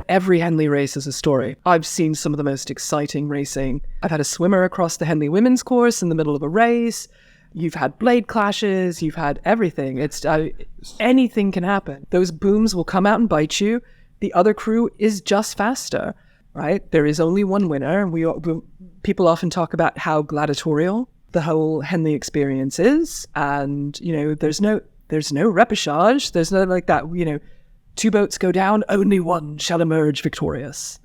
Every Henley race is a story. I've seen some of the most exciting racing. I've had a swimmer across the Henley women's course in the middle of a race. You've had blade clashes. You've had everything. It's anything can happen. Those booms will come out and bite you. The other crew is just faster, right? There is only one winner. People often talk about how gladiatorial the whole Henley experience is, and there's no repechage. There's no like that. Two boats go down, only one shall emerge victorious.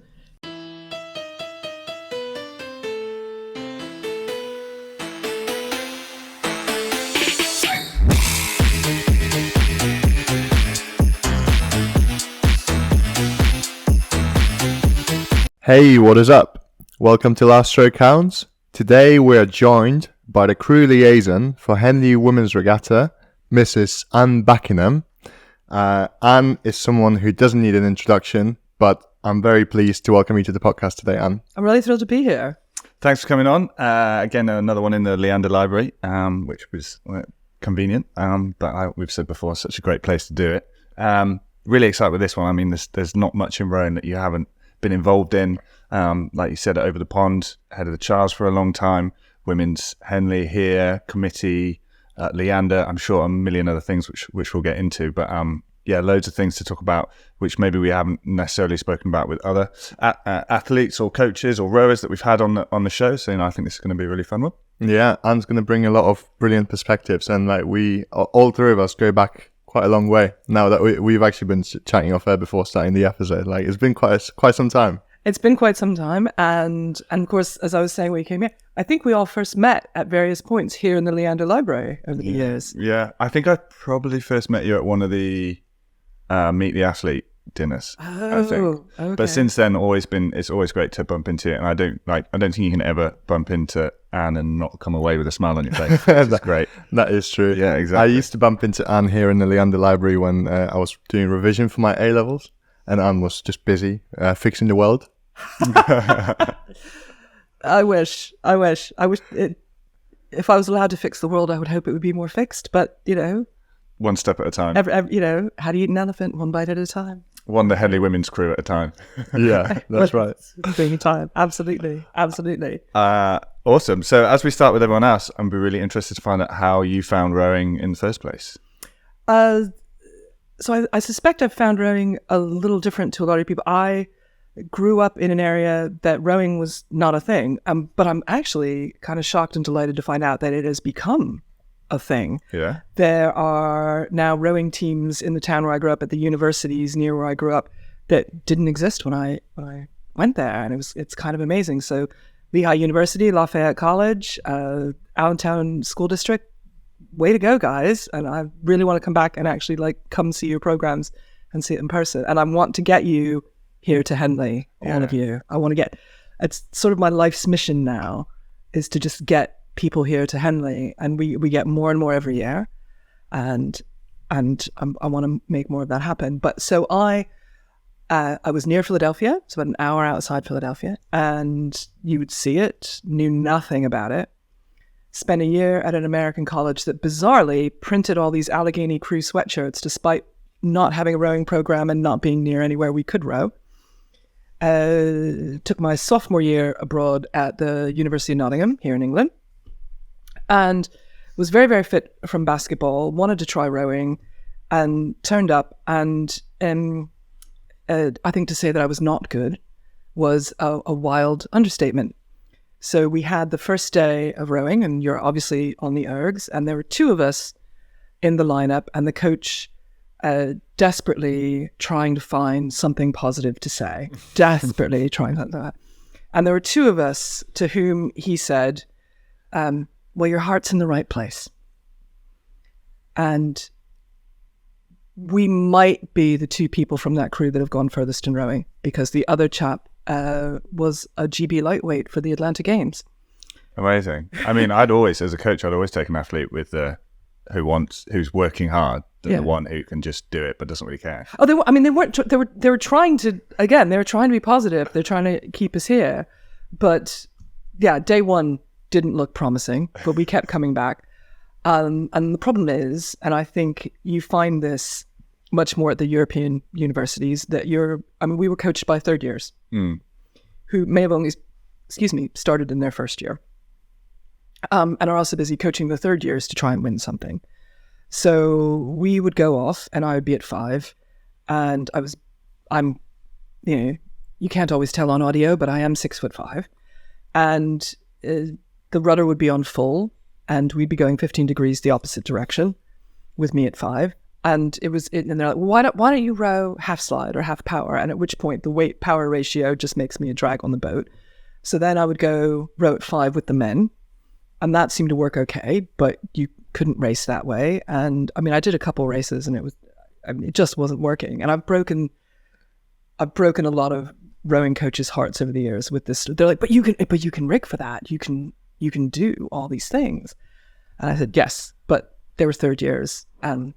Hey, what is up? Welcome to Last Stroke Counts. Today we are joined by the crew liaison for Henley Women's Regatta, Mrs. Anne Buckingham. Anne is someone who doesn't need an introduction, but I'm very pleased to welcome you to the podcast today, Anne. I'm really thrilled to be here. Thanks for coming on. Again, another one in the Leander Library, which was convenient. But we've said before, such a great place to do it. Really excited with this one. I mean, there's not much in rowing that you haven't been involved in. Like you said, over the pond, head of the Charles for a long time, Women's Henley here, committee, Leander, I'm sure a million other things which we'll get into. But loads of things to talk about, which maybe we haven't necessarily spoken about with other athletes or coaches or rowers that we've had on the show. So I think this is going to be a really fun one. Yeah, Anne's going to bring a lot of brilliant perspectives, and we all three of us go back quite a long way now that we've actually been chatting off air before starting the episode. Like, it's been quite some time. It's been quite some time, and of course, as I was saying when you came here, I think we all first met at various points here in the Leander Library over the years. Yeah, I think I probably first met you at one of the Meet the Athlete dinners. I think. Okay. But since then, it's always great to bump into it, and I don't think you can ever bump into Anne and not come away with a smile on your face. That's great. That is true. Yeah, exactly. I used to bump into Anne here in the Leander Library when I was doing revision for my A-levels, and Anne was just busy fixing the world. I wish if I was allowed to fix the world, I would hope it would be more fixed, but one step at a time. How do you eat an elephant? One bite at a time. One the Henley women's crew at a time. Yeah, that's right. Being time. Absolutely. Awesome. So as we start with everyone else, I'm really interested to find out how you found rowing in the first place. So I suspect I've found rowing a little different to a lot of people. I grew up in an area that rowing was not a thing, but I'm actually kind of shocked and delighted to find out that it has become a thing. Yeah. There are now rowing teams in the town where I grew up, at the universities near where I grew up, that didn't exist when I went there, and it's kind of amazing. So Lehigh University, Lafayette College, Allentown School District, way to go, guys. And I really want to come back and actually come see your programs and see it in person. And I want to get you here to Henley, all of you. It's sort of my life's mission now, is to just get people here to Henley, and we get more and more every year, and I want to make more of that happen. But so I was near Philadelphia, it's about an hour outside Philadelphia, and you would see it, knew nothing about it, spent a year at an American college that bizarrely printed all these Allegheny crew sweatshirts despite not having a rowing program and not being near anywhere we could row. Took my sophomore year abroad at the University of Nottingham here in England, and was very, very fit from basketball, wanted to try rowing, and turned up, and I think to say that I was not good was a wild understatement. So we had the first day of rowing, and you're obviously on the ergs, and there were two of us in the lineup, and the coach desperately trying to find something positive to say, desperately trying something like that. And there were two of us to whom he said, well, your heart's in the right place. And we might be the two people from that crew that have gone furthest in rowing, because the other chap was a GB lightweight for the Atlanta Games. Amazing. I mean, as a coach, I'd always take an athlete with who's working hard, than the one who can just do it but doesn't really care. Oh, they were trying to, again, they were trying to be positive. They're trying to keep us here. But yeah, day one didn't look promising, but we kept coming back. And the problem is, and I think you find this much more at the European universities, that we were coached by third years who may have only, started in their first year, and are also busy coaching the third years to try and win something. So we would go off, and I would be at 5, and you can't always tell on audio, but I am 6'5", and the rudder would be on full, and we'd be going 15 degrees the opposite direction with me at 5. And and they're like, why don't you row half slide or half power? And at which point the weight power ratio just makes me a drag on the boat. So then I would go row at 5 with the men, and that seemed to work okay, but you couldn't race that way. And I mean, I did a couple races, and it just wasn't working. And I've broken a lot of rowing coaches' hearts over the years with this. They're like, but you can rig for that. You can do all these things. And I said, yes, but they were third years, and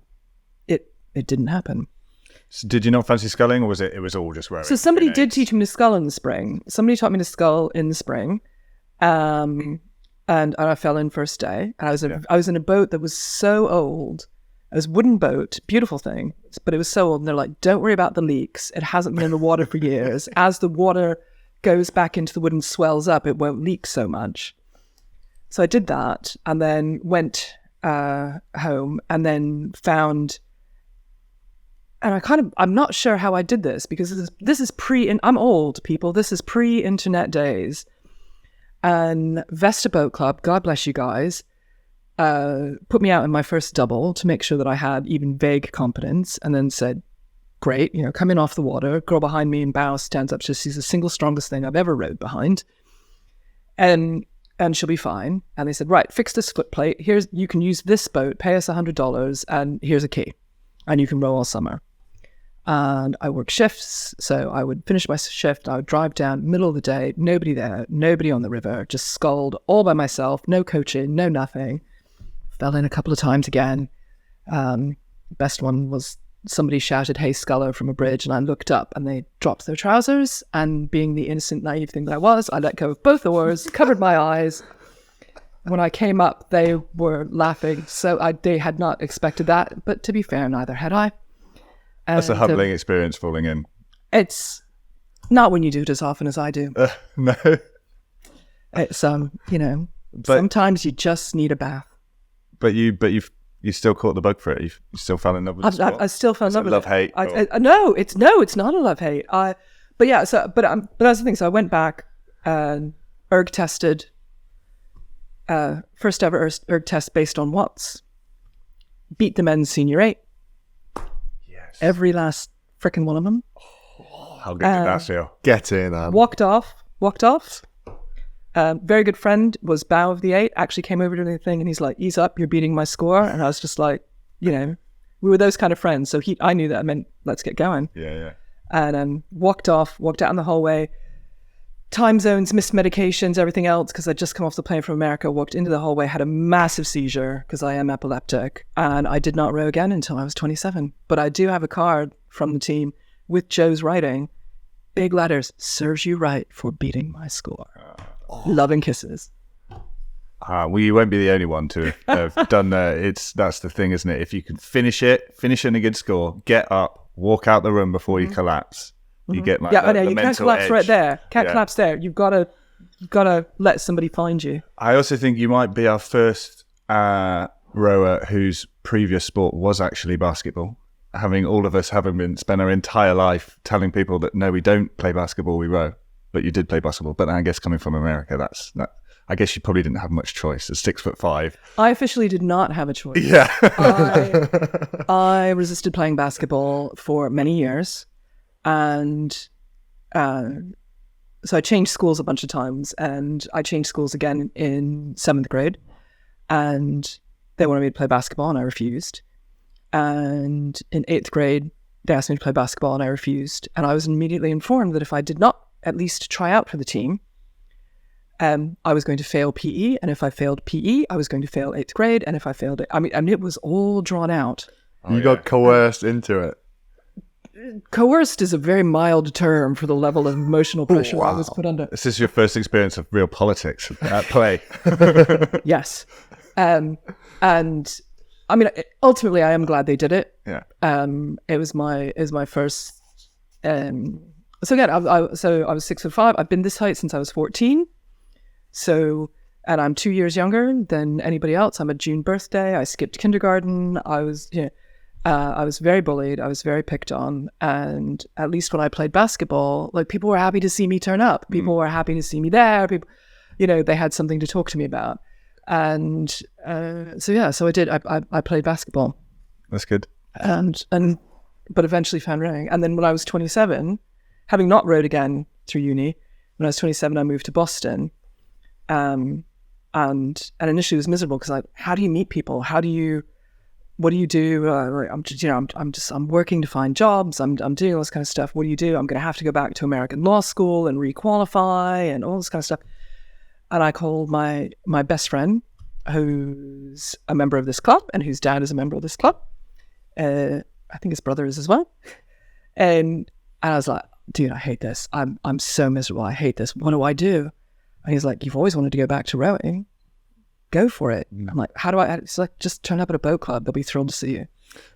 it didn't happen. So did you not fancy sculling, or was it all just rowing? So somebody did teach me to scull in the spring. Somebody taught me to scull in the spring. And I fell in first day. And I was in a boat that was so old. It was a wooden boat, beautiful thing, but it was so old. And they're like, don't worry about the leaks. It hasn't been in the water for years. As the water goes back into the wood and swells up, it won't leak so much. So I did that, and then went home, and then found, and I'm not sure how I did this, because this is I'm old, people. This is pre-internet days. And Vesta Boat Club, God bless you guys, put me out in my first double to make sure that I had even vague competence, and then said, great, come in off the water. Girl behind me in bow stands up. She sees the single strongest thing I've ever rowed behind. And she'll be fine. And they said, right, fix this foot plate. You can use this boat, pay us $100, and here's a key. And you can row all summer. And I worked shifts. So I would finish my shift. I would drive down, middle of the day, nobody there, nobody on the river, just sculled all by myself, no coaching, no nothing. Fell in a couple of times again. Best one was somebody shouted, hey, sculler, from a bridge, and I looked up and they dropped their trousers, and being the innocent, naive thing that I was, I let go of both oars, covered my eyes. When I came up, they were laughing, so they had not expected that, but to be fair, neither had I. That's a humbling experience, falling in. It's not when you do it as often as I do. No. It's, sometimes you just need a bath. But you still caught the bug for it. You still fell in love with the sport. I still fell in love with it. Love-hate? No, it's not a love-hate. But that's the thing. So I went back and erg tested, first ever erg test based on Watts. Beat the men's senior 8. Yes. Every last frickin' one of them. Oh, how good did that feel? Get in, Anne. Walked off. Very good friend was bow of the 8, actually came over to the thing, and he's like, ease up, you're beating my score. And I was just like, we were those kind of friends. So I knew that meant let's get going. Yeah. And walked out in the hallway, time zones, missed medications, everything else, because I'd just come off the plane from America, walked into the hallway, had a massive seizure because I am epileptic, and I did not row again until I was 27. But I do have a card from the team with Joe's writing, big letters, serves you right for beating my score. Love and kisses. Well, you won't be the only one to have done that. That's the thing, isn't it? If you can finish in a good score, get up, walk out the room before you collapse. You get like you can't collapse edge. Right there. Collapse there. You've got to let somebody find you. I also think you might be our first rower whose previous sport was actually basketball. All of us having spent our entire life telling people that no, we don't play basketball, we row. But you did play basketball. But I guess coming from America, I guess you probably didn't have much choice. At 6'5", I officially did not have a choice. Yeah, I resisted playing basketball for many years, and so I changed schools a bunch of times, and I changed schools again in 7th grade, and they wanted me to play basketball, and I refused. And in 8th grade, they asked me to play basketball, and I refused. And I was immediately informed that if I did not at least try out for the team, I was going to fail PE, and if I failed PE, I was going to fail 8th grade, and if I failed it, it was all drawn out. You got coerced into it. Coerced is a very mild term for the level of emotional pressure I was put under. This is your first experience of real politics at play. Yes. And I mean, ultimately, I am glad they did it. Yeah. It was my first. So again, I was 6'5". I've been this height since I was 14. So, and I'm 2 years younger than anybody else. I'm a June birthday. I skipped kindergarten. I was very bullied. I was very picked on. And at least when I played basketball, like, people were happy to see me turn up. People were happy to see me there. People, they had something to talk to me about. And so I did. I played basketball. That's good. But eventually found rowing. And then when I was 27, having not rowed again through uni, when I was 27, I moved to Boston. And initially it was miserable because, like, how do you meet people? What do you do? I'm working to find jobs. I'm doing all this kind of stuff. What do you do? I'm going to have to go back to American law school and requalify and all this kind of stuff. And I called my best friend, who's a member of this club and whose dad is a member of this club. I think his brother is as well. And I was like, dude, I hate this. I'm so miserable. I hate this. What do I do? And he's like, you've always wanted to go back to rowing. Go for it. I'm like, how do I? It's like, just turn up at a boat club. They'll be thrilled to see you.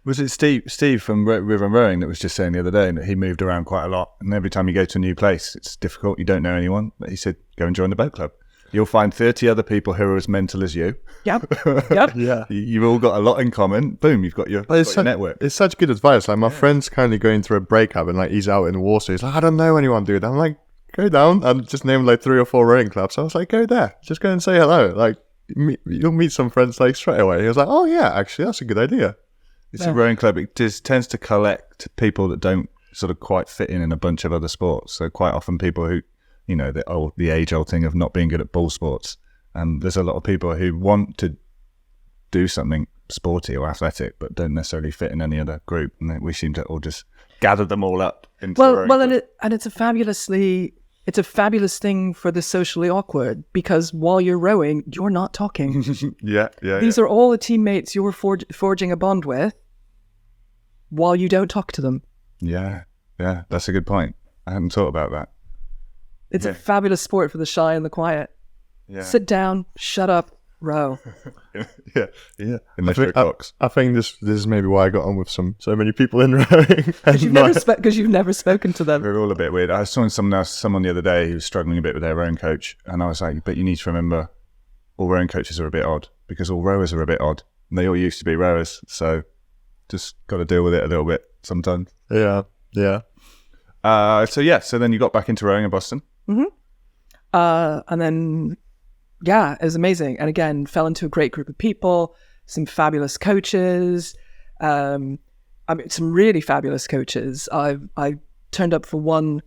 Was it Steve from River and Rowing that was just saying the other day that he moved around quite a lot, and every time you go to a new place, it's difficult. You don't know anyone. But he said, go and join the boat club. You'll find 30 other people who are as mental as you. Yep. Yeah. You've all got a lot in common. Boom, you've got your network. It's such good advice. Like, my friend's currently going through a breakup, and, like, he's out in Warsaw. He's like, I don't know anyone, dude. I'm like, go down and just name, like, 3 or 4 rowing clubs. I was like, go there. Just go and say hello. Like, you'll meet some friends, like, straight away. He was like, oh yeah, actually, that's a good idea. It's a rowing club. It just tends to collect people that don't sort of quite fit in a bunch of other sports. So quite often people who, the age-old thing of not being good at ball sports. And there's a lot of people who want to do something sporty or athletic, but don't necessarily fit in any other group. And we seem to all just gather them all up into and it's a fabulous thing for the socially awkward, because while you're rowing, you're not talking. Yeah. These are all the teammates you're forging a bond with while you don't talk to them. Yeah, that's a good point. I hadn't thought about that. It's a fabulous sport for the shy and the quiet. Yeah. Sit down, shut up, row. Yeah. I think this is maybe why I got on with so many people in rowing. Because you've never spoken to them. We're all a bit weird. I saw someone the other day who was struggling a bit with their rowing coach, and I was like, but you need to remember, all rowing coaches are a bit odd, because all rowers are a bit odd. And they all used to be rowers, so just got to deal with it a little bit sometimes. Yeah. So then you got back into rowing in Boston. Mm-hmm. And then, it was amazing. And again, fell into a great group of people, some fabulous coaches, some really fabulous coaches. I turned up for one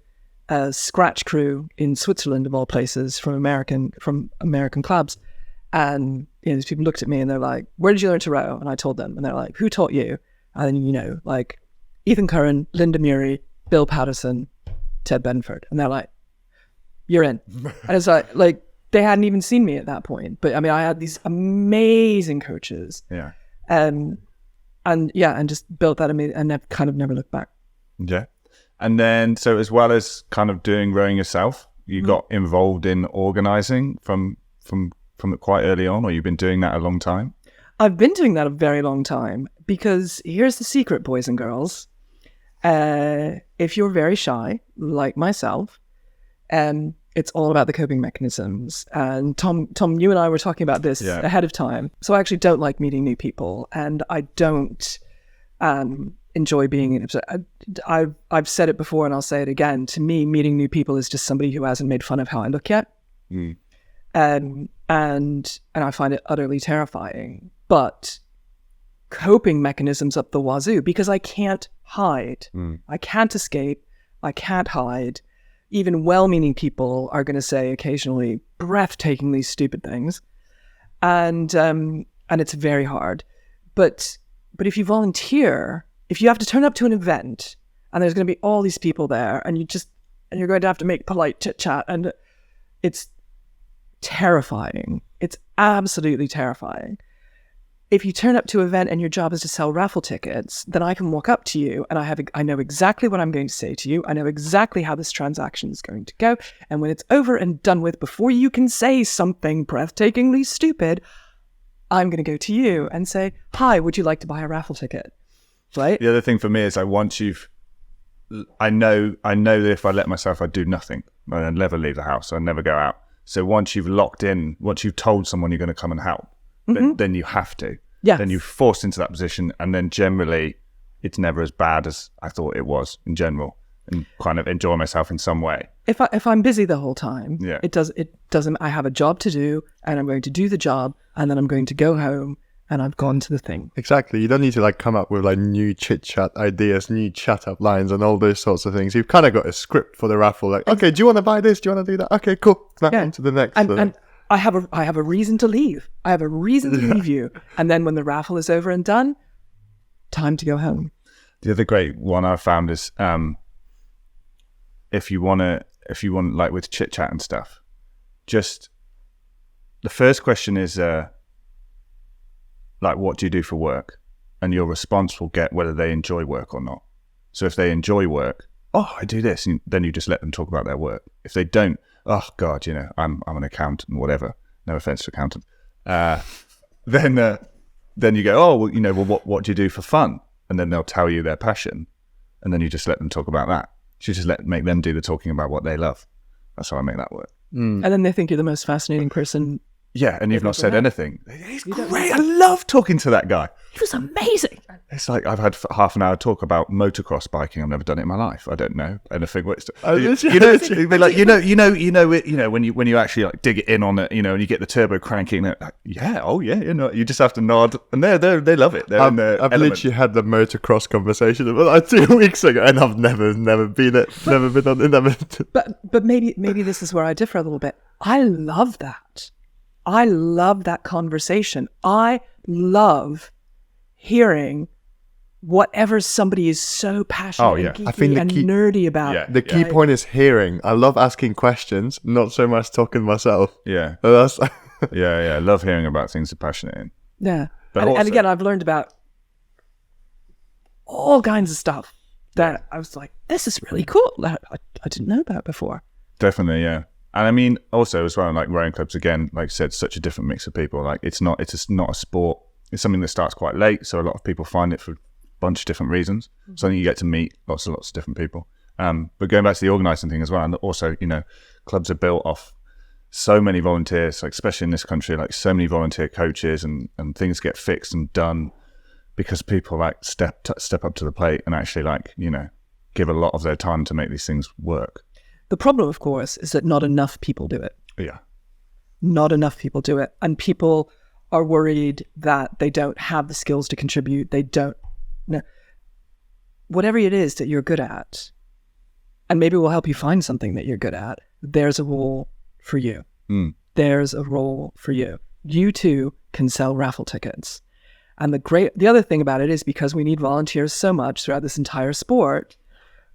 scratch crew in Switzerland, of all places, from American clubs. And these people looked at me and they're like, where did you learn to row? And I told them, and they're like, who taught you? And then, like Ethan Curran, Linda Murray, Bill Patterson, Ted Benford. And they're like, you're in. And it's like they hadn't even seen me at that point. But I mean, I had these amazing coaches. Yeah. And just built that and I've kind of never looked back. Yeah. And then, so as well as kind of doing rowing yourself, you got involved in organising from quite early on, or you've been doing that a long time? I've been doing that a very long time, because here's the secret, boys and girls. If you're very shy, like myself, it's all about the coping mechanisms. And Tom, you and I were talking about this ahead of time. So I actually don't like meeting new people, and I don't enjoy being. I've said it before, and I'll say it again. To me, meeting new people is just somebody who hasn't made fun of how I look yet. And I find it utterly terrifying. But coping mechanisms up the wazoo, because I can't hide. I can't escape. I can't hide. Even well-meaning people are going to say occasionally breathtakingly stupid things, and it's very hard. But if you volunteer, if you have to turn up to an event and there's going to be all these people there, and you're going to have to make polite chit chat, and it's terrifying. It's absolutely terrifying. If you turn up to an event and your job is to sell raffle tickets, then I can walk up to you and I know exactly what I'm going to say to you. I know exactly how this transaction is going to go. And when it's over and done with, before you can say something breathtakingly stupid, I'm going to go to you and say, hi, would you like to buy a raffle ticket? Right? The other thing for me is I know that if I let myself, I'd do nothing. I'd never leave the house. I'd never go out. So once you've locked in, once you've told someone you're going to come and help, then you have to. Yes. Then you're forced into that position. And then generally, it's never as bad as I thought it was in general, and kind of enjoy myself in some way. If I'm busy the whole time, Yeah. it doesn't. I have a job to do, and I'm going to do the job, and then I'm going to go home, and I've gone to the thing. Exactly. You don't need to like come up with like new chit chat ideas, new chat up lines, and all those sorts of things. You've kind of got a script for the raffle. Like, okay, do you want to buy this? Do you want to do that? Okay, cool. Now on to the next. And I have a reason to leave. I have a reason to leave you. And then when the raffle is over and done, time to go home. The other great one I found is if you want like with chit chat and stuff, just the first question is like, what do you do for work? And your response will get whether they enjoy work or not. So if they enjoy work, oh, I do this, and then you just let them talk about their work. If they don't, oh God, I'm an accountant, whatever. No offense to accountants. Then you go, oh, well, what do you do for fun? And then they'll tell you their passion, and then you just let them talk about that. You just make them do the talking about what they love. That's how I make that work. And then they think you're the most fascinating person. Yeah, and you've not said anything. He's great. I love talking to that guy. He was amazing. It's like I've had half an hour talk about motocross biking. I've never done it in my life. I don't know anything. When you actually like dig it in on it, and you get the turbo cranking. Like, you just have to nod, and they love it. I've literally had the motocross conversation about like 2 weeks ago, and I've never been on it. But maybe this is where I differ a little bit. I love that. I love that conversation. I love hearing whatever somebody is so passionate and geeky I think and nerdy about. Yeah. The key point is hearing. I love asking questions, not so much talking myself. Yeah. So that's I love hearing about things they're passionate in. Yeah. But And again, I've learned about all kinds of stuff that I was like, this is really cool. That I didn't know about before. Definitely, yeah. And I mean, also as well, like rowing clubs, again, like I said, such a different mix of people. Like it's not a sport. It's something that starts quite late, so a lot of people find it for a bunch of different reasons. So I think you get to meet lots of different people. But going back to the organising thing as well, and also, clubs are built off so many volunteers, like especially in this country, like so many volunteer coaches, and things get fixed and done because people like step up to the plate and actually give a lot of their time to make these things work. The problem, of course, is that not enough people do it. Yeah. Not enough people do it. And people are worried that they don't have the skills to contribute. They don't know. Whatever it is that you're good at, and maybe we'll help you find something that you're good at, there's a role for you. There's a role for you. You too can sell raffle tickets. And the other thing about it is, because we need volunteers so much throughout this entire sport,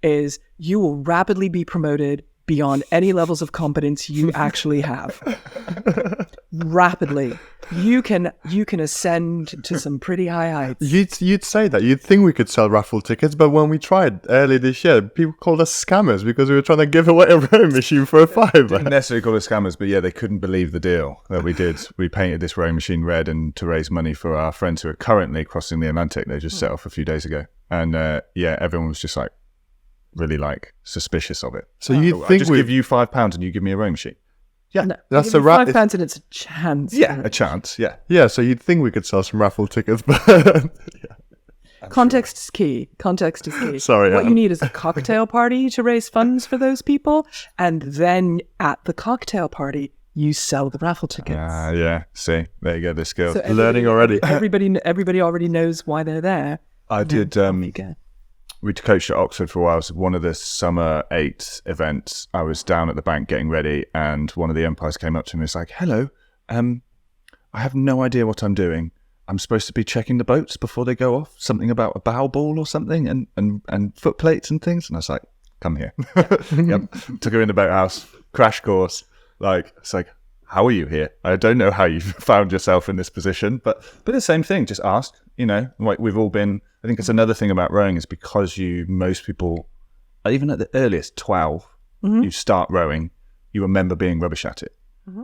is you will rapidly be promoted beyond any levels of competence you actually have. Rapidly. You can ascend to some pretty high heights. You'd say that. You'd think we could sell raffle tickets, but when we tried early this year, people called us scammers because we were trying to give away a rowing machine for a £5. Didn't necessarily call us scammers, but yeah, they couldn't believe the deal that we did. We painted this rowing machine red and to raise money for our friends who are currently crossing the Atlantic. They just set off a few days ago. And everyone was just really suspicious of it. So you I think just give you £5 and you give me a rowing machine? Yeah, No, that's give me the £5 and it's a chance. yeah, a chance. Yeah, yeah. So you'd think we could sell some raffle tickets, but Context is key. Context is key. Sorry, What Anne. you need is a cocktail party to raise funds for those people, and then at the cocktail party, you sell the raffle tickets. yeah. See, there you go. The skills. So learning already. Everybody already knows why they're there. I did. We coached at Oxford for a while. So one of the summer 8 events, I was down at the bank getting ready, and one of the umpires came up to me and was like, "Hello, I have no idea what I'm doing. I'm supposed to be checking the boats before they go off. Something about a bow ball or something, and foot plates and things." And I was like, "Come here." Yep. Took her in the boathouse, crash course. It's like, how are you here? I don't know how you found yourself in this position, but the same thing. Just ask. We've all been. I think it's another thing about rowing is because most people, even at the earliest 12, you start rowing, you remember being rubbish at it.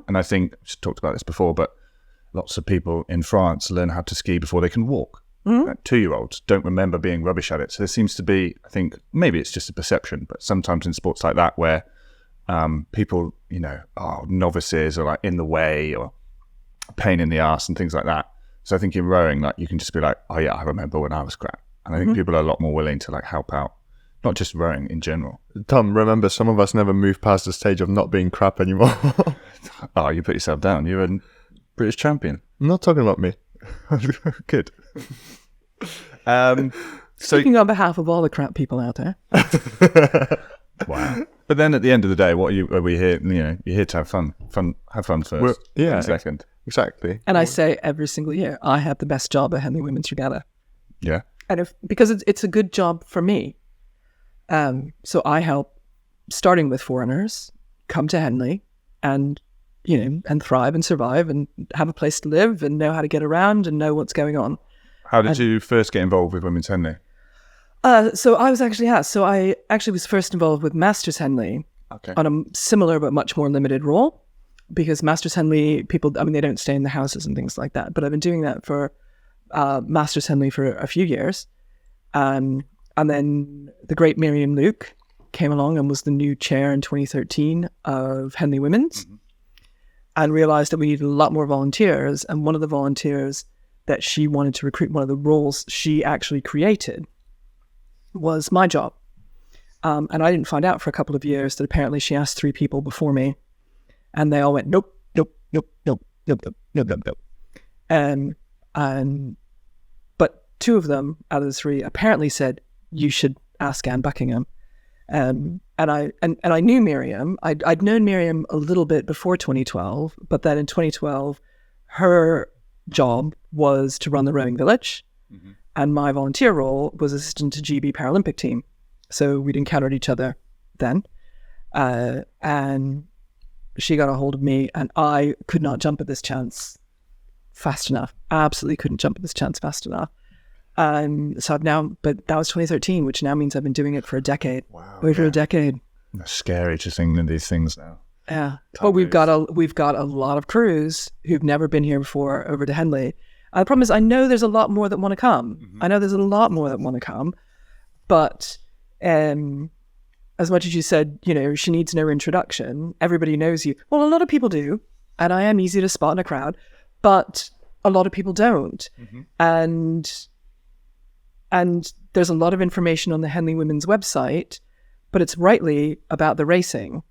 And I think, I've talked about this before, but lots of people in France learn how to ski before they can walk. Like 2-year-olds don't remember being rubbish at it. So there seems to be, I think, maybe it's just a perception, but sometimes in sports like that where people, are novices or like in the way or a pain in the ass and things like that. So I think in rowing, like you can just be like, oh yeah, I remember when I was crap. And I think people are a lot more willing to like help out, not just rowing in general. Tom, remember, some of us never move past the stage of not being crap anymore. Oh, you put yourself down. You're a British champion. I'm not talking about me. Good. Speaking on behalf of all the crap people out there. Wow. But then at the end of the day, are we here? You're here to have fun. Have fun first. Yeah. Second. Exactly. And I say every single year, I have the best job at Henley Women's Regatta. Yeah. And because it's a good job for me. So I help, starting with foreigners, come to Henley and thrive and survive and have a place to live and know how to get around and know what's going on. How did you first get involved with Women's Henley? So I was first involved with Masters Henley on a similar but much more limited role, because Masters Henley people, they don't stay in the houses and things like that. But I've been doing that for Masters Henley for a few years. And then the great Miriam Luke came along and was the new chair in 2013 of Henley Women's, and realized that we needed a lot more volunteers. And one of the volunteers that she wanted to recruit, one of the roles she actually created, was my job. And I didn't find out for a couple of years that apparently she asked 3 people before me, and they all went, nope, nope, nope, nope, nope, nope, nope, nope, nope. But 2 of them out of the 3 apparently said, you should ask Anne Buckingham. And I knew Miriam. I'd known Miriam a little bit before 2012, but then in 2012, her job was to run the rowing village, and my volunteer role was assistant to GB Paralympic team. So we'd encountered each other then, and she got a hold of me, and I could not jump at this chance fast enough. Absolutely couldn't jump at this chance fast enough. So I've now, but that was 2013, which now means I've been doing it for a decade. Wow. Over a decade. It's scary to think of these things now. Yeah. But we've got a lot of crews who've never been here before over to Henley. The problem is, I know there's a lot more that want to come. I know there's a lot more that want to come, but as much as you said, she needs no introduction, everybody knows you. Well, a lot of people do, and I am easy to spot in a crowd, but a lot of people don't. And there's a lot of information on the Henley Women's website, but it's rightly about the racing.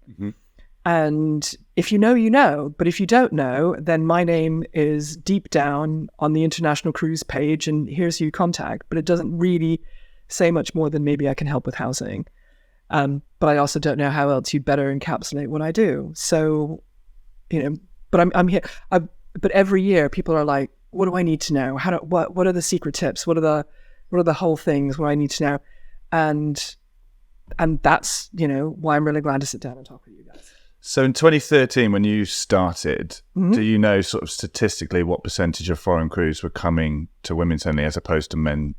And if you know, you know. But if you don't know, then my name is deep down on the international cruise page, and here's who you contact. But it doesn't really say much more than maybe I can help with housing. But I also don't know how else you'd better encapsulate what I do. So, but I'm here. But every year people are like, what do I need to know? What are the secret tips? What are the whole things what I need to know? And that's, why I'm really glad to sit down and talk with you guys. So in 2013, when you started, do you know sort of statistically what percentage of foreign crews were coming to Women's Henley as opposed to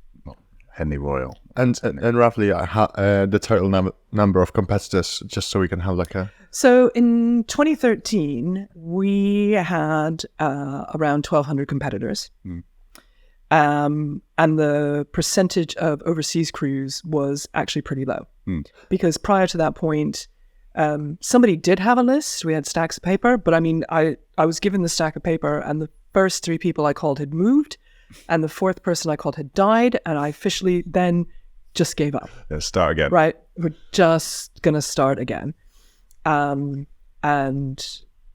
Henley Royal? And roughly the total number of competitors, just so we can have like a... So in 2013, we had around 1,200 competitors. And the percentage of overseas crews was actually pretty low. Because prior to that point, somebody did have a list. We had stacks of paper, but I was given the stack of paper, and the first 3 people I called had moved, and the 4th person I called had died, and I officially then just gave up. Let's start again. Right. We're just going to start again. And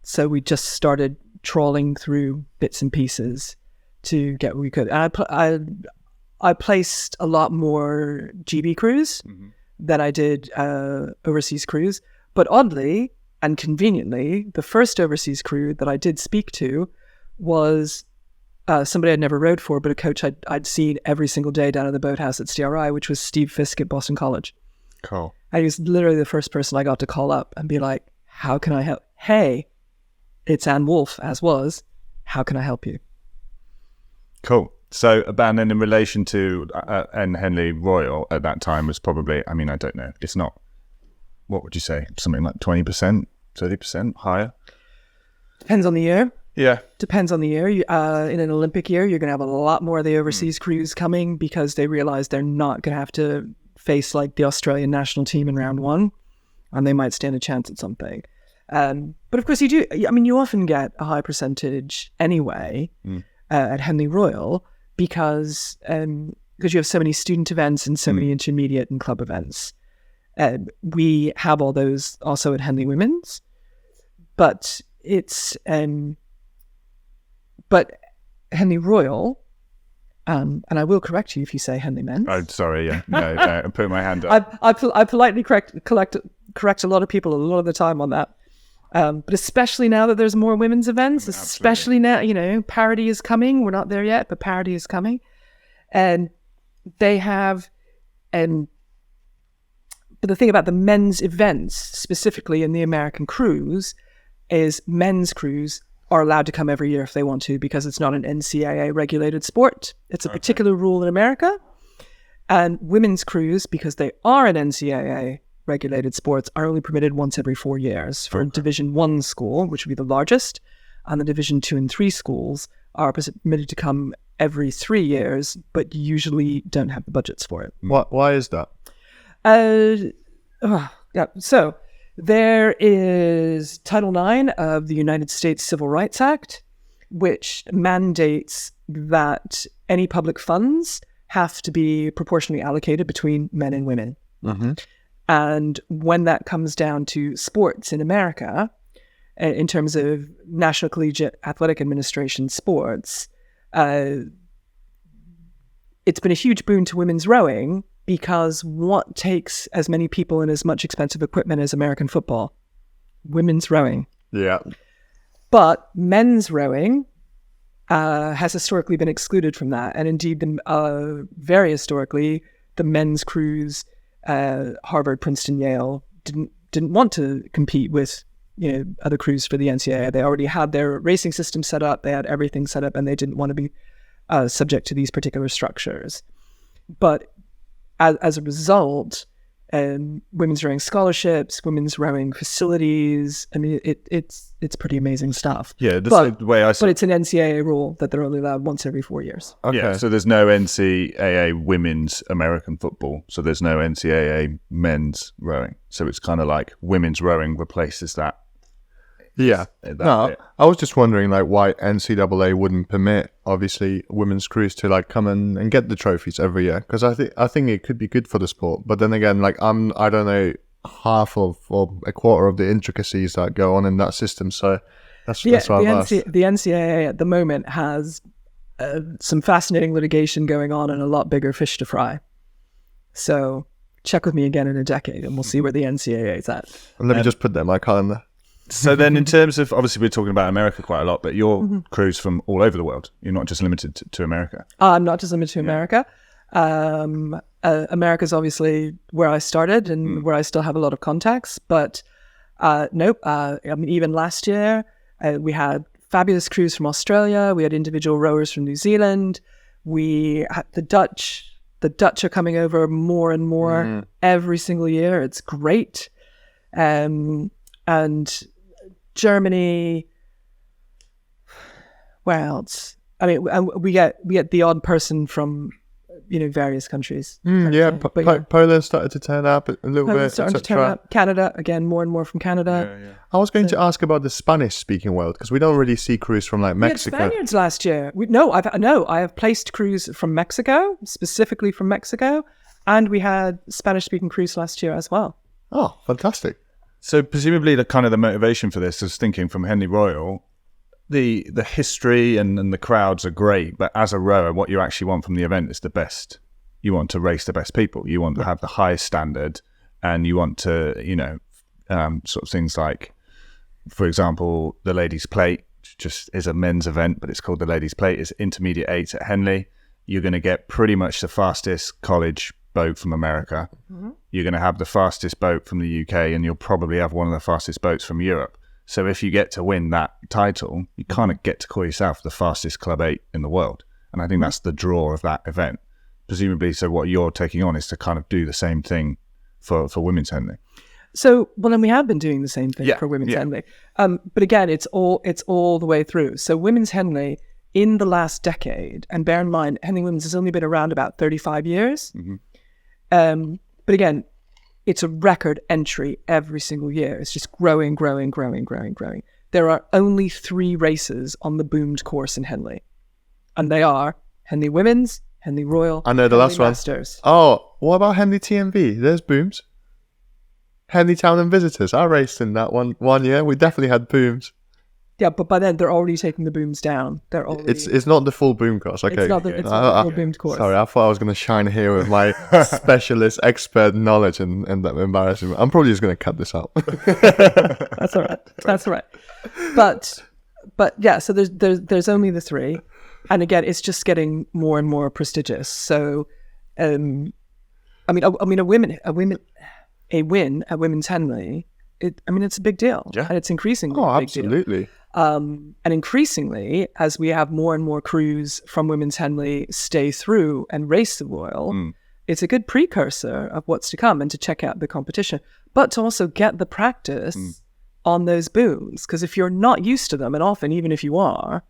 so we just started trawling through bits and pieces to get what we could. And I placed a lot more GB crews than I did overseas crews. But oddly and conveniently, the first overseas crew that I did speak to was somebody I'd never rowed for, but a coach I'd seen every single day down at the boathouse at STRI, which was Steve Fisk at Boston College. Cool. And he was literally the first person I got to call up and be like, how can I help? Hey, it's Anne Wolf, as was. How can I help you? Cool. So, and then in relation to Henley Royal at that time was probably, I don't know. It's not, what would you say? Something like 20%, 30% higher? Depends on the year. Yeah. Depends on the year. In an Olympic year, you're going to have a lot more of the overseas crews coming because they realize they're not going to have to face like the Australian national team in round one, and they might stand a chance at something. But of course you do. I mean, you often get a high percentage anyway at Henley Royal because you have so many student events and so many intermediate and club events. We have all those also at Henley Women's, but it's but Henley Royal, and I will correct you if you say Henley Men's. Oh, sorry, yeah. No, I'm putting my hand up. I politely correct a lot of people a lot of the time on that. But especially now that there's more women's events, especially now, parity is coming. We're not there yet, but parity is coming. And they have, but the thing about the men's events, specifically in the American cruise, is men's crews are allowed to come every year if they want to, because it's not an NCAA regulated sport. It's a particular rule in America. And women's crews, because they are an NCAA regulated sports, are only permitted once every 4 years. For Division 1 school, which would be the largest, and the Division 2 and 3 schools are permitted to come every 3 years, but usually don't have the budgets for it. Why is that? So there is Title IX of the United States Civil Rights Act, which mandates that any public funds have to be proportionally allocated between men and women. Mm-hmm. And when that comes down to sports in America, in terms of National Collegiate Athletic Administration sports, it's been a huge boon to women's rowing, because what takes as many people and as much expensive equipment as American football? Women's rowing. Yeah. But men's rowing has historically been excluded from that. And indeed, very historically, the men's crews, Harvard, Princeton, Yale, didn't want to compete with other crews for the NCAA. They already had their racing system set up. They had everything set up, and they didn't want to be subject to these particular structures. But as a result, women's rowing scholarships, women's rowing facilities, I mean, it's pretty amazing stuff. Yeah, the way I saw. But it's an NCAA rule that they're only allowed once every 4 years. Okay. Yeah, so there's no NCAA women's American football. So there's no NCAA men's rowing. So it's kind of like women's rowing replaces that. Yeah. No, I was just wondering why NCAA wouldn't permit, obviously, women's crews to come and get the trophies every year, because I think it could be good for the sport. But then again, I don't know half of or a quarter of the intricacies that go on in that system. So that's why I've asked. The NCAA at the moment has some fascinating litigation going on and a lot bigger fish to fry. So check with me again in a decade, and we'll see where the NCAA is at. And let me just put that in my calendar. So then in terms of, obviously we're talking about America quite a lot, but your crews from all over the world. You're not just limited to America. I'm not just limited to America. America's obviously where I started and where I still have a lot of contacts. But nope, even last year we had fabulous crews from Australia. We had individual rowers from New Zealand. We had the Dutch. The Dutch are coming over more and more every single year. It's great. And Germany, where else? I mean, we get the odd person from various countries. Poland started to turn up a little bit. Starting to turn up. Canada, again, more and more from Canada. Yeah. I was going to ask about the Spanish-speaking world, because we don't really see crews from Mexico. We had Spaniards last year. I have placed crews from Mexico, specifically from Mexico, and we had Spanish-speaking crews last year as well. Oh, fantastic! So presumably the motivation for this is thinking from Henley Royal, the history and the crowds are great, but as a rower, what you actually want from the event is the best. You want to race the best people. You want to have the highest standard, and you want to, sort of things like, for example, the Ladies' Plate just is a men's event, but it's called the Ladies' Plate. It's intermediate 8 at Henley. You're going to get pretty much the fastest college boat from America. Mm-hmm. You're going to have the fastest boat from the UK, and you'll probably have one of the fastest boats from Europe. So if you get to win that title, you kind of get to call yourself the fastest Club 8 in the world. And I think that's the draw of that event. Presumably, so what you're taking on is to kind of do the same thing for women's Henley. So, well, then we have been doing the same thing Yeah, for Women's yeah. Henley. But again, it's all the way through. So Women's Henley in the last decade, and bear in mind, Henley Women's has only been around about 35 years. But again, it's a record entry every single year. It's just growing. There are only 3 races on the boomed course in Henley. And they are Henley Women's, Henley Royal, I know the Henley last one. Masters. Oh, what about Henley TMV? There's booms. Henley Town and Visitors. I raced in that one year. We definitely had booms. Yeah, but by then they're already taking the booms down. They're already... It's not the full boom course. Okay. It's not the full boomed course. Sorry, I thought I was going to shine here with my specialist expert knowledge and that embarrassing me. I'm probably just going to cut this out. That's all right. That's all right. But yeah, so there's only the 3, and again, it's just getting more and more prestigious. So, I mean, a win at Women's Henley. It's a big deal. Yeah. And it's increasingly Oh, a big deal. absolutely. And increasingly, as we have more and more crews from Women's Henley stay through and race the Royal, it's a good precursor of what's to come and to check out the competition, but to also get the practice on those booms. Because if you're not used to them, and often even if you are,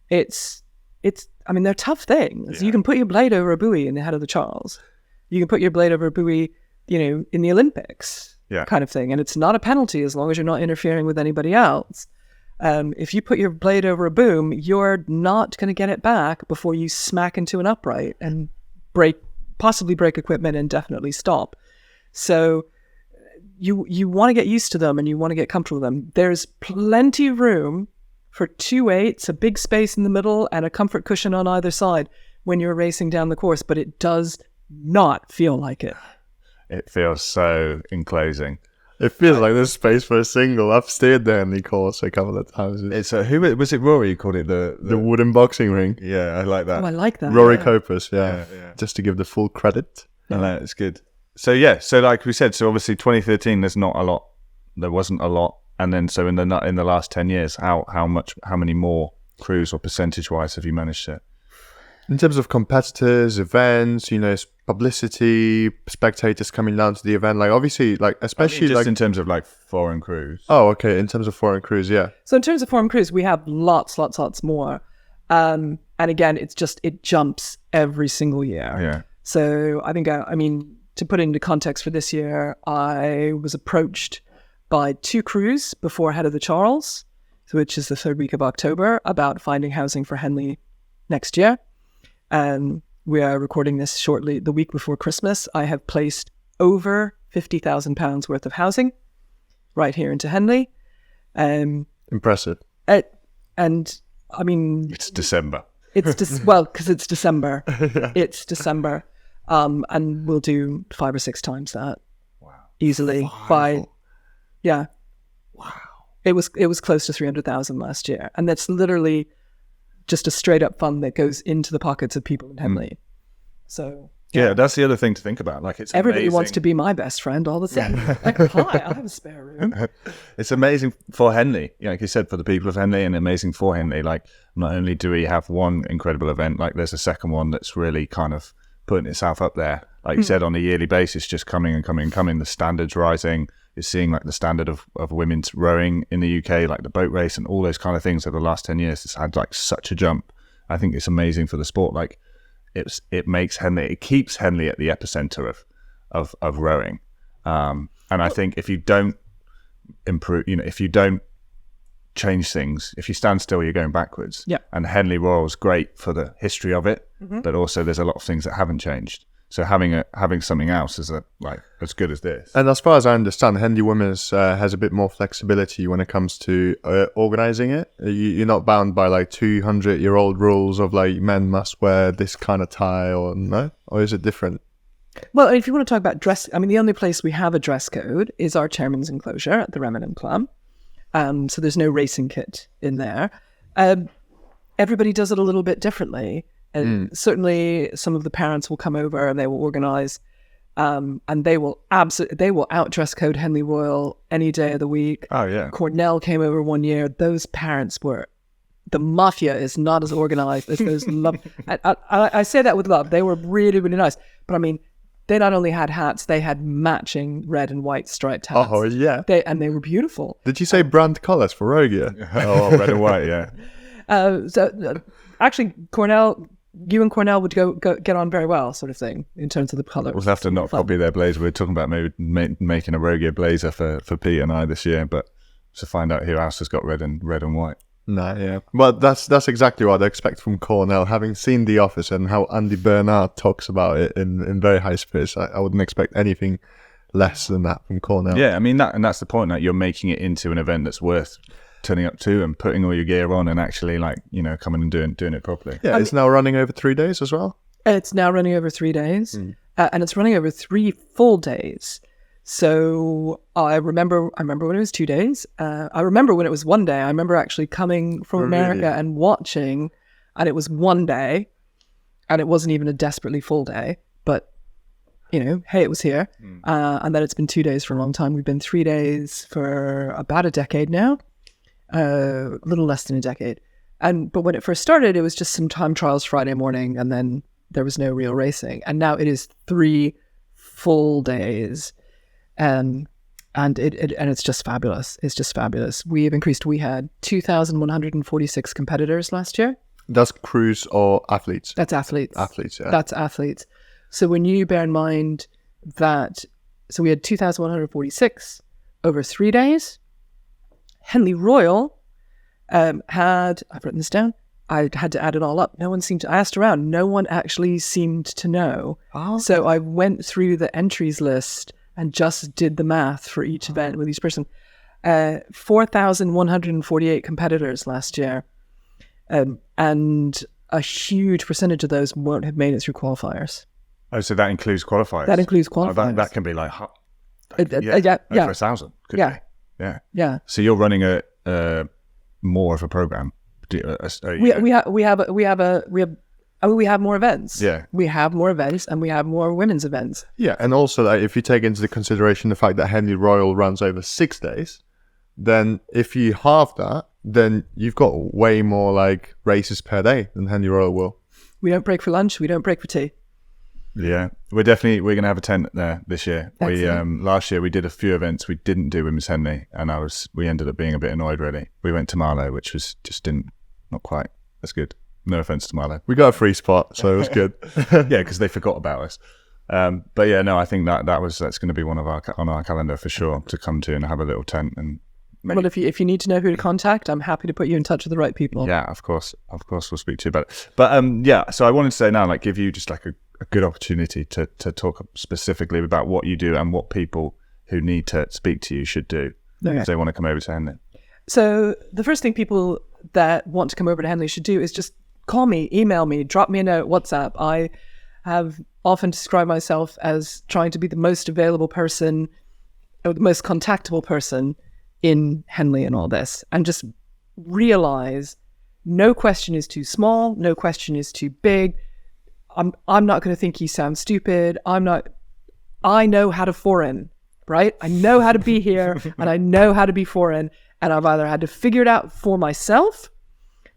they're tough things. Yeah. You can put your blade over a buoy in the head of the Charles. You can put your blade over a buoy, in the Olympics. Yeah. Kind of thing. And it's not a penalty as long as you're not interfering with anybody else. If you put your blade over a boom, you're not going to get it back before you smack into an upright and possibly break equipment and definitely stop. So you want to get used to them and you want to get comfortable with them. There's plenty of room for 2 weights, a big space in the middle, and a comfort cushion on either side when you're racing down the course, but it does not feel like it. It feels so enclosing. It feels like there's space for a single. I've stayed there in the course a couple of times. It's who was it? Rory, you called it the wooden boxing ring. Yeah, I like that. Oh, I like that. Rory Copus, yeah. Yeah. Just to give the full credit. No, it's good. So yeah, so like we said, so obviously 2013, there's not a lot. There wasn't a lot, and then so in the last 10 years, how many more crews or percentage wise have you managed to? In terms of competitors, events, publicity, spectators coming down to the event, like obviously, like especially just like in terms of like foreign crews. Oh, okay. In terms of foreign crews, yeah. So in terms of foreign crews, we have lots more. And again, it jumps every single year. Yeah. So I think, to put it into context for this year, I was approached by 2 crews before Head of the Charles, which is the 3rd week of October, about finding housing for Henley next year. We are recording this shortly, the week before Christmas. I have placed over £50,000 worth of housing right here into Henley. Impressive. It's December. Because it's December. Yeah. It's December. And we'll do 5 or 6 times that. Wow. Easily. Yeah. Wow. It was close to 300,000 last year. And that's literally just a straight up fund that goes into the pockets of people in Henley. So Yeah, that's the other thing to think about. Like, it's everybody amazing. wants to be my best friend all the time. Like, hi, I have a spare room. It's amazing for Henley, like you said, for the people of Henley, and amazing for Henley. Like, not only do we have one incredible event, like there's a second one that's really kind of putting itself up there. Like you said, on a yearly basis, just coming. The standards rising. You're seeing like the standard of women's rowing in the UK, like the boat race and all those kind of things over the last 10 years. It's had like such a jump. I think it's amazing for the sport. Like, it makes Henley, it keeps Henley at the epicenter of rowing. And I think if you don't improve, if you don't change things, if you stand still, you're going backwards. Yeah. And Henley Royal is great for the history of it, but also there's a lot of things that haven't changed. So having something else is as good as this. And as far as I understand, Henley Women's has a bit more flexibility when it comes to organizing it. You're not bound by like 200-year-old rules of like men must wear this kind of tie or no? Or is it different? Well, if you want to talk about dress, the only place we have a dress code is our chairman's enclosure at the Remington Club. So there's no racing kit in there. Everybody does it a little bit differently. And certainly some of the parents will come over and they will organize, and they will out dress code Henley Royal any day of the week. Oh yeah. Cornell came over one year. Those parents the mafia is not as organized as those love. I say that with love. They were really, really nice. But they not only had hats, they had matching red and white striped hats. Oh, yeah. They were beautiful. Did you say brand colours for Rogia? Oh, red and white, yeah. Actually, you and Cornell would go get on very well, sort of thing, in terms of the colours. We'll have to not copy their blazer. We're talking about maybe making a Rogia blazer for Pete and I this year, but to find out who else has got red and white. No, yeah. Well, that's exactly what I expect from Cornell. Having seen The Office and how Andy Bernard talks about it in very high spirits, I wouldn't expect anything less than that from Cornell. Yeah, I mean, that's the point, that you're making it into an event that's worth turning up to and putting all your gear on and actually, like, you know, coming and doing it properly. Yeah, it's now running over 3 days as well. It's now running over 3 days, and it's running over 3 full days. So I remember when it was 2 days. I remember when it was 1 day. I remember actually coming from America and watching, and it was 1 day, and it wasn't even a desperately full day. But, you know, hey, it was here. And then it's been 2 days for a long time. We've been 3 days for about a decade now, a little less than a decade. But when it first started, it was just some time trials Friday morning, and then there was no real racing. And now it is 3 full days. And it's just fabulous. It's just fabulous. We have increased. We had 2,146 competitors last year. That's crews or athletes? That's athletes. Athletes, yeah. That's athletes. So when you bear in mind that, so we had 2,146 over 3 days. Henley Royal had, I've written this down, I had to add it all up. I asked around. No one actually seemed to know. Oh. So I went through the entries list and just did the math for each event with each person. 4,148 competitors last year. And a huge percentage of those won't have made it through qualifiers. Oh, so that includes qualifiers? That includes qualifiers. That can be like, yeah. over 1,000. Could Yeah. be. Yeah. Yeah. So you're running a more of a program. We have more events. Yeah. We have more events, and we have more women's events. Yeah, and also like, if you take into consideration the fact that Henley Royal runs over 6 days, then if you halve that, then you've got way more like races per day than Henley Royal will. We don't break for lunch. We don't break for tea. Yeah, we're going to have a tent there this year. Excellent. Last year we did a few events we didn't do with Miss Henley, and we ended up being a bit annoyed really. We went to Marlow, which was not quite as good. No offense to Marlow. We got a free spot, so it was good. Yeah, because they forgot about us. But yeah, no, I think that's going to be on our calendar for sure, to come to and have a little tent. And well, if you need to know who to contact, I'm happy to put you in touch with the right people. Yeah, of course, we'll speak to you about it. But yeah, so I wanted to say now, like, give you just like a good opportunity to talk specifically about what you do and what people who need to speak to you should do if they want to come over to Henley. So the first thing people that want to come over to Henley should do is just call me, email me, drop me a note, WhatsApp. I have often described myself as trying to be the most available person, or the most contactable person in Henley and all this, and just realize no question is too small, no question is too big. I'm not going to think you sound stupid. I know how to foreign, right? I know how to be here and I know how to be foreign, and I've either had to figure it out for myself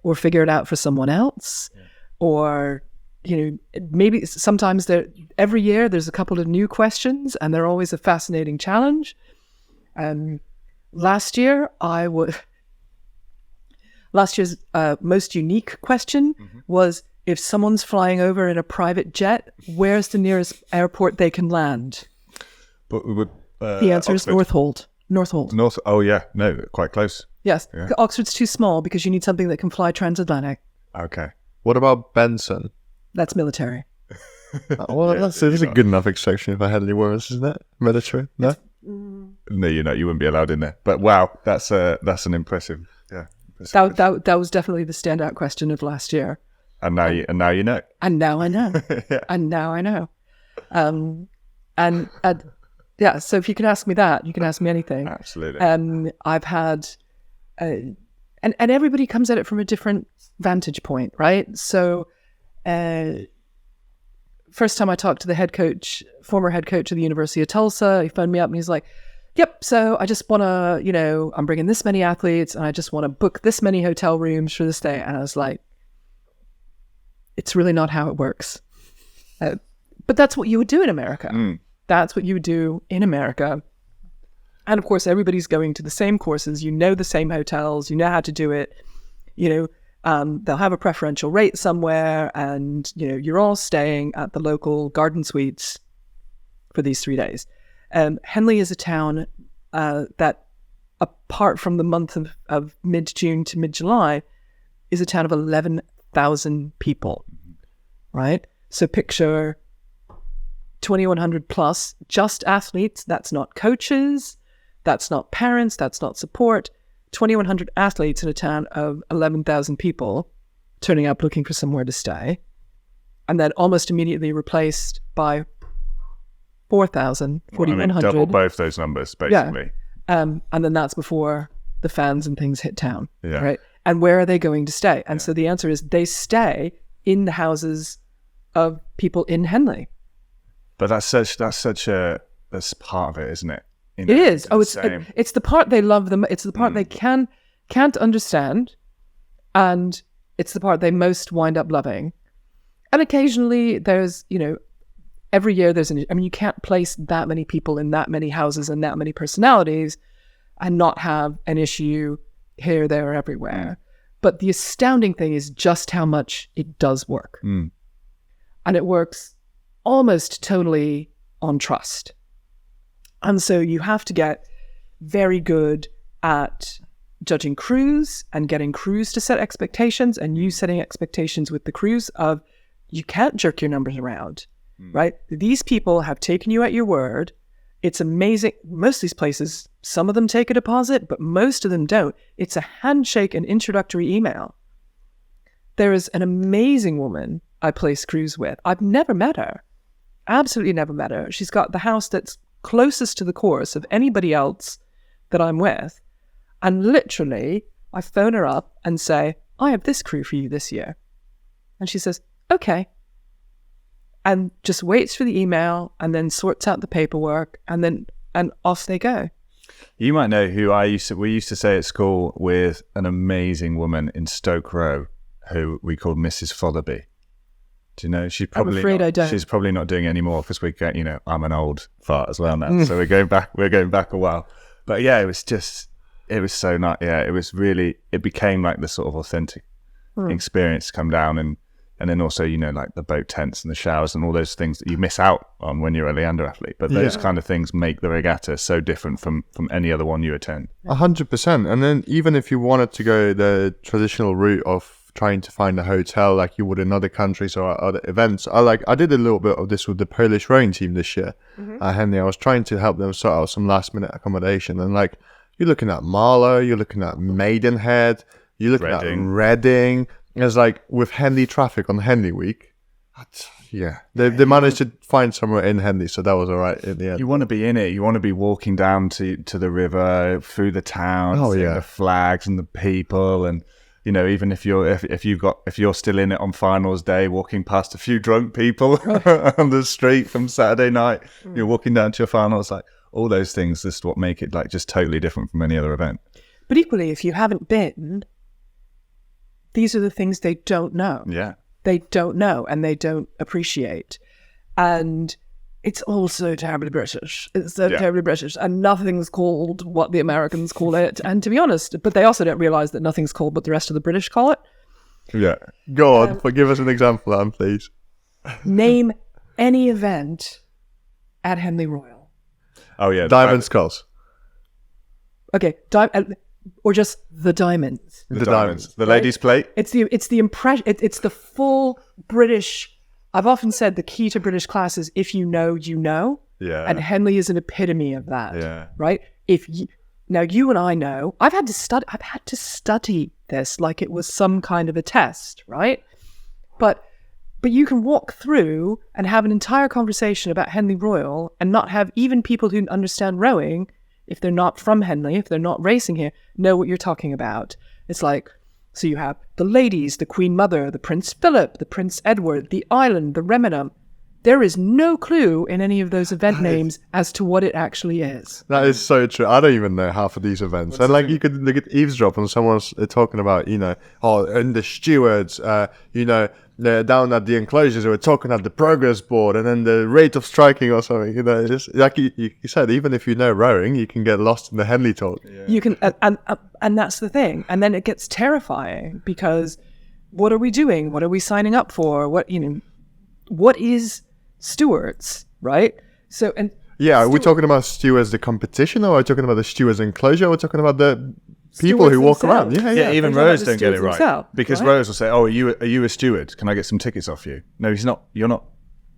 or figure it out for someone else, or, you know, maybe sometimes every year there's a couple of new questions and they're always a fascinating challenge. Last year's most unique question was, if someone's flying over in a private jet, where's the nearest airport they can land? But The answer is Northolt. North. Oh yeah, no, quite close. Yes, Yeah. Oxford's too small because you need something that can fly transatlantic. Okay. What about Benson? That's military. Well, that's a good enough exception for Henley Warriors, isn't it? Military? No? No, you wouldn't be allowed in there. But wow, that's an impressive. Yeah. That was definitely the standout question of last year. And now you know. And now I know. Yeah. And now I know. Yeah, so if you can ask me that, you can ask me anything. Absolutely. I've had, and everybody comes at it from a different vantage point, right? So, first time I talked to the former head coach of the University of Tulsa, he phoned me up and he's like, yep, so I just want to, I'm bringing this many athletes and I just want to book this many hotel rooms for this day. And I was like, it's really not how it works. But that's what you would do in America. That's what you would do in America. And of course, everybody's going to the same courses. You know the same hotels. You know how to do it. They'll have a preferential rate somewhere, and you're all staying at the local garden suites for these 3 days. Henley is a town that, apart from the month of mid-June to mid-July, is a town of 11,000 people, right? So picture 2,100 plus just athletes. That's not coaches. That's not parents. That's not support. 2,100 athletes in a town of 11,000 people turning up looking for somewhere to stay. And then almost immediately replaced by 4,000, 4,100. Double both those numbers, basically. Yeah. And then that's before the fans and things hit town, Yeah. right? And where are they going to stay? And so the answer is they stay in the houses of people in Henley. But that's part of it, isn't it? It is. It's the part they love them. It's the part they can't understand, and it's the part they most wind up loving. And occasionally there's, every year you can't place that many people in that many houses and that many personalities and not have an issue here, there, or everywhere. But the astounding thing is just how much it does work. And it works almost totally on trust. And so you have to get very good at judging crews and getting crews to set expectations, and you setting expectations with the crews of you can't jerk your numbers around, right? These people have taken you at your word. It's amazing. Most of these places, some of them take a deposit, but most of them don't. It's a handshake and introductory email. There is an amazing woman I place crews with. I've never met her. Absolutely never met her. She's got the house that's closest to the course of anybody else that I'm with. And literally, I phone her up and say, I have this crew for you this year. And she says, okay. And just waits for the email and then sorts out the paperwork and off they go. You might know who we used to say at school with an amazing woman in Stoke Row who we called Mrs. Fotherby. Do you know? I'm afraid I don't. She's probably not doing it anymore because I'm an old fart as well now. So we're going back a while. But yeah, it was so nice. Yeah, it became like the sort of authentic experience to come down and then also, like the boat tents and the showers and all those things that you miss out on when you're a Leander athlete. But those kind of things make the regatta so different from any other one you attend. 100%. And then even if you wanted to go the traditional route of trying to find a hotel like you would in other countries or other events, I did a little bit of this with the Polish rowing team this year at Henley. I was trying to help them sort out some last minute accommodation, and you're looking at Marlow, you're looking at Maidenhead, you're looking at Reading. It's like with Henley traffic on Henley week, they managed to find somewhere in Henley, so that was all right in the end. You want to be in it. You want to be walking down to the river, through the town, seeing the flags and the people, and even if you're still in it on finals day, walking past a few drunk people on the street from Saturday night, you're walking down to your finals, like all those things is what make it like just totally different from any other event. But equally, if you haven't been, these are the things they don't know. Yeah. They don't know and they don't appreciate. And it's all so terribly British. It's so terribly British. And nothing's called what the Americans call it. And to be honest, but they also don't realise that nothing's called what the rest of the British call it. Yeah. Go on. But give us an example, Anne, please. Name any event at Henley Royal. Oh, yeah. Diamond Sculls. Okay. Or just the diamonds. The diamonds. The ladies' plate. It's the impression. It's the full British. I've often said the key to British class is if you know, you know. Yeah. And Henley is an epitome of that. Yeah. Right. Now you and I know. I've had to study this like it was some kind of a test, right? But you can walk through and have an entire conversation about Henley Royal and not have even people who understand rowing, if they're not from Henley, if they're not racing here, know what you're talking about. It's like, so you have the ladies, the Queen Mother, the Prince Philip, the Prince Edward, the island, the Remenum. There is no clue in any of those event names as to what it actually is. That is so true. I don't even know half of these events. And like you could look at eavesdrop on someone's talking about, and the stewards, they're down at the enclosures, they were talking at the progress board, and then the rate of striking or something. Just like you said, even if you know rowing, you can get lost in the Henley talk. Yeah. You can, and that's the thing. And then it gets terrifying because what are we doing? What are we signing up for? What is stewards, right? So and are we talking about stewards the competition, or are we talking about the stewards enclosure, or are we talking about the people who walk around? Yeah, even rowers don't get it right because right? rowers will say, "Oh, are you a steward? Can I get some tickets off you?" No, he's not. You're not.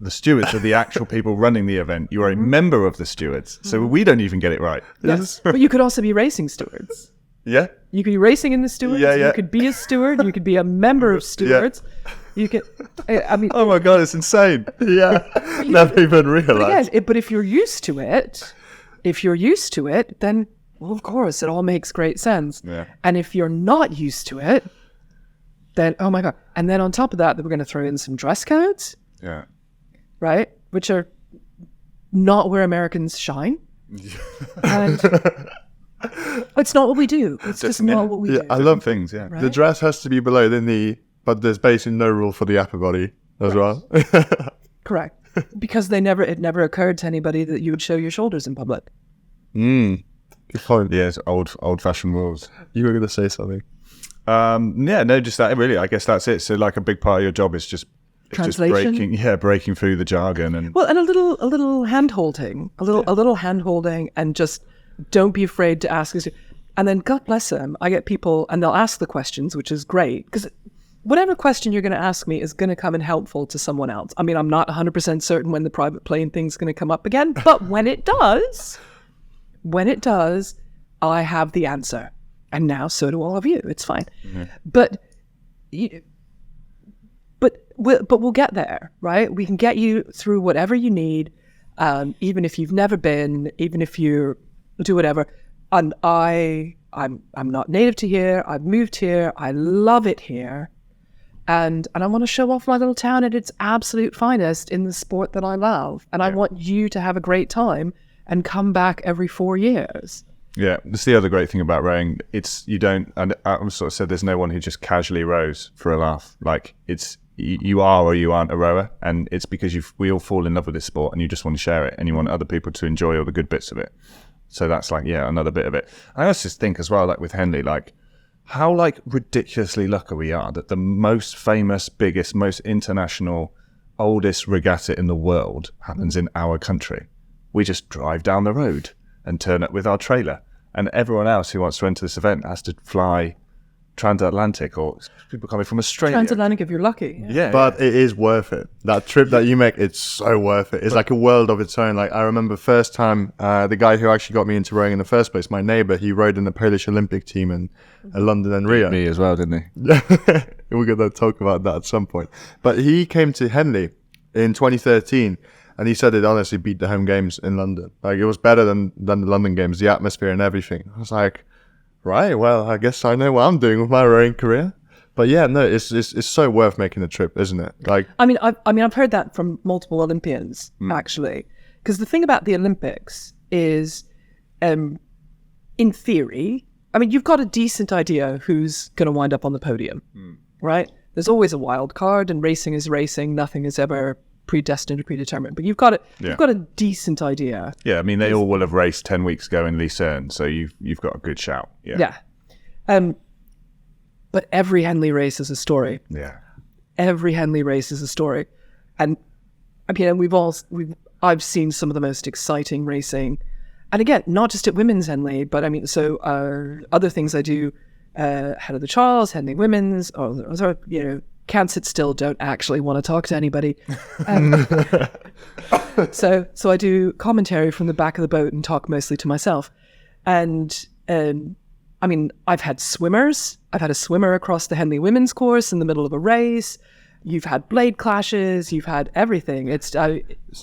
The stewards are the actual people running the event. You are a member of the stewards, so we don't even get it right. Yes, but you could also be racing stewards. Yeah, you could be racing in the stewards. Yeah. You could be a steward. You could be a member of stewards. Yeah. You could. I mean, oh my god, it's insane. Yeah, never even realized. But if you're used to it, then. Well, of course, it all makes great sense. Yeah. And if you're not used to it, then, oh my God. And then on top of that, we're going to throw in some dress codes. Yeah. Right? Which are not where Americans shine. And it's not what we do. It's just not what we do. I love things, yeah. Right? The dress has to be below the knee, but there's basically no rule for the upper body as well. Correct. Because it never occurred to anybody that you would show your shoulders in public. Good point. Yeah, it's old-fashioned rules. You were going to say something. Just that. Really, I guess that's it. So, like, a big part of your job is just translation. breaking through the jargon and a little hand holding, a little hand holding, and just don't be afraid to ask us. And then, God bless them, I get people, and they'll ask the questions, which is great because whatever question you're going to ask me is going to come in helpful to someone else. I mean, I'm not 100% certain when the private plane thing's going to come up again, but when it does. I have the answer. And now so do all of you. It's fine. Mm-hmm. But we'll get there, right? We can get you through whatever you need, even if you've never been, even if you do whatever. And I'm not native to here. I've moved here. I love it here. And I want to show off my little town at its absolute finest in the sport that I love. And I want you to have a great time and come back every 4 years. Yeah, that's the other great thing about rowing. And I sort of said there's no one who just casually rows for a laugh. Like, it's you are or you aren't a rower, and it's because we all fall in love with this sport and you just want to share it and you want other people to enjoy all the good bits of it. So that's another bit of it. I also just think as well, like with Henley, like how ridiculously lucky we are that the most famous, biggest, most international, oldest regatta in the world happens in our country. We just drive down the road and turn up with our trailer. And everyone else who wants to enter this event has to fly transatlantic, or people coming from Australia. Transatlantic if you're lucky. Yeah. But it is worth it. That trip that you make, it's so worth it. It's like a world of its own. Like I remember first time, the guy who actually got me into rowing in the first place, my neighbor, he rowed in the Polish Olympic team in London and Rio. Me as well, didn't he? We're going to talk about that at some point. But he came to Henley in 2013. And he said it honestly beat the home games in London. Like, it was better than the London games, the atmosphere and everything. I was like, right, well, I guess I know what I'm doing with my rowing career. But yeah, no, it's so worth making the trip, isn't it? Like, I've heard that from multiple Olympians, actually. Because the thing about the Olympics is, in theory, you've got a decent idea who's going to wind up on the podium, right? There's always a wild card, and racing is racing. Nothing is ever predestined or predetermined, but you've got a decent idea. Yeah, they all will have raced 10 weeks ago in Lucerne, so you've got a good shout. Yeah. But every Henley race is a story. Yeah. Every Henley race is a story. And I've seen some of the most exciting racing. And again, not just at women's Henley, but other things I do, Head of the Charles, Henley Women's, can't sit still, don't actually want to talk to anybody. So I do commentary from the back of the boat and talk mostly to myself. And I've had swimmers. I've had a swimmer across the Henley women's course in the middle of a race. You've had blade clashes. You've had everything. It's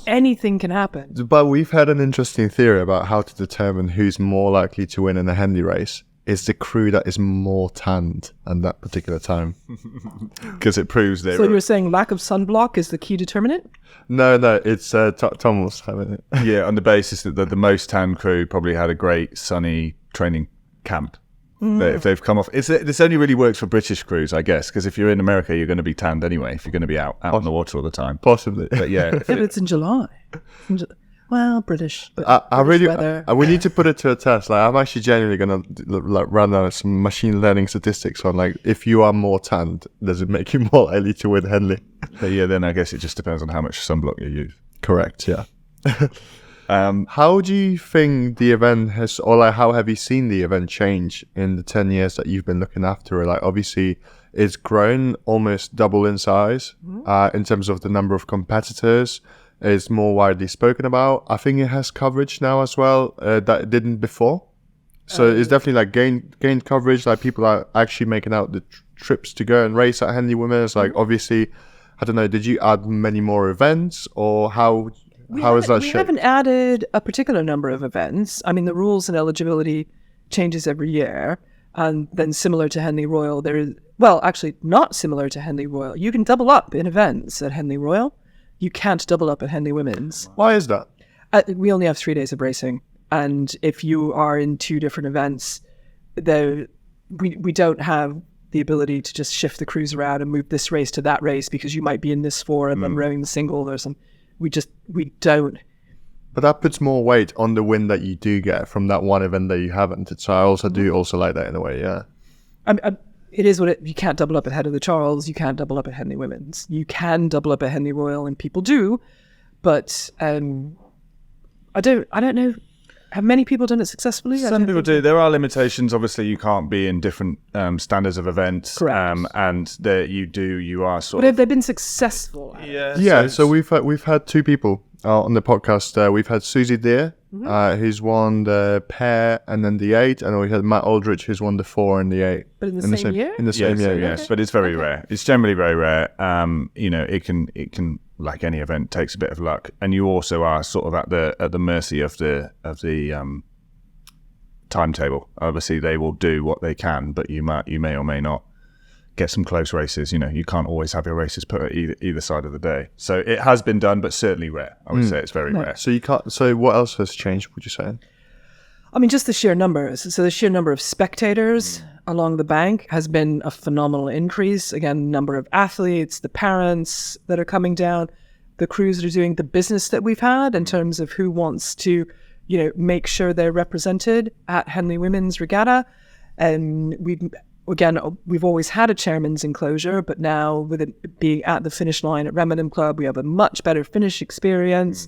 anything can happen. But we've had an interesting theory about how to determine who's more likely to win in a Henley race. is the crew that is more tanned at that particular time. Because it proves that. So you're saying lack of sunblock is the key determinant? No, it's Tom was having it. Yeah, on the basis that the most tan crew probably had a great sunny training camp. If they've come off, this only really works for British crews, I guess, because if you're in America, you're going to be tanned anyway. If you're going to be out on the water all the time, Possibly. but yeah, Yeah, but it's in July. Well, British. But I really, weather. we need to put it to a test. Like, I'm actually genuinely gonna run some machine learning statistics on like if you are more tanned, does it make you more likely to win Henley? but yeah, then I guess it just depends on how much sunblock you use. Correct. Yeah. How do you think the event has, or like, how have you seen the event change in the 10 years that you've been looking after it? Like, obviously, it's grown almost double in size in terms of the number of competitors. It's more widely spoken about. I think it has coverage now as well that it didn't before. So it's definitely like gained coverage. Like people are actually making out the trips to go and race at Henley Women's. Like obviously, I don't know. Did you add many more events, or how is that We shaped? haven't added a particular number of events. I mean, the rules and eligibility changes every year. And then similar to Henley Royal, there is, well, actually not similar to Henley Royal. You can double up in events at Henley Royal. You can't double up at Henley Women's. Why is that? We only have 3 days of racing. And if you are in 2 different events, we don't have the ability to just shift the crews around and move this race to that race because you might be in this forum and rowing the single or something. We don't. But that puts more weight on the win that you do get from that one event that you haven't. So I also do also like that in a way, yeah. It is what you can't double up at Head of the Charles. You can't double up at Henley Women's. You can double up at Henley Royal, and people do. But I don't know. Have many people done it successfully? Some people do. There are limitations. Obviously, you can't be in different standards of events. Correct. And that you are sort But of. have they been successful? Yeah, so we've had 2 people on the podcast. We've had Susie Deer, who's won the pair and then the 8, and we had Matt Aldrich, who's won the 4 and the 8. But in the same year? In the same year, Yes, but it's very rare. It's generally very rare. It can like any event takes a bit of luck, and you also are sort of at the mercy of the timetable. Obviously, they will do what they can, but you may or may not get some close races. You can't always have your races put at either side of the day. So it has been done, but certainly rare. I would say it's very rare. So you can't. So what else has changed? Would you say? I mean, just the sheer numbers. So the sheer number of spectators along the bank has been a phenomenal increase. Again, number of athletes, the parents that are coming down, the crews that are doing the business that we've had in terms of who wants to, make sure they're represented at Henley Women's Regatta. And we've always had a chairman's enclosure, but now with it being at the finish line at Remington Club, we have a much better finish experience.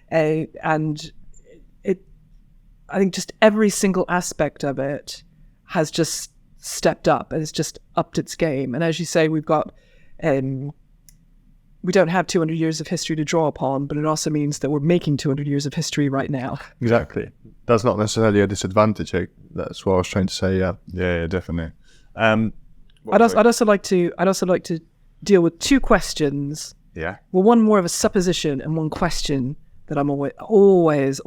And I think just every single aspect of it has just stepped up and it's just upped its game. And as you say, we've got, we don't have 200 years of history to draw upon, but it also means that we're making 200 years of history right now. Exactly. That's not necessarily a disadvantage. That's what I was trying to say. Yeah. Yeah, definitely. I'd also like to deal with 2 questions. Yeah. Well, one more of a supposition and one question that I'm always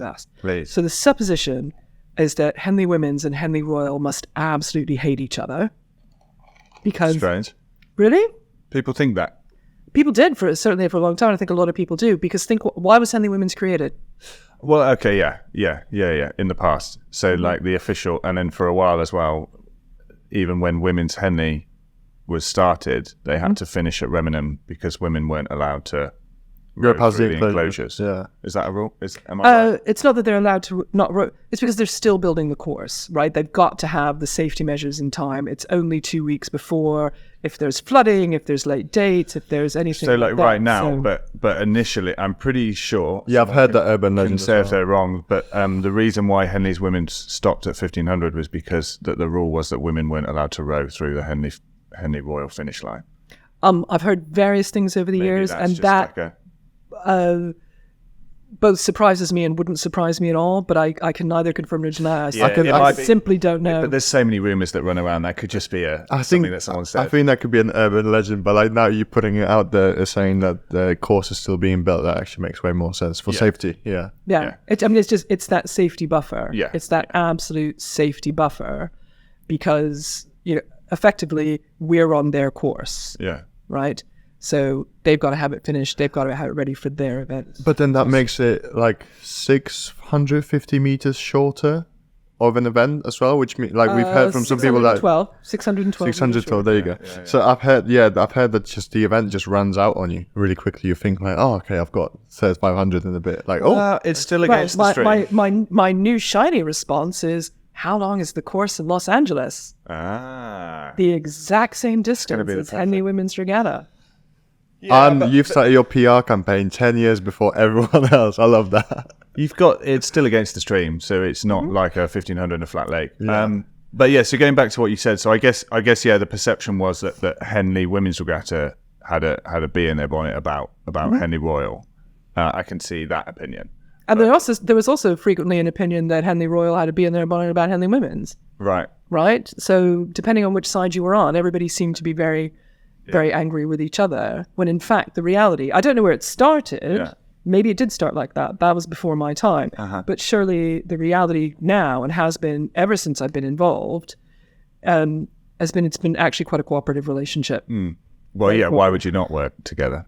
asked. Please. So the supposition is that Henley Women's and Henley Royal must absolutely hate each other. Because Strange. Really? People think that. People did certainly for a long time. I think a lot of people do because why was Henley Women's created? Well, okay, yeah. In the past, so like the official, and then for a while as well. Even when Women's Henley was started, they had to finish at Remington because women weren't allowed to Go row past through the the enclosures. enclosures. Yeah. Is that a rule? Am I right? It's not that they're allowed to not row. It's because they're still building the course, right? They've got to have the safety measures in time. It's only 2 weeks before. If there's flooding, if there's late dates, if there's anything. So like that. right now, So- but initially, I'm pretty sure. Yeah, I've heard that urban I legend. can say if they're wrong, but the reason why Henley's women stopped at 1500 was because the rule was that women weren't allowed to row through the Henley Royal finish line. I've heard various things over the Maybe years, that's and just that like a, both surprises me and wouldn't surprise me at all, but I can neither confirm nor deny. Yeah, I simply don't know. But there's so many rumours that run around. That could just be something that someone said. I think that could be an urban legend, but like now you're putting it out there as saying that the course is still being built. That actually makes way more sense for safety. Yeah. It's that safety buffer. Yeah. It's that absolute safety buffer because, effectively we're on their course. Yeah. Right? So they've got to have it finished. They've got to have it ready for their event. But then that makes it like 650 meters shorter of an event as well, which means like we've heard from some people that 612. There you go. Yeah. So I've heard that just the event just runs out on you really quickly. You think like, oh, okay, I've got 3,500 in a bit. Like, it's still against the stream. My new shiny response is, how long is the course in Los Angeles? The exact same distance as Henley Women's Regatta. Yeah, you've started your PR campaign 10 years before everyone else. I love that. It's still against the stream, so it's not like a 1,500 in a flat lake. Yeah. But yeah, so going back to what you said, so I guess the perception was that Henley Women's Regatta had a bee in their bonnet about Henley Royal. I can see that opinion. And there was also frequently an opinion that Henley Royal had a bee in their bonnet about Henley Women's. Right. So depending on which side you were on, everybody seemed to be very angry with each other, when in fact the reality, I don't know where it started, maybe it did start like that was before my time, but surely the reality now, and has been ever since I've been involved, it's been actually quite a cooperative relationship. Well, yeah, why would you not work together?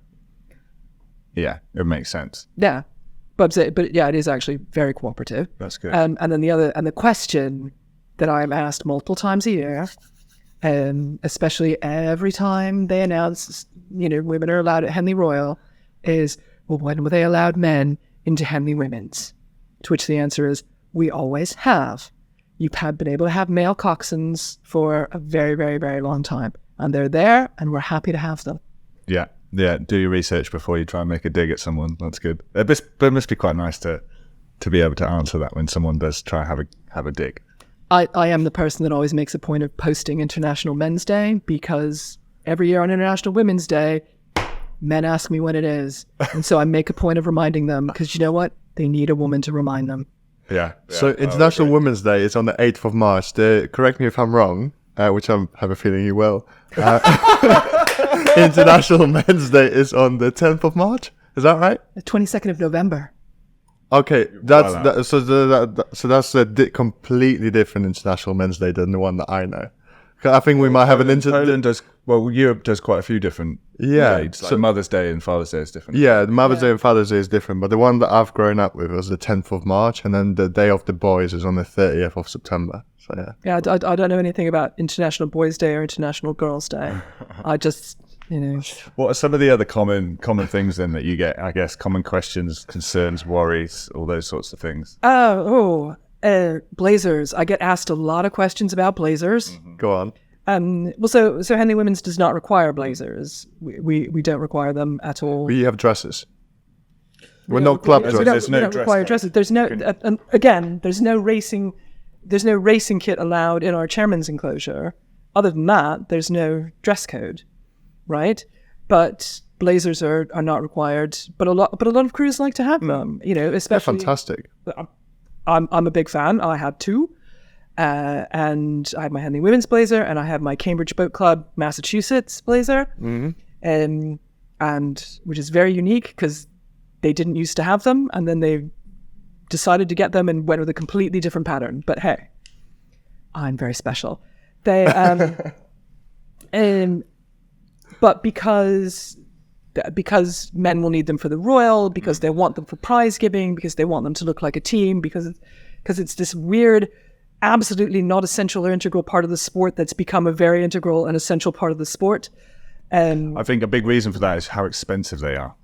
Yeah, it makes sense. Yeah, but yeah, it is actually very cooperative. That's good. And then the question that I'm asked multiple times a year, especially every time they announce, women are allowed at Henley Royal, is, well, when were they allowed men into Henley Women's? To which the answer is, we always have. You've been able to have male coxswains for a very, very, very long time. And they're there, and we're happy to have them. Yeah. Do your research before you try and make a dig at someone. That's good. It must be quite nice to be able to answer that when someone does try have a dig. I am the person that always makes a point of posting International Men's Day, because every year on International Women's Day, men ask me when it is. And so I make a point of reminding them, because you know what? They need a woman to remind them. Yeah. So International Women's Day is on the 8th of March. Correct me if I'm wrong, which I have a feeling you will. International Men's Day is on the 10th of March. Is that right? The 22nd of November. Okay, so that's a completely different International Men's Day than the one that I know. I think we might have an Poland does, Europe does quite a few different dates. Like so Mother's Day and Father's Day is different. Yeah, Mother's Day and Father's Day is different, but the one that I've grown up with was the 10th of March, and then the Day of the Boys is on the 30th of September. So yeah. Yeah, I don't know anything about International Boys' Day or International Girls' Day. I just, What are some of the other common things then that you get? I guess common questions, concerns, worries, all those sorts of things. Blazers. I get asked a lot of questions about blazers. Mm-hmm. Go on. So Henley Women's does not require blazers. We don't require them at all. We have dresses. We're not club dresses. We don't require dresses. There's no there's no racing kit allowed in our chairman's enclosure. Other than that, there's no dress code, right? But blazers are not required. But a lot of crews like to have them. Especially. They're fantastic. I'm a big fan. I had two, and I had my Henley Women's blazer, and I have my Cambridge Boat Club Massachusetts blazer, and which is very unique because they didn't used to have them, and then they decided to get them and went with a completely different pattern. But hey, I'm very special. They but because men will need them for the Royal, because they want them for prize giving, because they want them to look like a team, because it's this weird, absolutely not essential or integral part of the sport that's become a very integral and essential part of the sport. I think a big reason for that is how expensive they are.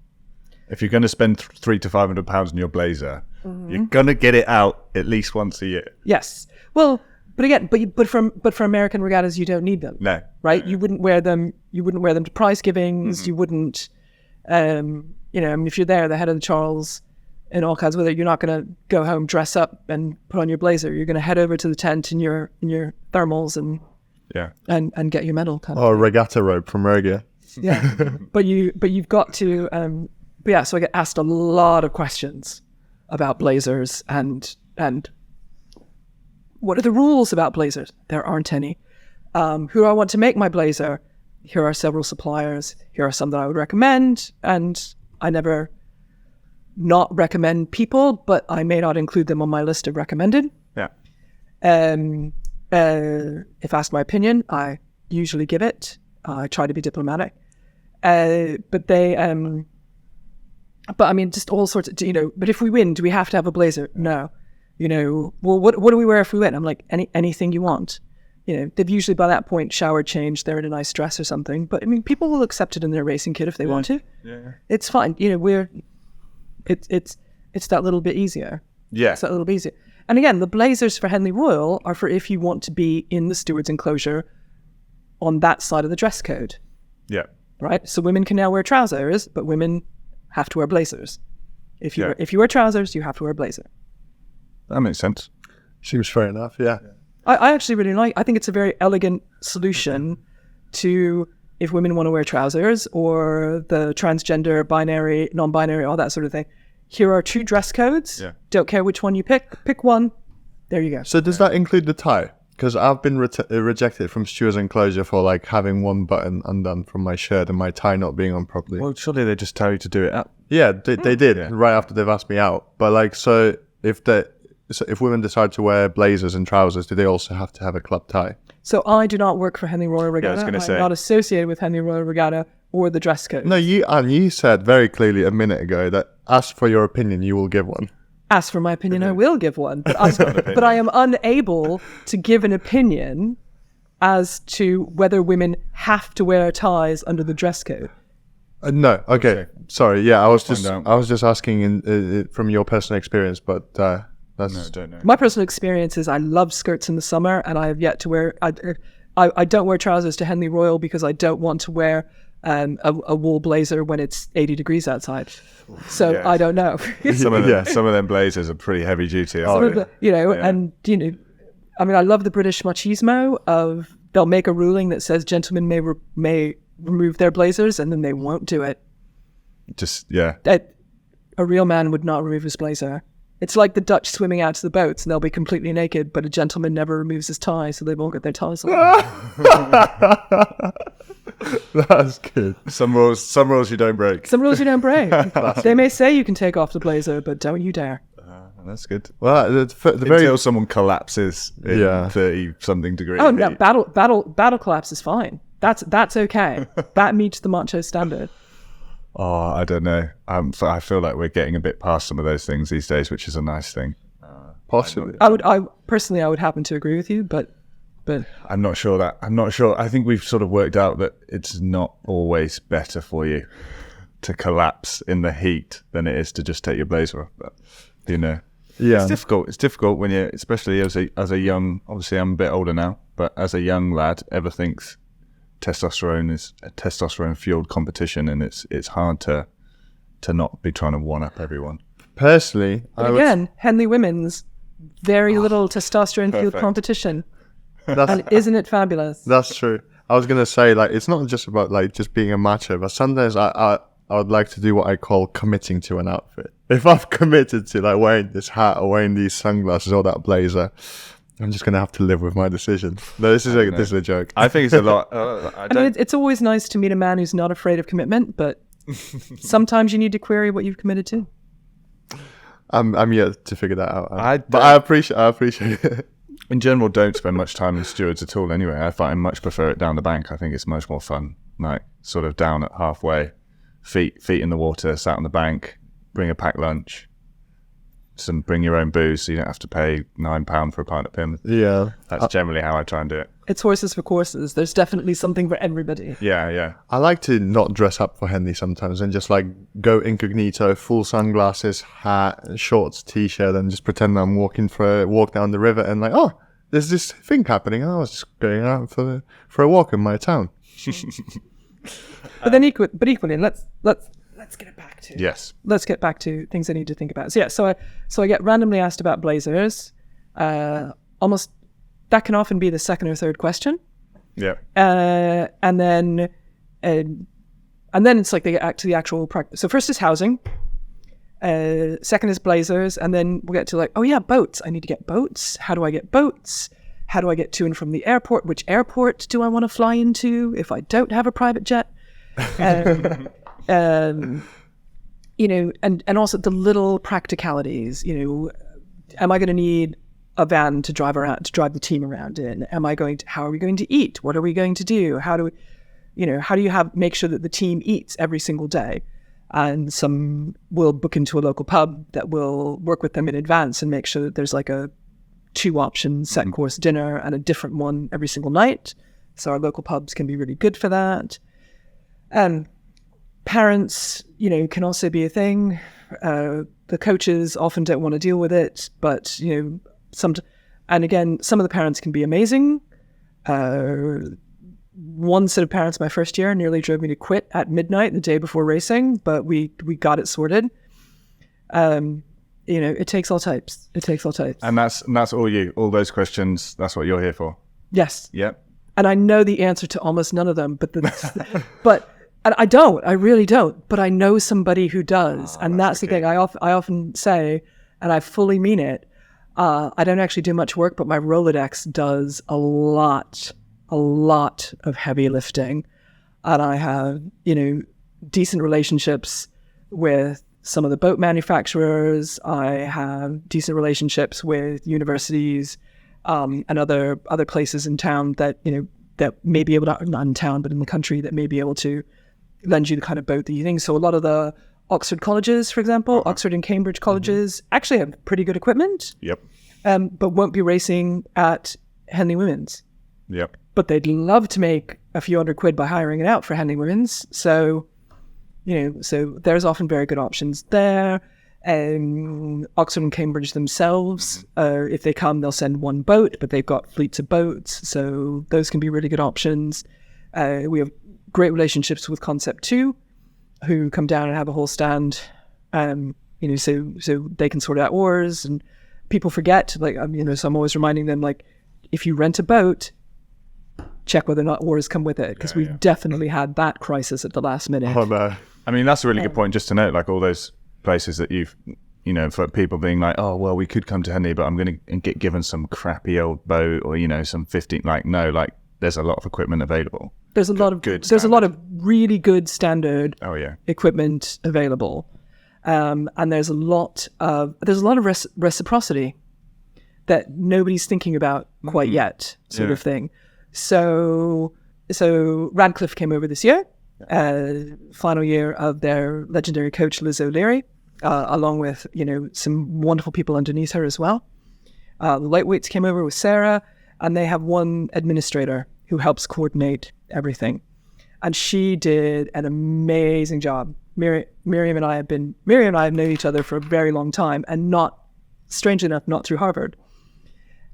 If you're going to spend £300 to £500 on your blazer, you're going to get it out at least once a year. Yes. Well, but again, but for American regattas, you don't need them. No. Right? You wouldn't wear them. You wouldn't wear them to prize givings. You wouldn't. If you're there, the head of the Charles, in all kinds of weather, you're not going to go home, dress up, and put on your blazer. You're going to head over to the tent in your thermals and get your medal. Or a regatta robe from Regatta. Yeah, but you've got to. So I get asked a lot of questions about blazers and what are the rules about blazers? There aren't any. Who do I want to make my blazer? Here are several suppliers. Here are some that I would recommend. And I never not recommend people, but I may not include them on my list of recommended. Yeah. If asked my opinion, I usually give it. I try to be diplomatic. But I mean, just all sorts of, but if we win, do we have to have a blazer? No. Well, what do we wear if we win? I'm like, anything you want. They've usually by that point showered, changed, they're in a nice dress or something. But I mean, people will accept it in their racing kit if they want to. Yeah. It's fine. It's that little bit easier. Yeah. It's that little bit easier. And again, the blazers for Henley Royal are for if you want to be in the steward's enclosure on that side of the dress code. Yeah. Right? So women can now wear trousers, but women have to wear blazers. If you wear trousers, you have to wear a blazer. That makes sense. Seems fair enough, yeah. I actually really I think it's a very elegant solution to if women want to wear trousers or the transgender, binary, non-binary, all that sort of thing. Here are 2 dress codes. Yeah. Don't care which one you pick one. There you go. So does that include the tie? Because I've been rejected from steward's enclosure for like having one button undone from my shirt and my tie not being on properly. Well, surely they just tell you to do it up. Yeah, they did right after they've asked me out. But like, so if women decide to wear blazers and trousers, do they also have to have a club tie? So I do not work for Henley Royal Regatta. I was gonna say. I'm not associated with Henley Royal Regatta or the dress code. No, you said very clearly a minute ago that ask for your opinion, you will give one. Ask for my opinion, I will give one. But I am unable to give an opinion as to whether women have to wear ties under the dress code. No, okay. Sorry, yeah, I was Find just asking from your personal experience, but that's... No, don't know. My personal experience is I love skirts in the summer, and I have yet to wear... I don't wear trousers to Henley Royal because I don't want to wear a wool blazer when it's 80 degrees outside. So Yes. I don't know. Some of them blazers are pretty heavy duty. And I mean, I love the British machismo of they'll make a ruling that says gentlemen may remove their blazers, and then they won't do it. A real man would not remove his blazer. It's like the Dutch swimming out to the boats, and they'll be completely naked, but a gentleman never removes his tie, so they won't get their ties on. That's good. Some rules you don't break. Some rules you don't break. They may say you can take off the blazer, but don't you dare. That's good. Well, Until someone collapses in 30-something degrees. Oh no, battle collapse is fine. That's okay. That meets the macho standard. Oh, I don't know. I feel like we're getting a bit past some of those things these days, which is a nice thing. Possibly. I personally would happen to agree with you, but I'm not sure. I think we've sort of worked out that it's not always better for you to collapse in the heat than it is to just take your blazer off. But, yeah, it's difficult. It's difficult when you, especially as a young. Obviously, I'm a bit older now, but as a young lad, ever thinks testosterone is a testosterone-fueled competition, and it's hard to not be trying to one-up everyone. Personally, Henley Women's very little testosterone-fueled competition. And isn't it fabulous? That's true. I was gonna say, like, it's not just about like just being a macho, but sometimes I would like to do what I call committing to an outfit. If I've committed to like wearing this hat or wearing these sunglasses or that blazer, I'm just gonna have to live with my decision. No, this is a joke. I think it's a lot. It's always nice to meet a man who's not afraid of commitment, but sometimes you need to query what you've committed to. I'm yet to figure that out. But I appreciate it. In general, don't spend much time in stewards at all anyway. I much prefer it down the bank. I think it's much more fun. Like, sort of down at halfway, feet in the water, sat on the bank, bring a packed lunch, bring your own booze so you don't have to pay £9 for a pint of Plymouth. Yeah. That's generally how I try and do it. It's horses for courses. There's definitely something for everybody. Yeah. I like to not dress up for Henley sometimes and just like go incognito, full sunglasses, hat, shorts, t-shirt, and just pretend I'm walking for a walk down the river and like, oh, there's this thing happening. I was just going out for a walk in my town. But then equally, let's get it back to Let's get back to things I need to think about. So I get randomly asked about blazers. Almost that can often be the second or third question. Yeah. And then it's like they get to the actual practice. So first is housing. Second is blazers. And then we'll get to like, oh yeah, boats. I need to get boats. How do I get boats? How do I get to and from the airport? Which airport do I want to fly into if I don't have a private jet? You know, and also the little practicalities, you know, am I going to need a van to drive the team around in? How are we going to eat? What are we going to do? How do you make sure that the team eats every single day? And some will book into a local pub that will work with them in advance and make sure that there's like a 2-option set course dinner and a different one every single night. So our local pubs can be really good for that. Parents, you know, can also be a thing. The coaches often don't want to deal with it, but, you know, some of the parents can be amazing. One set of parents my first year nearly drove me to quit at midnight the day before racing, but we got it sorted. You know, it takes all types. And that's all you. All those questions. That's what you're here for. Yes. Yep. And I know the answer to almost none of them, but and I don't. I really don't. But I know somebody who does, and that's the thing. I often say, and I fully mean it. I don't actually do much work, but my Rolodex does a lot of heavy lifting, and I have, you know, decent relationships with some of the boat manufacturers. I have decent relationships with universities and other places in town that, you know, that may be able to, not in town but in the country, that may be able to lend you the kind of boat that you think. So a lot of the Oxford colleges, for example, Oxford and Cambridge colleges actually have pretty good equipment. Yep. But won't be racing at Henley Women's. Yep. But they'd love to make a few $100 by hiring it out for Henley Women's. So, you know, so there's often very good options there. Oxford and Cambridge themselves, if they come, they'll send one boat, but they've got fleets of boats. So those can be really good options. We have great relationships with Concept 2, who come down and have a whole stand, you know, so they can sort out oars. And people forget, like, you know, so I'm always reminding them, like, if you rent a boat, check whether or not oars come with it, because we've definitely had that crisis at the last minute. Oh, no. I mean, that's a really good point just to note, like all those places that you've, you know, for people being like, oh, well, we could come to Henley, but I'm going to get given some crappy old boat or, you know, some 15, like, no, like there's a lot of equipment available. There's a lot of really good standard equipment available. And there's a lot of reciprocity that nobody's thinking about quite yet, sort of thing. So Radcliffe came over this year, final year of their legendary coach Liz O'Leary, along with, you know, some wonderful people underneath her as well. The lightweights came over with Sarah, and they have one administrator who helps coordinate everything, and she did an amazing job. Miriam and I have known each other for a very long time, and not, strangely enough, not through Harvard.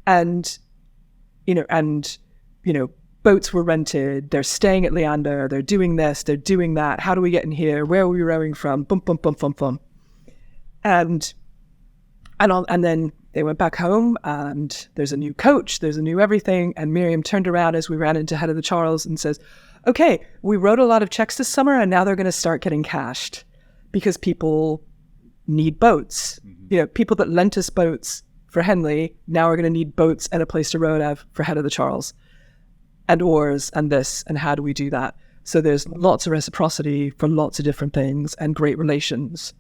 And boats were rented. They're staying at Leander. They're doing this. They're doing that. How do we get in here? Where are we rowing from? Bum bum bum bum bum. And then they went back home, and there's a new coach. There's a new everything. And Miriam turned around as we ran into Head of the Charles and says, "Okay, we wrote a lot of checks this summer, and now they're going to start getting cashed because people need boats. You know, people that lent us boats for Henley now are going to need boats and a place to row it out for Head of the Charles, and oars and this, and how do we do that?" So there's lots of reciprocity for lots of different things, and great relations.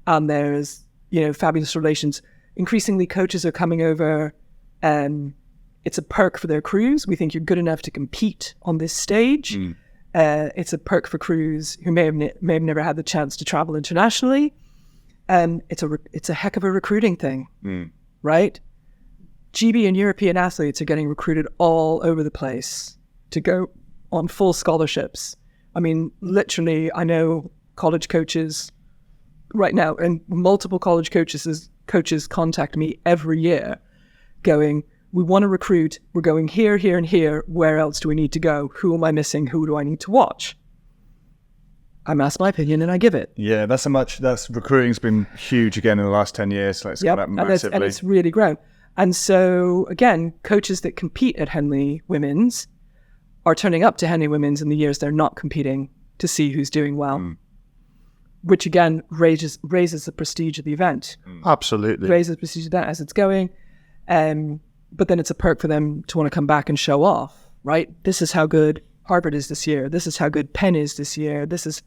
And there's, you know, fabulous relations. Increasingly, coaches are coming over, and it's a perk for their crews. We think you're good enough to compete on this stage. It's a perk for crews who may have never had the chance to travel internationally. And it's a heck of a recruiting thing, right? GB and European athletes are getting recruited all over the place to go on full scholarships. I mean, literally, I know college coaches right now, and multiple college coaches contact me every year going, "We want to recruit. We're going here, here, and here. Where else do we need to go? Who am I missing? Who do I need to watch?" I'm asked my opinion and I give it. Yeah, recruiting's been huge again in the last 10 years. Like, it's gone up massively. And it's really grown. And so, again, coaches that compete at Henley Women's are turning up to Henley Women's in the years they're not competing to see who's doing well. which again raises the prestige of the event. Absolutely. Raises the prestige of that as it's going. But then it's a perk for them to want to come back and show off, right? This is how good Harvard is this year. This is how good Penn is this year. This is,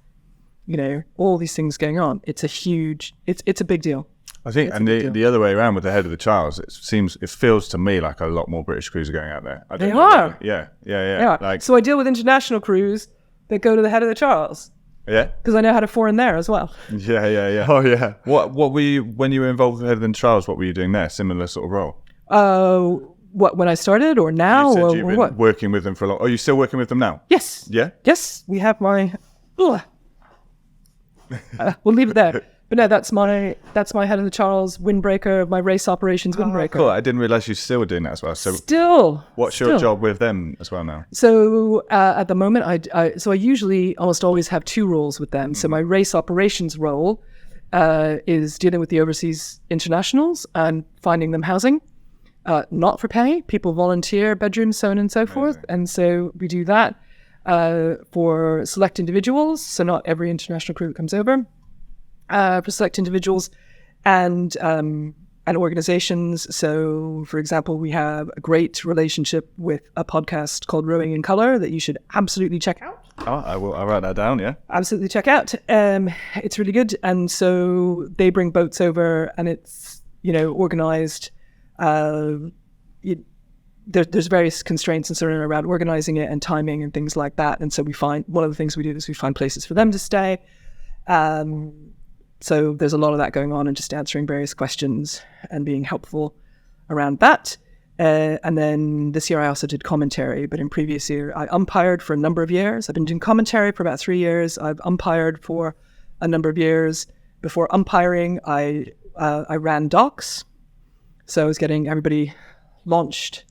all these things going on. It's a big deal. I think, and the other way around with the Head of the Charles, it feels to me like a lot more British crews are going out there. They are. Yeah. Like, so I deal with international crews that go to the Head of the Charles. Yeah. Because I know how to foreign there as well. Yeah. Oh, yeah. What were you, when you were involved with the Head of the Charles, what were you doing there? Similar sort of role? What, when I started or now? You said or you've been what? working with them for a long. Are you still working with them now? Yes. Yeah? Yes. We have my... we'll leave it there. But no, that's my Head of the Charles windbreaker, my race operations windbreaker. Cool. I didn't realise you still were doing that as well. So what's your Still. job with them as well now? So at the moment, I usually almost always have two roles with them. So my race operations role is dealing with the overseas internationals and finding them housing, not for pay. People volunteer, bedrooms, so on and so forth. And so we do that for select individuals. So not every international crew that comes over. For select individuals and organizations. So, for example, we have a great relationship with a podcast called Rowing in Color that you should absolutely check out. Oh, I'll write that down, yeah. Absolutely check out. It's really good. And so they bring boats over and it's, organized. There's various constraints and so on around organizing it and timing and things like that. And so one of the things we do is we find places for them to stay. So there's a lot of that going on and just answering various questions and being helpful around that. And then this year I also did commentary, but in previous year I umpired for a number of years. I've been doing commentary for about 3 years. I've umpired for a number of years. Before umpiring, I ran docks. So I was getting everybody launched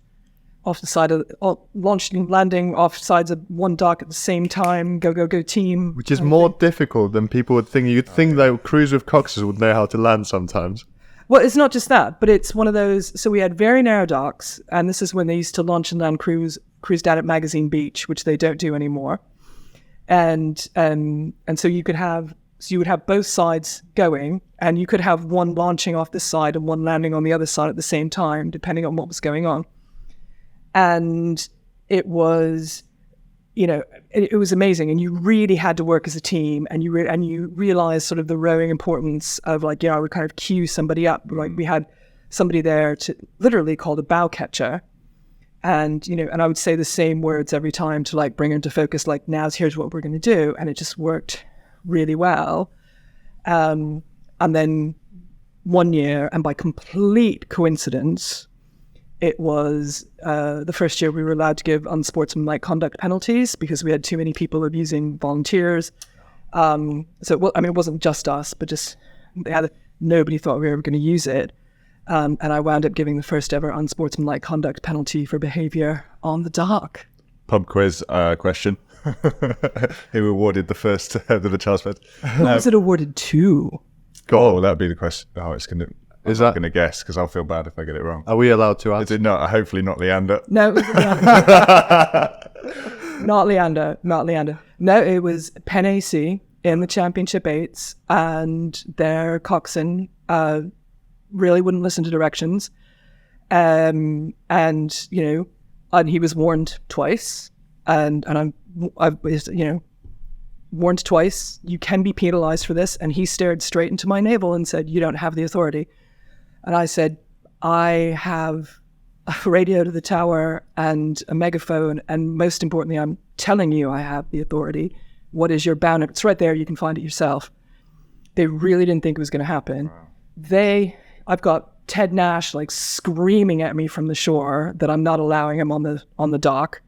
off the side of launched and landing off sides of one dock at the same time. Go team. Which is more difficult than people would think. You'd think that crews with coxes would know how to land sometimes. Well, it's not just that, but it's one of those. So we had very narrow docks, and this is when they used to launch and land crews down at Magazine Beach, which they don't do anymore. And so you would have both sides going, and you could have one launching off this side and one landing on the other side at the same time, depending on what was going on. And it was, it was amazing. And you really had to work as a team, and you realize sort of the rowing importance of I would kind of cue somebody up. Like we had somebody there to literally called a bow catcher. And, and I would say the same words every time to bring into focus, here's what we're going to do. And it just worked really well. And then one year, and by complete coincidence, it was the first year we were allowed to give unsportsmanlike conduct penalties because we had too many people abusing volunteers. It wasn't just us, but just nobody thought we were going to use it. And I wound up giving the first ever unsportsmanlike conduct penalty for behaviour on the dock. Pub quiz question. Who awarded the first Head of the Charles Fed? Who was it awarded to? Oh, that'd be the question. Oh, I'm not going to guess because I'll feel bad if I get it wrong. Are we allowed to answer? Is it not? Hopefully not Leander. No, it was not Leander. Not Leander. No, it was Penn AC in the Championship 8s, and their coxswain really wouldn't listen to directions. And he was warned twice, and I've warned twice. You can be penalized for this. And he stared straight into my navel and said, "You don't have the authority." And I said, "I have a radio to the tower and a megaphone, and most importantly, I'm telling you I have the authority. What is your bound?" It's right there. You can find it yourself. They really didn't think it was going to happen. Wow. I've got Ted Nash screaming at me from the shore that I'm not allowing him on the dock.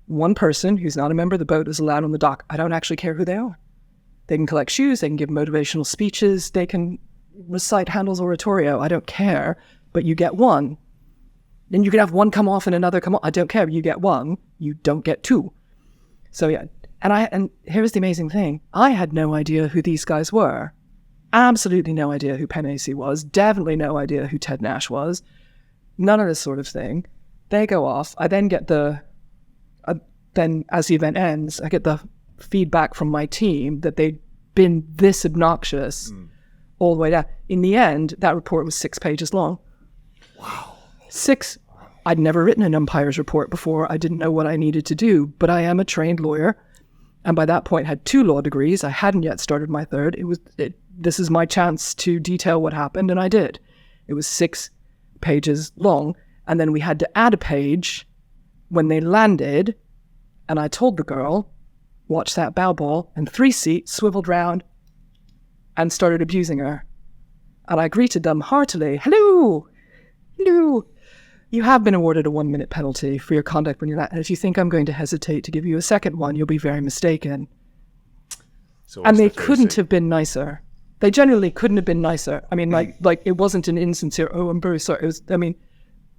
One person who's not a member of the boat is allowed on the dock. I don't actually care who they are. They can collect shoes. They can give motivational speeches. They can recite Handel's oratorio. I don't care. But you get one. Then you can have one come off and another come on. I don't care. You get one. You don't get two. So yeah. And here's the amazing thing. I had no idea who these guys were. Absolutely no idea who Penn AC was. Definitely no idea who Ted Nash was. None of this sort of thing. They go off. I then get then as the event ends, I get the feedback from my team that they been this obnoxious all the way down. In the end, that report was 6 pages long. Wow. 6. I'd never written an umpire's report before. I didn't know what I needed to do, but I am a trained lawyer. And by that point, had 2 law degrees. I hadn't yet started my third. This is my chance to detail what happened, and I did. It was 6 pages long. And then we had to add a page when they landed. And I told the girl, watch that bow ball, and 3 seats swiveled round and started abusing her. And I greeted them heartily. Hello, hello. You have been awarded a 1-minute penalty for your conduct when you're not. And if you think I'm going to hesitate to give you a second one, you'll be very mistaken. And they couldn't have been nicer. They generally couldn't have been nicer. I mean, like it wasn't an insincere, oh, I'm very sorry. It was, I mean,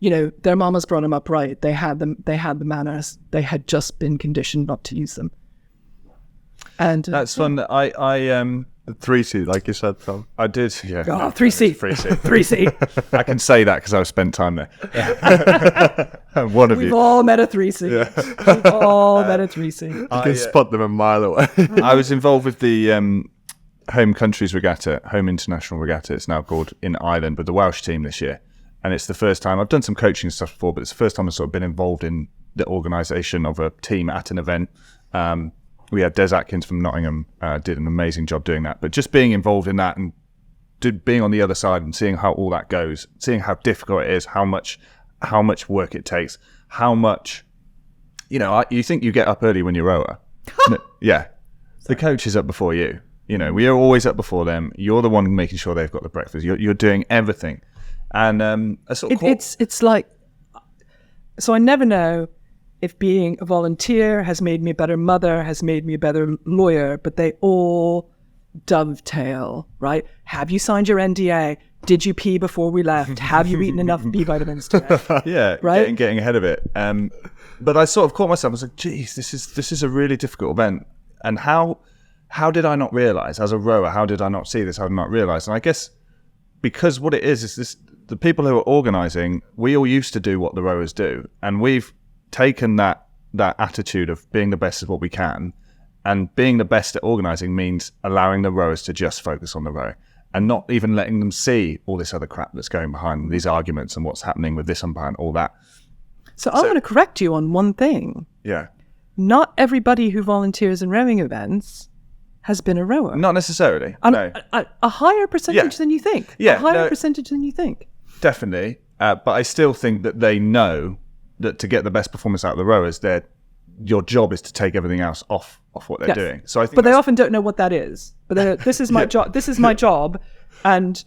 you know, their mamas brought them up right. They had the manners. They had just been conditioned not to use them. And that's fun. I 3 seat, like you said, Tom. I did, yeah. Oh, 3 seat. 3 seat. 3 seat. I can say that because I've spent time there. One of We've you. all met a 3 seat. Yeah. We've all met a 3 seat. You can spot them a mile away. I was involved with the Home Countries Regatta, Home International Regatta, it's now called, in Ireland, with the Welsh team this year. And it's the first time, I've done some coaching stuff before, but it's the first time I've sort of been involved in the organisation of a team at an event. We had Des Atkins from Nottingham, did an amazing job doing that. But just being involved in that and being on the other side and seeing how all that goes, seeing how difficult it is, how much work it takes, how much, you know, you think you get up early when you're a rower. Yeah. The coach is up before you. You know, we are always up before them. You're the one making sure they've got the breakfast. You're doing everything. And it's like, so I never know if being a volunteer has made me a better mother, has made me a better lawyer, but they all dovetail, right? Have you signed your NDA? Did you pee before we left? Have you eaten enough B vitamins today? Yeah, right? Getting ahead of it. But I sort of caught myself. I was like, geez, this is a really difficult event. And how did I not realize as a rower? How did I not see this? How did I not realize? And I guess because what it is this: the people who are organising, we all used to do what the rowers do, and we've taken that attitude of being the best at what we can, and being the best at organising means allowing the rowers to just focus on the rowing and not even letting them see all this other crap that's going behind these arguments and what's happening with this umpire and all that. So I'm going to correct you on one thing. Yeah. Not everybody who volunteers in rowing events has been a rower. Not necessarily. No. A higher percentage than you think. Yeah. A higher percentage than you think. Definitely. But I still think that they know that to get the best performance out of the rowers, your job is to take everything else off what they're doing. So I think, but they often don't know what that is. But this is my job. This is my job, and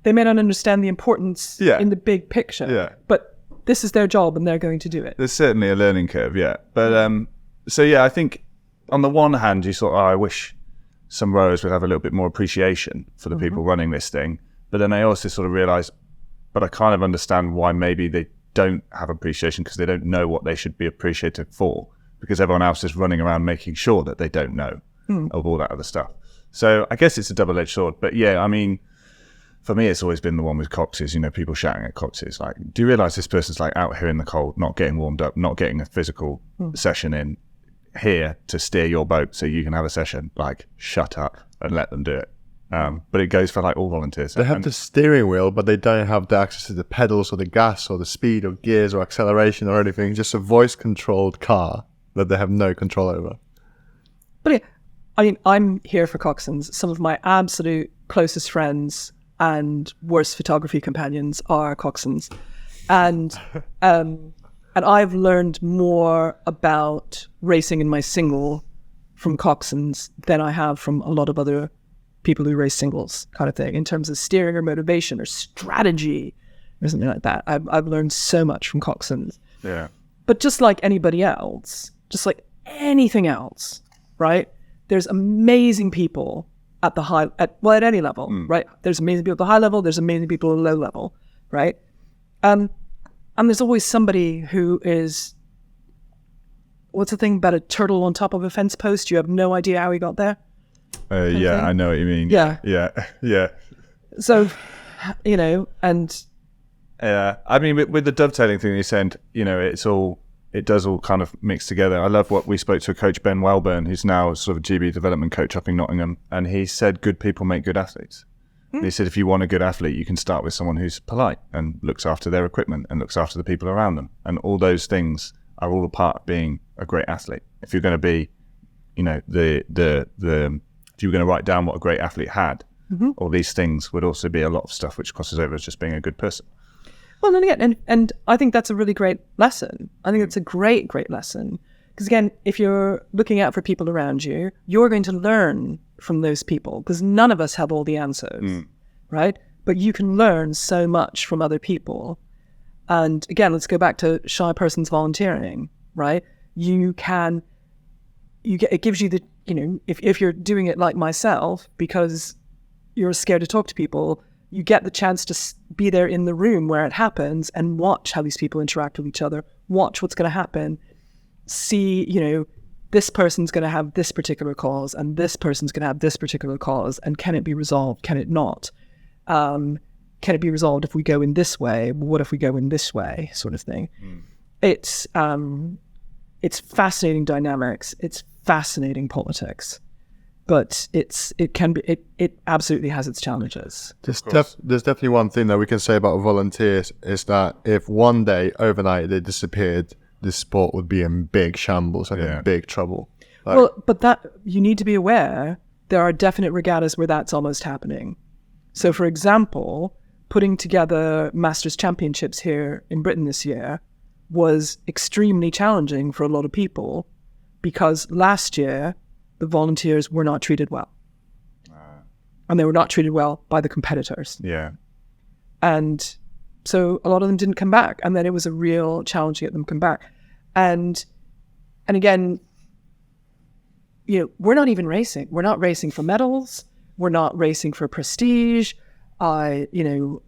they may not understand the importance in the big picture. Yeah. But this is their job, and they're going to do it. There's certainly a learning curve. Yeah. But so yeah, I think on the one hand, you sort of, I wish some rowers would have a little bit more appreciation for the people running this thing. But then I also sort of realised, but I kind of understand why maybe they don't have appreciation, because they don't know what they should be appreciated for, because everyone else is running around making sure that they don't know of all that other stuff. So I guess it's a double-edged sword. But yeah, I mean, for me, it's always been the one with coxes, you know, people shouting at coxes. Like, do you realise this person's like out here in the cold, not getting warmed up, not getting a physical session in, here to steer your boat so you can have a session? Like, shut up and let them do it. But it goes for like all volunteers. They have the steering wheel, but they don't have the access to the pedals or the gas or the speed or gears or acceleration or anything. Just a voice-controlled car that they have no control over. But yeah, I mean, I'm here for coxswains. Some of my absolute closest friends and worst photography companions are coxswains. And I've learned more about racing in my single from coxswains than I have from a lot of other people who race singles, kind of thing, in terms of steering or motivation or strategy or something like that. I've learned so much from coxswains. Yeah. But just like anybody else, just like anything else, right? There's amazing people at any level, right? There's amazing people at the high level. There's amazing people at the low level, right? And there's always somebody who is, what's the thing about a turtle on top of a fence post? You have no idea how he got there. Yeah, I know what you mean. Yeah. So, you know, and I mean, with the dovetailing thing, you said, you know, it's all it does all kind of mix together. I love what we spoke to a coach, Ben Welburn, who's now a sort of GB development coach up in Nottingham, and he said good people make good athletes. He said if you want a good athlete, you can start with someone who's polite and looks after their equipment and looks after the people around them. And all those things are all a part of being a great athlete. If you're going to be, you know, if you were going to write down what a great athlete had, all these things would also be a lot of stuff which crosses over as just being a good person. Well, and again, and I think that's a really great lesson. I think it's a great lesson. Because again, if you're looking out for people around you, you're going to learn from those people, because none of us have all the answers, right? But you can learn so much from other people. And again, let's go back to shy persons volunteering, right? It gives you the, you know, if you're doing it like myself, because you're scared to talk to people, you get the chance to be there in the room where it happens and watch how these people interact with each other, watch what's going to happen, see, you know, this person's going to have this particular cause and this person's going to have this particular cause, and can it be resolved? Can it not? Can it be resolved if we go in this way? What if we go in this way? Sort of thing. It's fascinating dynamics. It's fascinating politics, but it absolutely has its challenges. There's definitely one thing that we can say about volunteers is that if one day overnight they disappeared, this sport would be in big shambles and in big trouble. But that you need to be aware, there are definite regattas where that's almost happening. So, for example, putting together Masters Championships here in Britain this year was extremely challenging for a lot of people, because last year the volunteers were not treated well. And they were not treated well by the competitors. Yeah. And so a lot of them didn't come back, and then it was a real challenge to get them to come back. And again, you know, we're not even racing. We're not racing for medals. We're not racing for prestige. I get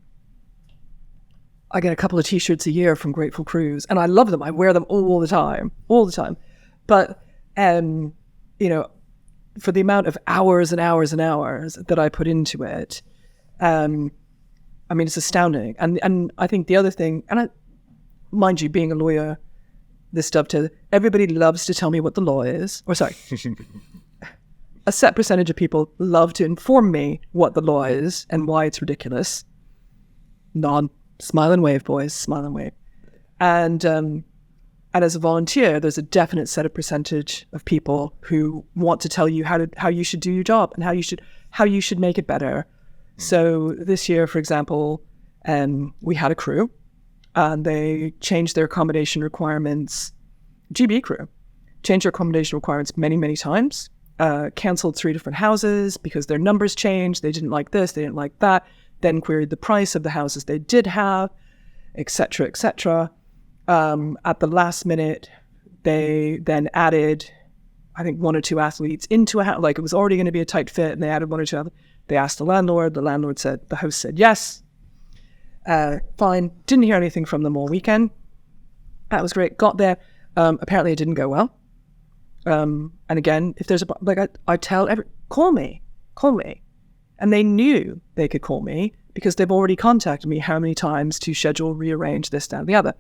a couple of T-shirts a year from Grateful Crews, and I love them. I wear them all the time. But, you know, for the amount of hours and hours and hours that I put into it, I mean, it's astounding. And I think the other thing, mind you, being a lawyer, this dovetail, everybody loves to tell me what the law is. Or sorry, a set percentage of people love to inform me what the law is and why it's ridiculous. Smile and wave, boys, smile and wave. And as a volunteer, there's a definite set of percentage of people who want to tell you how you should do your job and how you should make it better. So this year, for example, we had a crew, and they changed their accommodation requirements. GB crew changed their accommodation requirements many, many times. Cancelled 3 different houses because their numbers changed. They didn't like this, they didn't like that. Then queried the price of the houses they did have, etc., etc. At the last minute, they then added, I think, 1 or 2 athletes into a house. Like, it was already going to be a tight fit, and they added 1 or 2 athletes. They asked the landlord. The landlord said, the host said yes. Fine. Didn't hear anything from them all weekend. That was great. Got there. Apparently it didn't go well. And again, if there's I tell call me. And they knew they could call me because they've already contacted me how many times to schedule, rearrange this, that, and the other.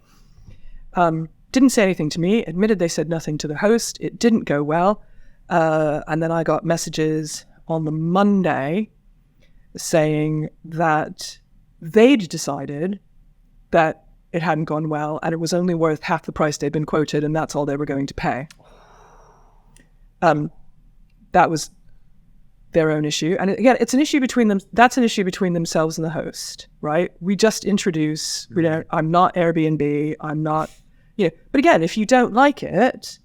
Didn't say anything to me. Admitted they said nothing to the host. It didn't go well. And then I got messages on the Monday saying that they'd decided that it hadn't gone well and it was only worth half the price they'd been quoted, and that's all they were going to pay. That was their own issue. And again, it's an issue between them. That's an issue between themselves and the host, right? We just introduce, I'm not Airbnb, I'm not, but again, if you don't like it,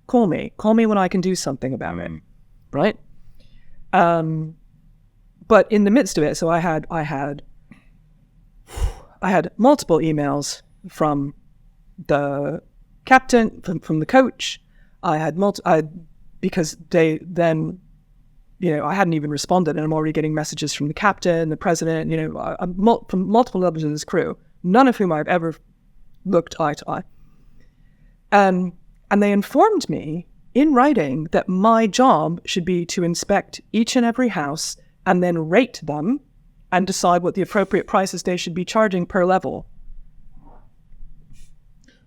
call me when I can do something about it, right? But in the midst of it, so I had multiple emails from the captain, from the coach. Because they then, I hadn't even responded, and I'm already getting messages from the captain, the president, from multiple levels of this crew, none of whom I've ever looked eye to eye. And they informed me in writing that my job should be to inspect each and every house and then rate them and decide what the appropriate prices they should be charging per level.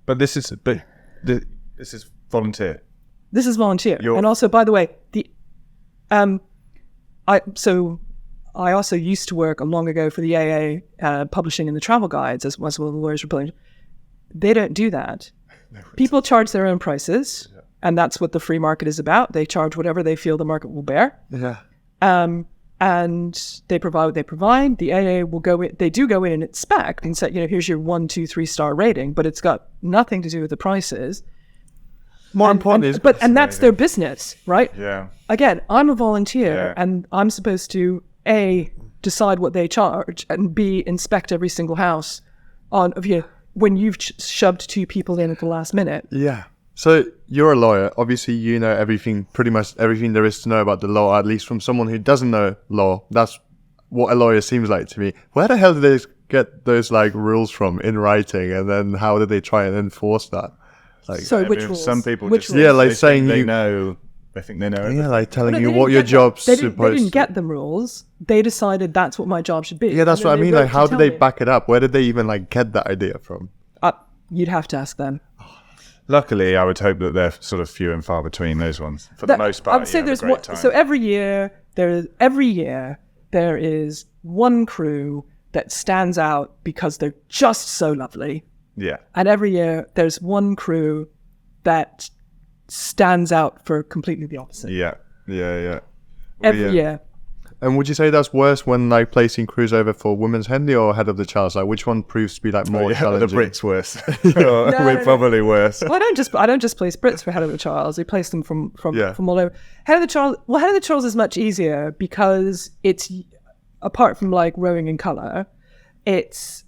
But this is volunteer. This is volunteer. And also, by the way, I also used to work long ago for the AA, publishing in the travel guides as one of the lawyers were publishing. They don't do that. People charge their own prices, and that's what the free market is about. They charge whatever they feel the market will bear. Yeah. And they provide what they provide. The AA will go in, they do go in and inspect and say, here's your 1, 2, 3-star rating, but it's got nothing to do with the prices. More important and that's their business, right? Yeah. Again, I'm a volunteer and I'm supposed to A, decide what they charge, and B, inspect every single house when you've shoved 2 people in at the last minute. Yeah. So you're a lawyer. Obviously, you know pretty much everything there is to know about the law, at least from someone who doesn't know law. That's what a lawyer seems like to me. Where the hell did they get those rules from in writing, and then how did they try and enforce that? Which rules? Some people which just rules? saying they know. They think they know everything. Yeah, telling you what your job's supposed to. They didn't get the rules. They decided that's what my job should be. Yeah, that's what I mean. How did they back it up? Where did they even get that idea from? You'd have to ask them. Luckily, I would hope that they're sort of few and far between, those ones. For the most part, I would say there's one. So every year there is one crew that stands out because they're just so lovely. Yeah. And every year there's one crew that stands out for completely the opposite. Yeah. Every year. And would you say that's worse when placing crews over for Women's Henley or Head of the Charles? Which one proves to be more challenging? The Brits worse. We're probably worse. Well, I don't just place Brits for Head of the Charles. We place them from all over. Head of the Charles. Well, Head of the Charles is much easier because it's, apart from rowing in colour, it's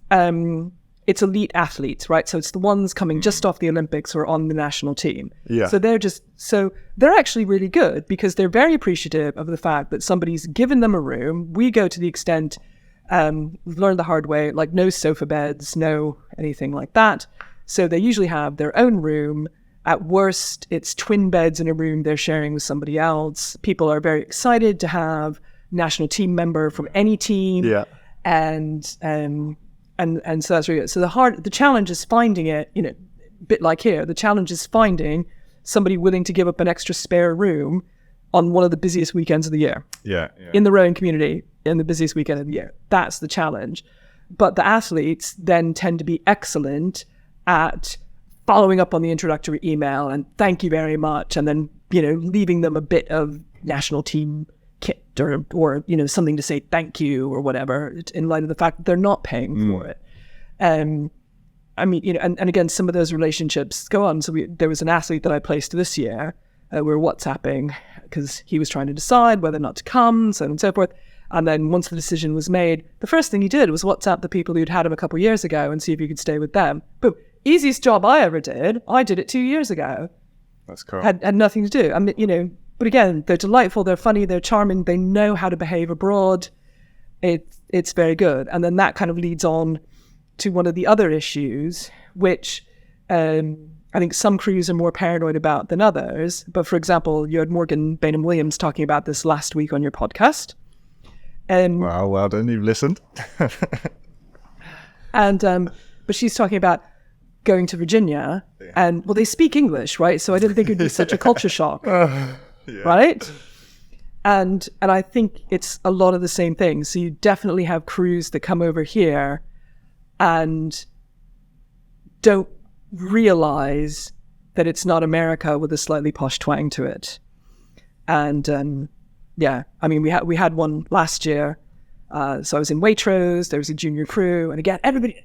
elite athletes, right? So it's the ones coming just off the Olympics or on the national team. Yeah. So they're actually really good because they're very appreciative of the fact that somebody's given them a room. We go to the extent, we've learned the hard way, no sofa beds, no anything like that. So they usually have their own room. At worst, it's twin beds in a room they're sharing with somebody else. People are very excited to have national team member from any team. Yeah. And so that's really good. So the challenge is finding it, a bit like here, the challenge is finding somebody willing to give up an extra spare room on one of the busiest weekends of the year. Yeah. In the rowing community, in the busiest weekend of the year. That's the challenge. But the athletes then tend to be excellent at following up on the introductory email and thank you very much, and then, leaving them a bit of national team kit or something to say thank you or whatever, in light of the fact that they're not paying for it. And again, some of those relationships go on. So there was an athlete that I placed this year. We were WhatsApping because he was trying to decide whether or not to come, so on and so forth. And then once the decision was made, the first thing he did was WhatsApp the people who'd had him a couple of years ago and see if he could stay with them. But easiest job I ever did. I did it 2 years ago. That's cool. Had nothing to do. But again, they're delightful, they're funny, they're charming, they know how to behave abroad. It's very good. And then that kind of leads on to one of the other issues, which I think some crews are more paranoid about than others. But for example, you had Morgan Bainham-Williams talking about this last week on your podcast. Wow, well done, you've listened. But she's talking about going to Virginia, and they speak English, right? So I didn't think it'd be such a culture shock. Yeah. Right? And I think it's a lot of the same things. So you definitely have crews that come over here and don't realize that it's not America with a slightly posh twang to it. And we had one last year. So I was in Waitrose, there was a junior crew, and again, everybody,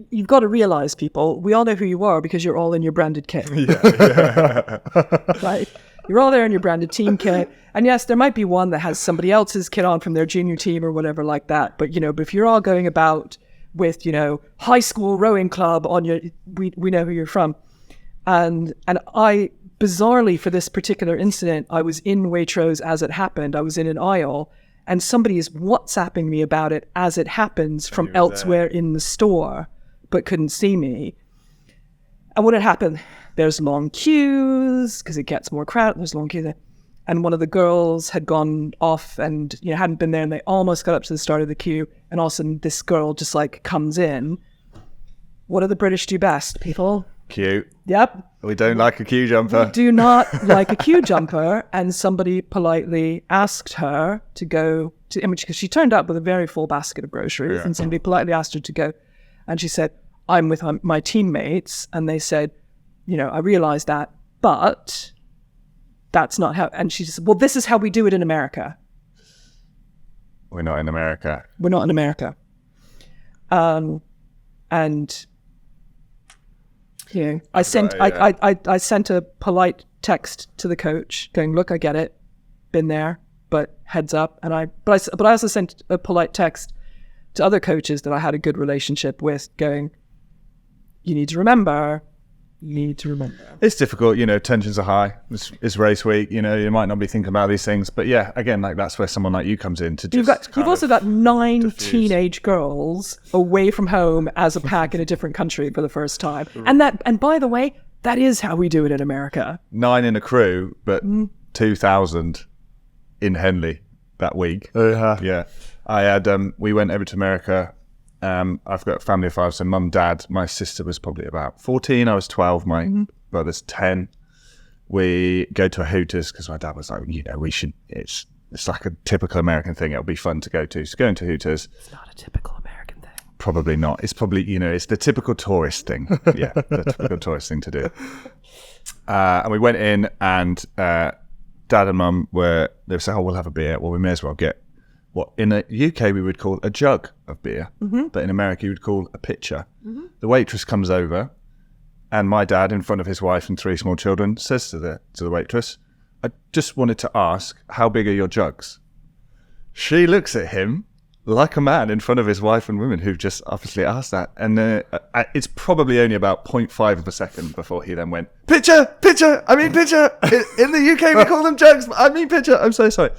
you've got to realize, people, we all know who you are because you're all in your branded kit. Yeah. Right? You're all there in your branded team kit. And yes, there might be one that has somebody else's kit on from their junior team or whatever like that. But, but if you're all going about with, high school rowing club on we know who you're from. And I, bizarrely for this particular incident, I was in Waitrose as it happened. I was in an aisle and somebody is WhatsApping me about it as it happens from elsewhere in the store, but couldn't see me. And what had happened, there's long queues because it gets more crowded. There's long queues. And one of the girls had gone off and hadn't been there, and they almost got up to the start of the queue. And all of a sudden, this girl just comes in. What do the British do best, people? Queue. Yep. We don't like a queue jumper. Do not like a queue jumper. And somebody politely asked her to go to, because she turned up with a very full basket of groceries, and somebody politely asked her to go. And she said, I'm with my teammates. And they said, I realize that, but that's not how. And she said, well, this is how we do it in America. We're not in America. We're not in America. And I sent a polite text to the coach going, look, I get it, been there, but heads up. And I also sent a polite text to other coaches that I had a good relationship with going, you need to remember. It's difficult, tensions are high. It's race week, you might not be thinking about these things, but yeah, again, like that's where someone like you comes in to just You've also got 9 diffuse. teenage girls away from home as a pack in a different country for the first time. And by the way, that is how we do it in America. 9 in a crew, but 2,000 in Henley that week. Yeah. I had, we went over to America. I've got a family of 5, so mum, dad, my sister was probably about 14, I was 12, my brother's 10. We go to a Hooters because my dad was like, we should, it's like a typical American thing, it'll be fun to go to. So going to Hooters. It's not a typical American thing. Probably not. It's probably, it's the typical tourist thing. Yeah, the typical tourist thing to do. And we went in and dad and mum they were saying, we'll have a beer. Well, we may as well get what in the UK we would call a jug of beer, but in America you would call a pitcher. The waitress comes over, and my dad, in front of his wife and 3 small children, says to the waitress, I just wanted to ask, how big are your jugs? She looks at him like a man in front of his wife and women who've just obviously asked that. And it's probably only about 0.5 of a second before he then went, pitcher, I mean pitcher. In the UK we call them jugs, I mean pitcher, I'm so sorry.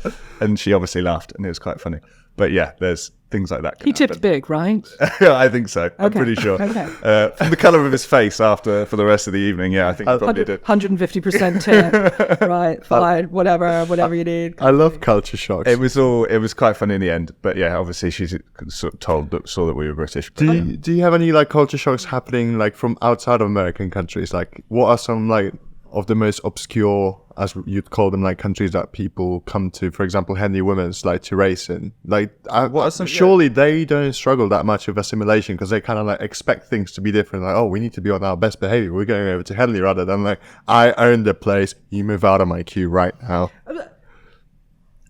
And she obviously laughed, and it was quite funny. But yeah, there's things like that. He tipped big, right? I think so. I'm pretty sure. Okay. From the colour of his face for the rest of the evening, yeah, I think he probably did. 150% tip. Right, fine, whatever you need. I love culture shocks. It was quite funny in the end. But yeah, obviously she's sort of saw that we were British. Do you have any like culture shocks happening like from outside of American countries? Like what are some like of the most obscure, as you'd call them, like countries that people come to, for example, Henley Women's, like to race in? Like, surely they don't struggle that much with assimilation because they kind of like expect things to be different. Like, oh, we need to be on our best behavior. We're going over to Henley rather than like, I own the place. You move out of my queue right now.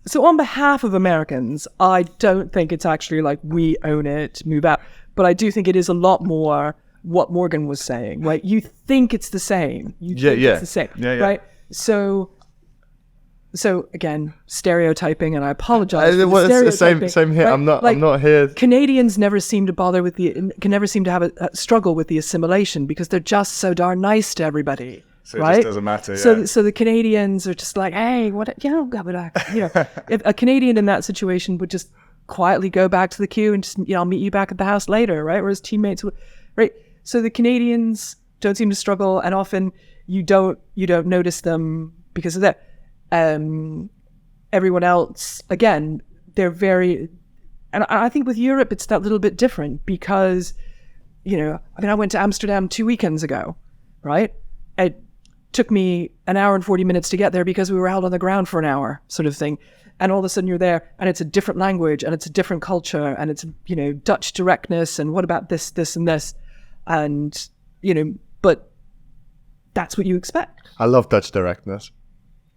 So on behalf of Americans, I don't think it's actually like we own it, move out. But I do think it is a lot more what Morgan was saying, right? You think it's the same. It's the same, right? So again, stereotyping, and I apologize. It's the same here. Right? I'm not here. Canadians never seem to have a struggle with the assimilation because they're just so darn nice to everybody. So right? It just doesn't matter. So the Canadians are just like, hey, what? If a Canadian in that situation would just quietly go back to the queue and just, I'll meet you back at the house later, right? Whereas teammates would, right? So the Canadians don't seem to struggle, and often you don't notice them because of that. Everyone else, again, they're very, and I think with Europe it's that little bit different because, I went to Amsterdam 2 weekends ago, right? It took me an hour and 40 minutes to get there because we were out on the ground for an hour, sort of thing. And all of a sudden you're there, and it's a different language, and it's a different culture, and it's Dutch directness, and what about this, and this. And, but that's what you expect. I love Dutch directness.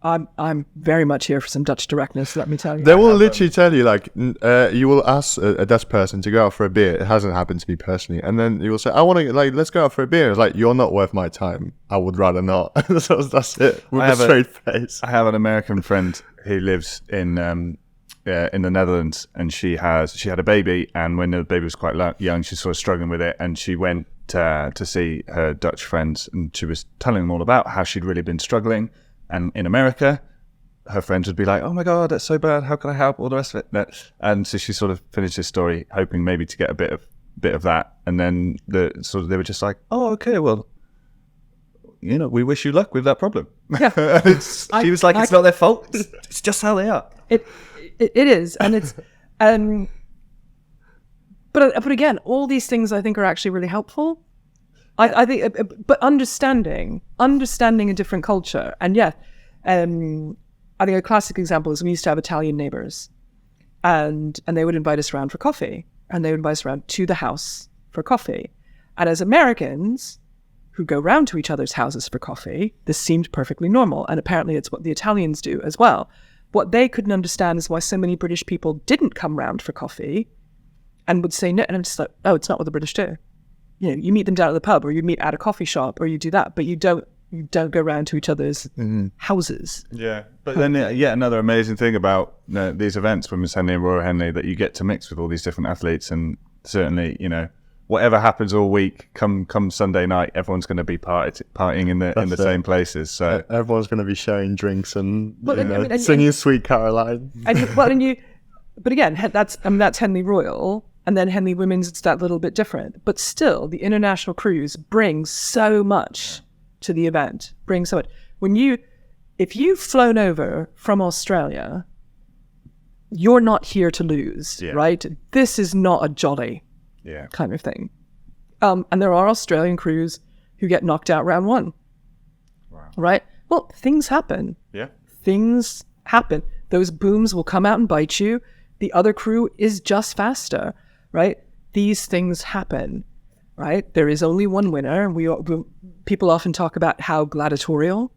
I'm very much here for some Dutch directness, let me tell you. They will literally tell you, like, you will ask a Dutch person to go out for a beer. It hasn't happened to me personally. And then you will say, I want to, like, let's go out for a beer. It's like, you're not worth my time. I would rather not. So that's it. With a straight face. I have an American friend who lives in the Netherlands, and she had a baby, and when the baby was quite young, she's sort of struggling with it, and she went to see her Dutch friends, and she was telling them all about how she'd really been struggling. And in America, her friends would be like, oh my God, that's so bad. How can I help? All the rest of it. And so she sort of finished this story, hoping maybe to get a bit of that. And then they were just like, oh, okay, well, we wish you luck with that problem. Yeah. She was like, it's not their fault. It's just how they are. It is. And it's, but again, all these things I think are actually really helpful. I think, but understanding a different culture. And yeah, I think a classic example is we used to have Italian neighbors, and they would invite us around for coffee, and they would invite us around to the house for coffee. And as Americans who go round to each other's houses for coffee, this seemed perfectly normal. And apparently it's what the Italians do as well. What they couldn't understand is why so many British people didn't come round for coffee and would say no. And I'm just like, oh, it's not what the British do. You know, you meet them down at the pub, or you meet at a coffee shop, or you do that, but you don't go round to each other's houses. Yeah, but then another amazing thing about these events with Miss Henley and Royal Henley, that you get to mix with all these different athletes, and certainly, you know, whatever happens all week, come Sunday night, everyone's going to be partying in the same places. So everyone's going to be sharing drinks and singing "Sweet Caroline." But again, that's Henley Royal, and then Henley Women's. It's that little bit different, but still, the international cruise brings so much to the event. Brings so much. If you've flown over from Australia, you're not here to lose, right? This is not a jolly. Kind of thing. And there are Australian crews who get knocked out round one. Wow. Right? Well, things happen. Yeah. Things happen. Those booms will come out and bite you. The other crew is just faster, right? These things happen, right? There is only one winner. People often talk about how gladiatorial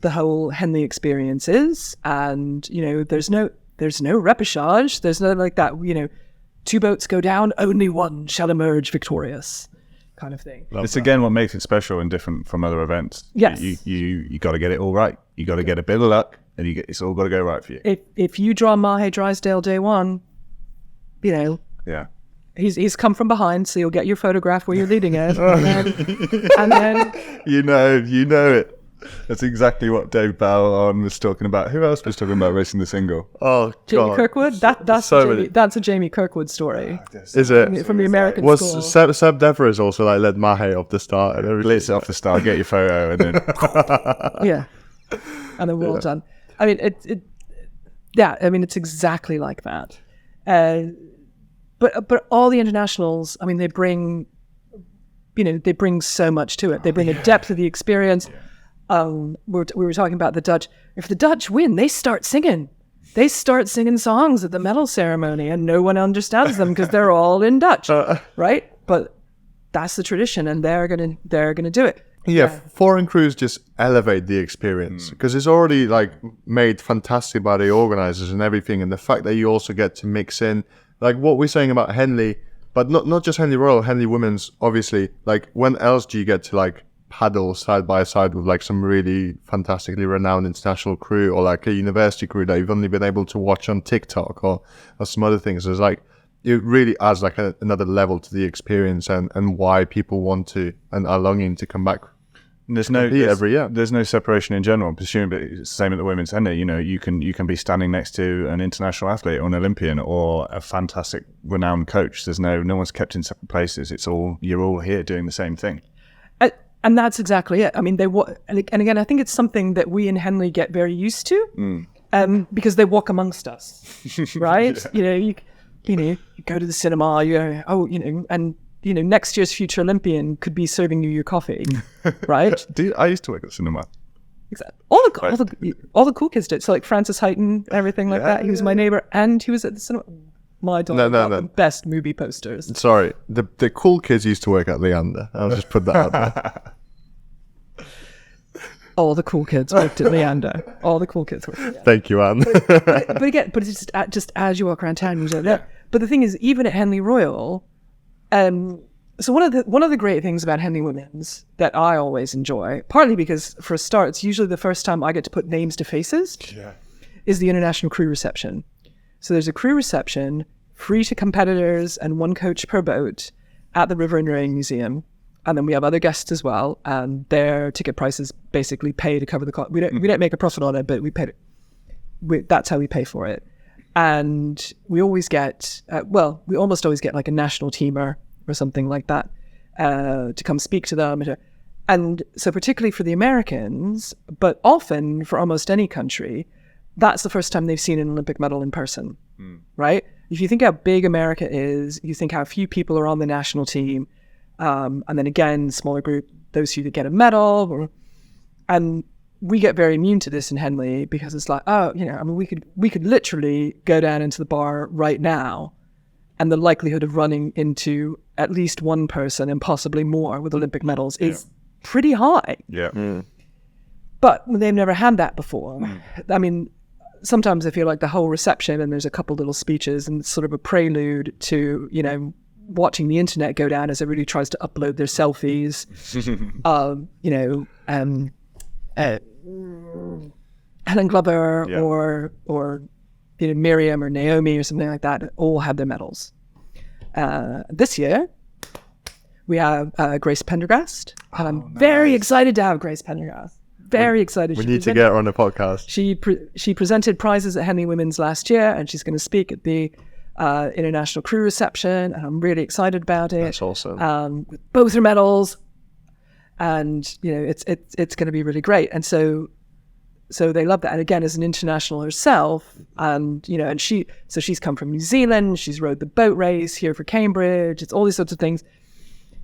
the whole Henley experience is. And, you know, there's no repechage. There's no like that, you know, 2 boats go down, only one shall emerge victorious, kind of thing. It's again what makes it special and different from other events. Yes. You got to get it all right. You got to get a bit of luck, and it's all got to go right for you. If you draw Mahe Drysdale day one, you know, he's come from behind, so you'll get your photograph where you're leading it, and then you know it. That's exactly what Dave Ballon was talking about. Who else was talking about racing the single? Oh, Jamie God. Kirkwood. That's a Jamie Kirkwood story. Is it From the American was school? Seb Devereux also like led Mahe off the start and everything? Blitz off the start, get your photo, and then and then we're all done. I mean, it's exactly like that. But all the internationals, I mean, they bring so much to it. They bring a depth of the experience. We were talking about the Dutch. If the Dutch win, they start singing. They start singing songs at the medal ceremony, and no one understands them because they're all in Dutch, right? But that's the tradition, and they're gonna do it. Yeah, foreign crews just elevate the experience because it's already like made fantastic by the organizers and everything, and the fact that you also get to mix in like what we're saying about Henley, but not just Henley Royal, Henley Women's, obviously. Like when else do you get to like paddle side by side with like some really fantastically renowned international crew, or like a university crew that you've only been able to watch on TikTok or some other things? It's like it really adds like another level to the experience and why people want to and are longing to come back. There's every year. There's no separation in general. Presumably it's the same at the Women's Henley. You know, you can be standing next to an international athlete or an Olympian or a fantastic renowned coach. There's no one's kept in separate places. You're all here doing the same thing. And that's exactly it. I mean, and again, I think it's something that we in Henley get very used to, because they walk amongst us, right? You go to the cinema, and next year's future Olympian could be serving you your coffee, right? I used to work at the cinema. Exactly. All the cool kids did. So like Francis Heighton, everything like that. He was my neighbor, and he was at the cinema. My daughter got the best movie posters. Sorry, the cool kids used to work at Leander. I'll just put that out there. All the cool kids worked at Leander. All the cool kids worked at Leander. Thank you, Anne. but it's just as you walk around town, you don't know. But the thing is, even at Henley Royal, so one of the great things about Henley Women's that I always enjoy, partly because for a start, it's usually the first time I get to put names to faces, is the international crew reception. So there's a crew reception, free to competitors and one coach per boat at the River and Rowing Museum. And then we have other guests as well, and their ticket prices basically pay to cover the cost. We don't make a profit on it, but we pay that's how we pay for it. And we always get, we almost always get like a national teamer or something like that to come speak to them. And so particularly for the Americans, but often for almost any country, that's the first time they've seen an Olympic medal in person, right? If you think how big America is, you think how few people are on the national team, and then again, smaller group, those who get a medal, and we get very immune to this in Henley because it's like, oh, we could literally go down into the bar right now, and the likelihood of running into at least one person and possibly more with Olympic medals is pretty high. Yeah. But they've never had that before. I mean, sometimes I feel like the whole reception, and there's a couple little speeches and sort of a prelude to, watching the internet go down as everybody tries to upload their selfies. Helen Glover or Miriam or Naomi or something like that all had their medals. This year, we have Grace Pendergast, and I'm very excited to have Grace Pendergast. Very excited. We need to get her on the podcast. She presented prizes at Henley Women's last year, and she's going to speak at the International Crew Reception, and I'm really excited about it. That's awesome. With both her medals, and it's going to be really great. And so they love that. And again, as an international herself, and she's come from New Zealand. She's rowed the boat race here for Cambridge. It's all these sorts of things.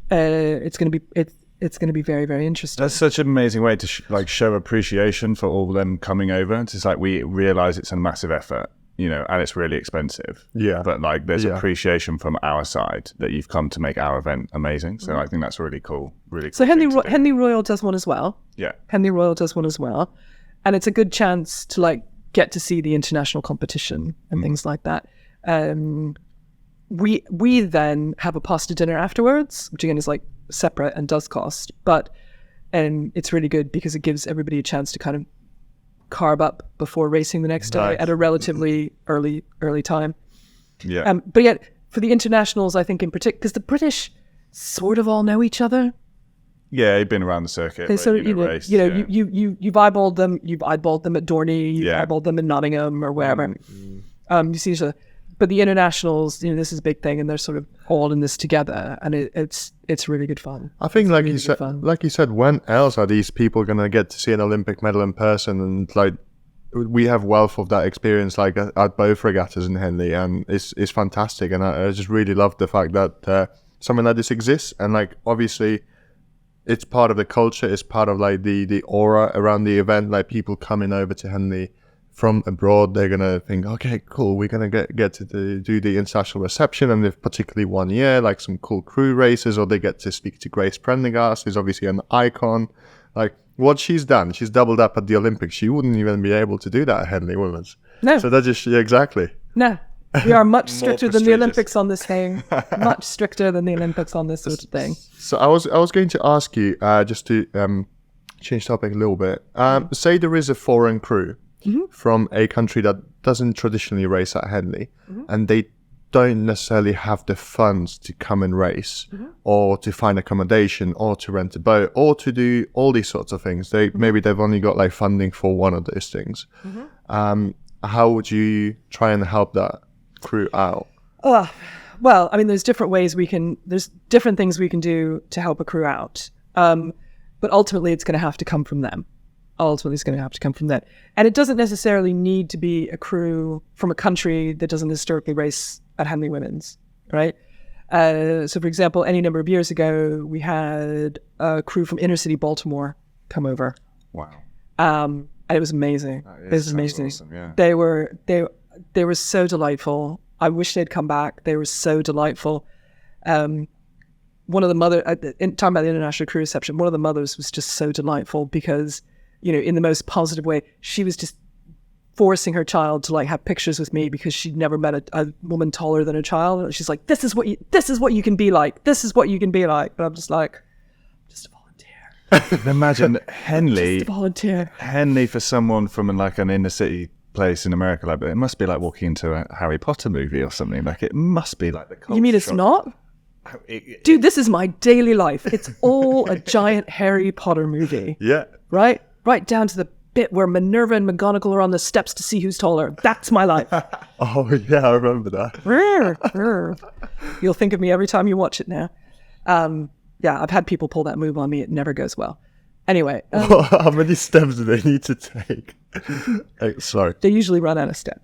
It's going to be very, very interesting. That's such an amazing way to show appreciation for all them coming over. It's just like we realize it's a massive effort, and it's really expensive. Yeah. But there's appreciation from our side that you've come to make our event amazing. So I think that's really cool. Really. So cool Henley Royal does one as well. Yeah. Henley Royal does one as well, and it's a good chance to get to see the international competition and things like that. We then have a pasta dinner afterwards, which again is separate and does cost, but it's really good because it gives everybody a chance to kind of carb up before racing the next day at a relatively early time. Yeah. But yet for the internationals, I think in particular, because the British sort of all know each other. Yeah, you've been around the circuit. They sort of, you've eyeballed them. You've eyeballed them at Dorney. You've eyeballed them in Nottingham or wherever. You see each other. But the internationals, this is a big thing, and they're sort of all in this together, and it's really good fun. I think, like you said, when else are these people gonna get to see an Olympic medal in person? And we have wealth of that experience, at both regattas in Henley, and it's fantastic. And I just really love the fact that something like this exists, and obviously, it's part of the culture. It's part of the aura around the event. People coming over to Henley from abroad, they're gonna think, okay, cool, we're gonna get to do the international reception, and if particularly one year, some cool crew races, or they get to speak to Grace Prendergast, who's obviously an icon. What she's done, she's doubled up at the Olympics. She wouldn't even be able to do that at Henley Women's. No. So that's just exactly. No. We are much stricter than the Olympics on this thing. Much stricter than the Olympics on this sort of thing. So I was going to ask you, just to change topic a little bit. Say there is a foreign crew from a country that doesn't traditionally race at Henley, and they don't necessarily have the funds to come and race, or to find accommodation, or to rent a boat, or to do all these sorts of things. Maybe they've only got funding for one of those things. How would you try and help that crew out? Well, I mean, there's different things we can do to help a crew out. But ultimately it's going to have to come from them. And it doesn't necessarily need to be a crew from a country that doesn't historically race at Henley Women's, right? So for example, any number of years ago, we had a crew from inner city Baltimore come over. Wow. And it was amazing. It was amazing. Awesome, yeah. They were so delightful. I wish they'd come back. They were so delightful. One of the mothers, talking about the international crew reception, one of the mothers was just so delightful because, in the most positive way, she was just forcing her child to have pictures with me because she'd never met a woman taller than a child. And she's like, this is what you can be like. This is what you can be like. But I'm just like, just a volunteer. Imagine Henley. Just a volunteer. Henley for someone from an inner city place in America, it must be like walking into a Harry Potter movie or something. It must be like the culture. You mean it's not? Dude, this is my daily life. It's all a giant Harry Potter movie. Yeah. Right down to the bit where Minerva and McGonagall are on the steps to see who's taller. That's my life. Oh, yeah, I remember that. You'll think of me every time you watch it now. Yeah, I've had people pull that move on me. It never goes well. Anyway. How many steps do they need to take? Sorry. They usually run out of steps.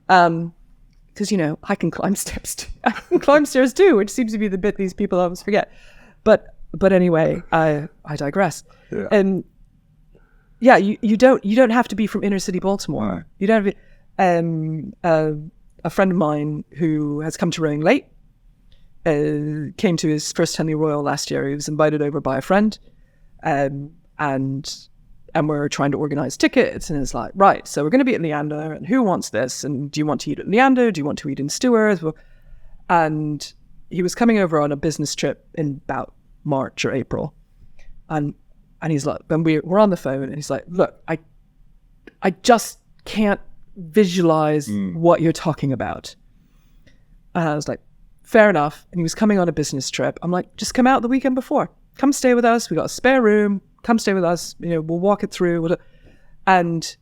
Because, I can climb steps too. I can climb stairs too, which seems to be the bit these people always forget. But anyway, I digress. Yeah. And yeah, you don't have to be from inner city Baltimore. You don't have to, a friend of mine who has come to rowing late came to his first Henley Royal last year. He was invited over by a friend, and we're trying to organize tickets. And it's like, right, so we're going to be at Leander, and who wants this? And do you want to eat at Leander? Do you want to eat in Stewart's? And he was coming over on a business trip in about March or April, and he's like, when we're on the phone, and he's like, look, I just can't visualize what you're talking about. And I was like, fair enough. And he was coming on a business trip. I'm like, just come out the weekend before. Come stay with us. We got a spare room. Come stay with us. We'll walk it through. And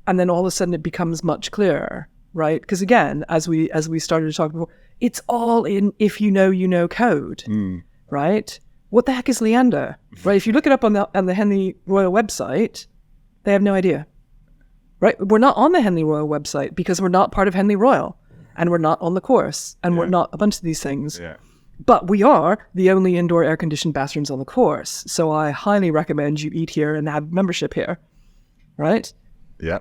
then all of a sudden it becomes much clearer, right? Because again, as we started to talk before, it's all in if you know code, right? What the heck is Leander, right? If you look it up on the Henley Royal website, they have no idea, right? We're not on the Henley Royal website because we're not part of Henley Royal, and we're not on the course, and we're not a bunch of these things. Yeah. But we are the only indoor air-conditioned bathrooms on the course. So I highly recommend you eat here and have membership here, right? Yeah.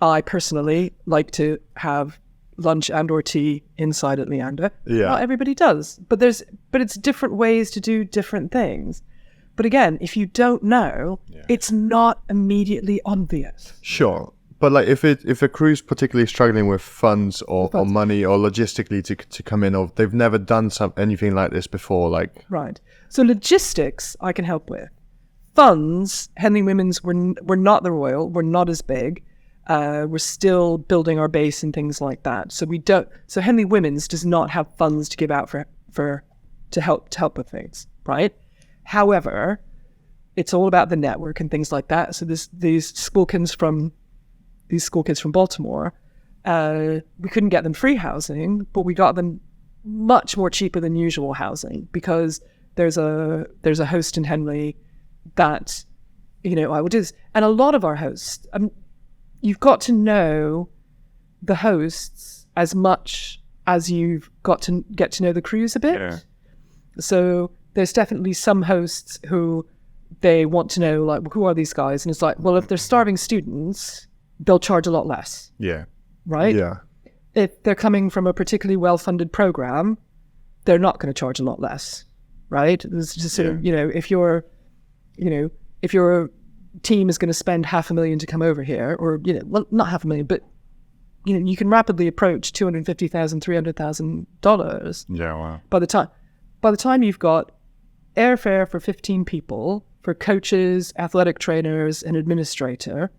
I personally like to have lunch and or tea inside at Leander. Yeah. Not everybody does, but it's different ways to do different things. But again, if you don't know, it's not immediately obvious. Sure. But like if a crew's particularly struggling with funds or money or logistically to come in, or they've never done anything like this before, like right. So logistics I can help with. Funds, Henley Women's we're not the Royal, we're not as big. We're still building our base and things like that. So we don't. So Henley Women's does not have funds to give out to help with things, right? However, it's all about the network and things like that. So these school kids from Baltimore, we couldn't get them free housing, but we got them much more cheaper than usual housing because there's a host in Henley that I would do this, and a lot of our hosts. You've got to know the hosts as much as you've got to get to know the crews a bit. Yeah. So there's definitely some hosts who they want to know, like, who are these guys? And it's like, well, if they're starving students, they'll charge a lot less. Yeah. Right? Yeah. If they're coming from a particularly well-funded program, they're not going to charge a lot less. Right? It's just sort of, if your team is going to spend $500,000 to come over here, or well, not $500,000, but you can rapidly approach $250,000, $300,000. Yeah, wow. By the time you've got airfare for 15 people, for coaches, athletic trainers, and administrator,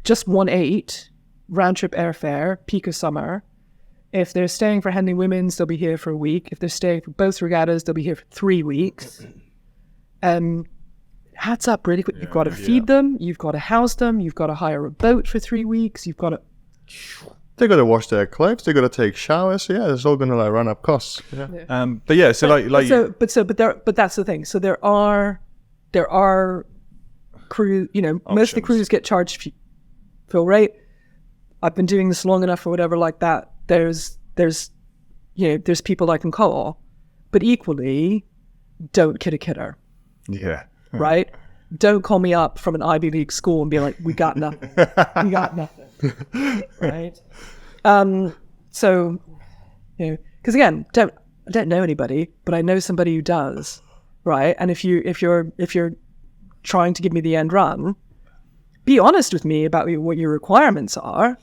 just 1.8 round trip airfare, peak of summer. If they're staying for Henley Women's, they'll be here for a week. If they're staying for both regattas, they'll be here for 3 weeks. Hats up really quick. You've got to feed them. You've got to house them. You've got to hire a boat for 3 weeks. You've got to... They got to wash their clothes. They got to take showers. Yeah, it's all going to run up costs. Yeah. But that's the thing. So there are crew. Options. Most of the crews get charged full rate. I've been doing this long enough or whatever like that. There's people I can call, but equally, don't kid a kidder. Yeah. Right? Don't call me up from an Ivy League school and be like, we got nothing. We got nothing. Right? So, because again, I don't know anybody, but I know somebody who does. Right? And if you're trying to give me the end run, be honest with me about what your requirements are.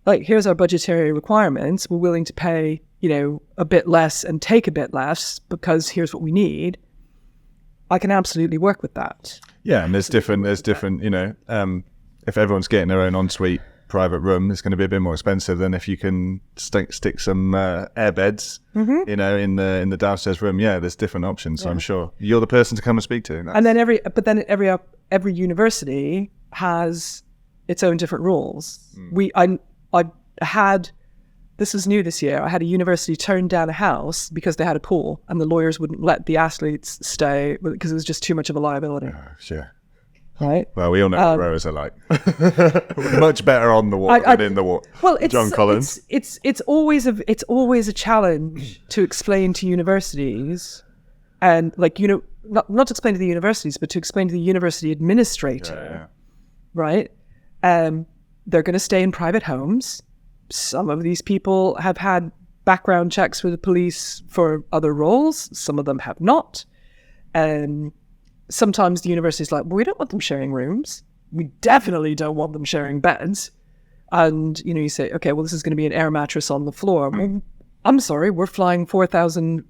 Like, here's our budgetary requirements. We're willing to pay, a bit less and take a bit less because here's what we need. I can absolutely work with that. Yeah, and there's different, if everyone's getting their own ensuite private room, it's going to be a bit more expensive than if you can stick some air beds, in the downstairs room. Yeah, there's different options. So I'm sure you're the person to come and speak to. And then every university has its own different rules. I had, this was new this year, I had a university turn down a house because they had a pool and the lawyers wouldn't let the athletes stay because it was just too much of a liability. Oh, sure. Right? Well, we all know what rowers are like. Much better on the water than in the water. Well, John Collins. It's always a challenge to explain to universities And like, not to explain to the universities, but to explain to the university administrator, right? They're going to stay in private homes. Some of these people have had background checks with the police for other roles. Some of them have not. Sometimes the university's like, well, we don't want them sharing rooms. We definitely don't want them sharing beds. And, you say, okay, well, this is going to be an air mattress on the floor. Well, I'm sorry, we're flying 4,000.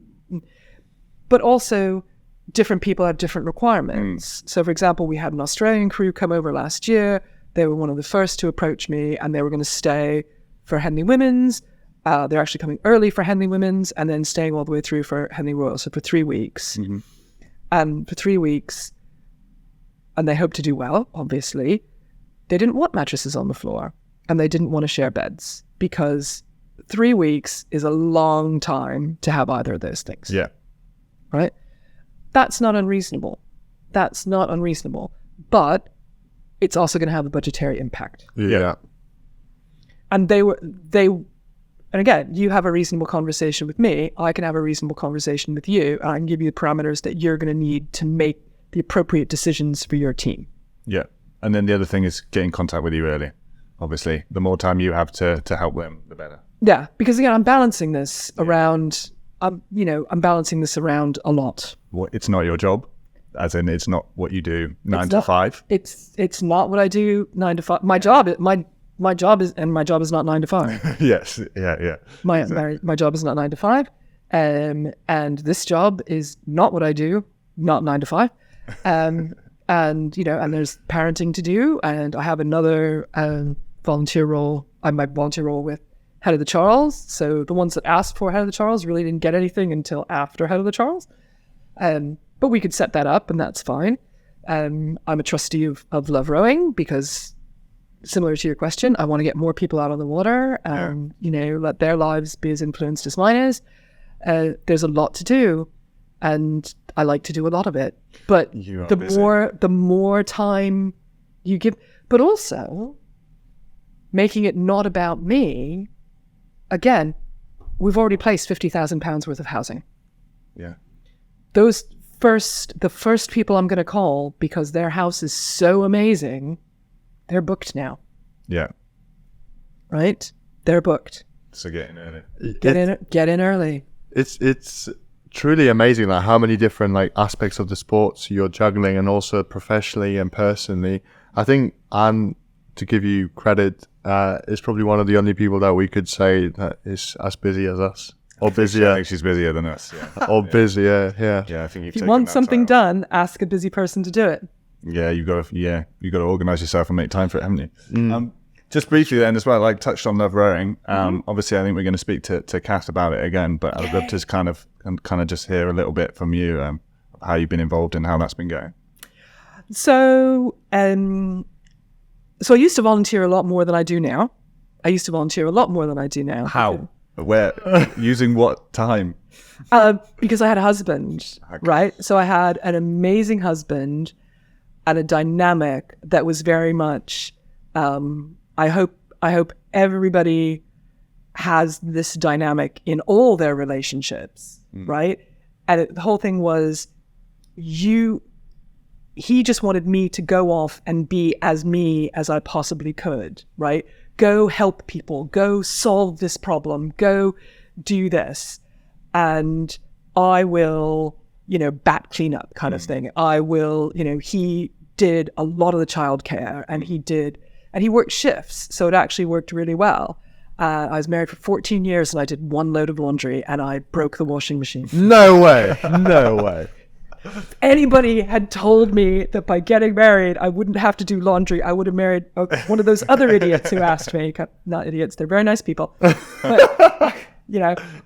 But also, different people have different requirements. So, for example, we had an Australian crew come over last year. They were one of the first to approach me, and they were going to stay for Henley Women's. They're actually coming early for Henley Women's and then staying all the way through for Henley Royal, so for 3 weeks. And for 3 weeks, and they hope to do well, obviously, they didn't want mattresses on the floor, and they didn't want to share beds, because 3 weeks is a long time to have either of those things. Yeah. Right? That's not unreasonable. But it's also going to have a budgetary impact. Yeah. And and again, you have a reasonable conversation with me, I can have a reasonable conversation with you, and I can give you the parameters that you're going to need to make the appropriate decisions for your team. Yeah. And then the other thing is get in contact with you early. Obviously, the more time you have to help them, the better. Yeah, because again, I'm balancing this around, I'm balancing this around a lot. Well, it's not your job, as in it's not what you do 9 to 5. It's not what I do 9 to 5. My job is my job is not 9 to 5. Yes, yeah. My job is not 9 to 5, and this job is not what I do, not 9 to 5, and there's parenting to do, and I have another volunteer role. I have my volunteer role with Head of the Charles. So the ones that asked for Head of the Charles really didn't get anything until after Head of the Charles, but we could set that up, and that's fine. I'm a trustee of Love Rowing because, similar to your question, I want to get more people out on the water, let their lives be as influenced as mine is. There's a lot to do, and I like to do a lot of it. But the more time you give, but also making it not about me. Again, we've already placed £50,000 worth of housing. Yeah. The first people I'm going to call, because their house is so amazing, they're booked now. Yeah. Right? They're booked. So get in early. Get in early. It's truly amazing, like how many different aspects of the sports you're juggling, and also professionally and personally. I think Anne, to give you credit, is probably one of the only people that we could say that is as busy as us, or busier. I think she's busier than us. Yeah. Or busier. Yeah. Yeah. I think if you want something done, ask a busy person to do it. Yeah, you got to organise yourself and make time for it, haven't you? Just briefly then as well, touched on Love Rowing. Obviously, I think we're going to speak to Kath about it again, but I'd love to kind of just hear a little bit from you, how you've been involved and how that's been going. So I used to volunteer a lot more than I do now. How? Where? Using what time? Because I had a husband, right? So I had an amazing husband and a dynamic that was very much, I hope everybody has this dynamic in all their relationships, right? And the whole thing was, he just wanted me to go off and be as me as I possibly could, right? Go help people, go solve this problem, go do this. And I will, bat clean up kind of thing. I will, he did a lot of the childcare, and he worked shifts. So it actually worked really well. I was married for 14 years and I did one load of laundry and I broke the washing machine. No way. If anybody had told me that by getting married, I wouldn't have to do laundry, I would have married one of those other idiots who asked me. Not idiots, they're very nice people. But,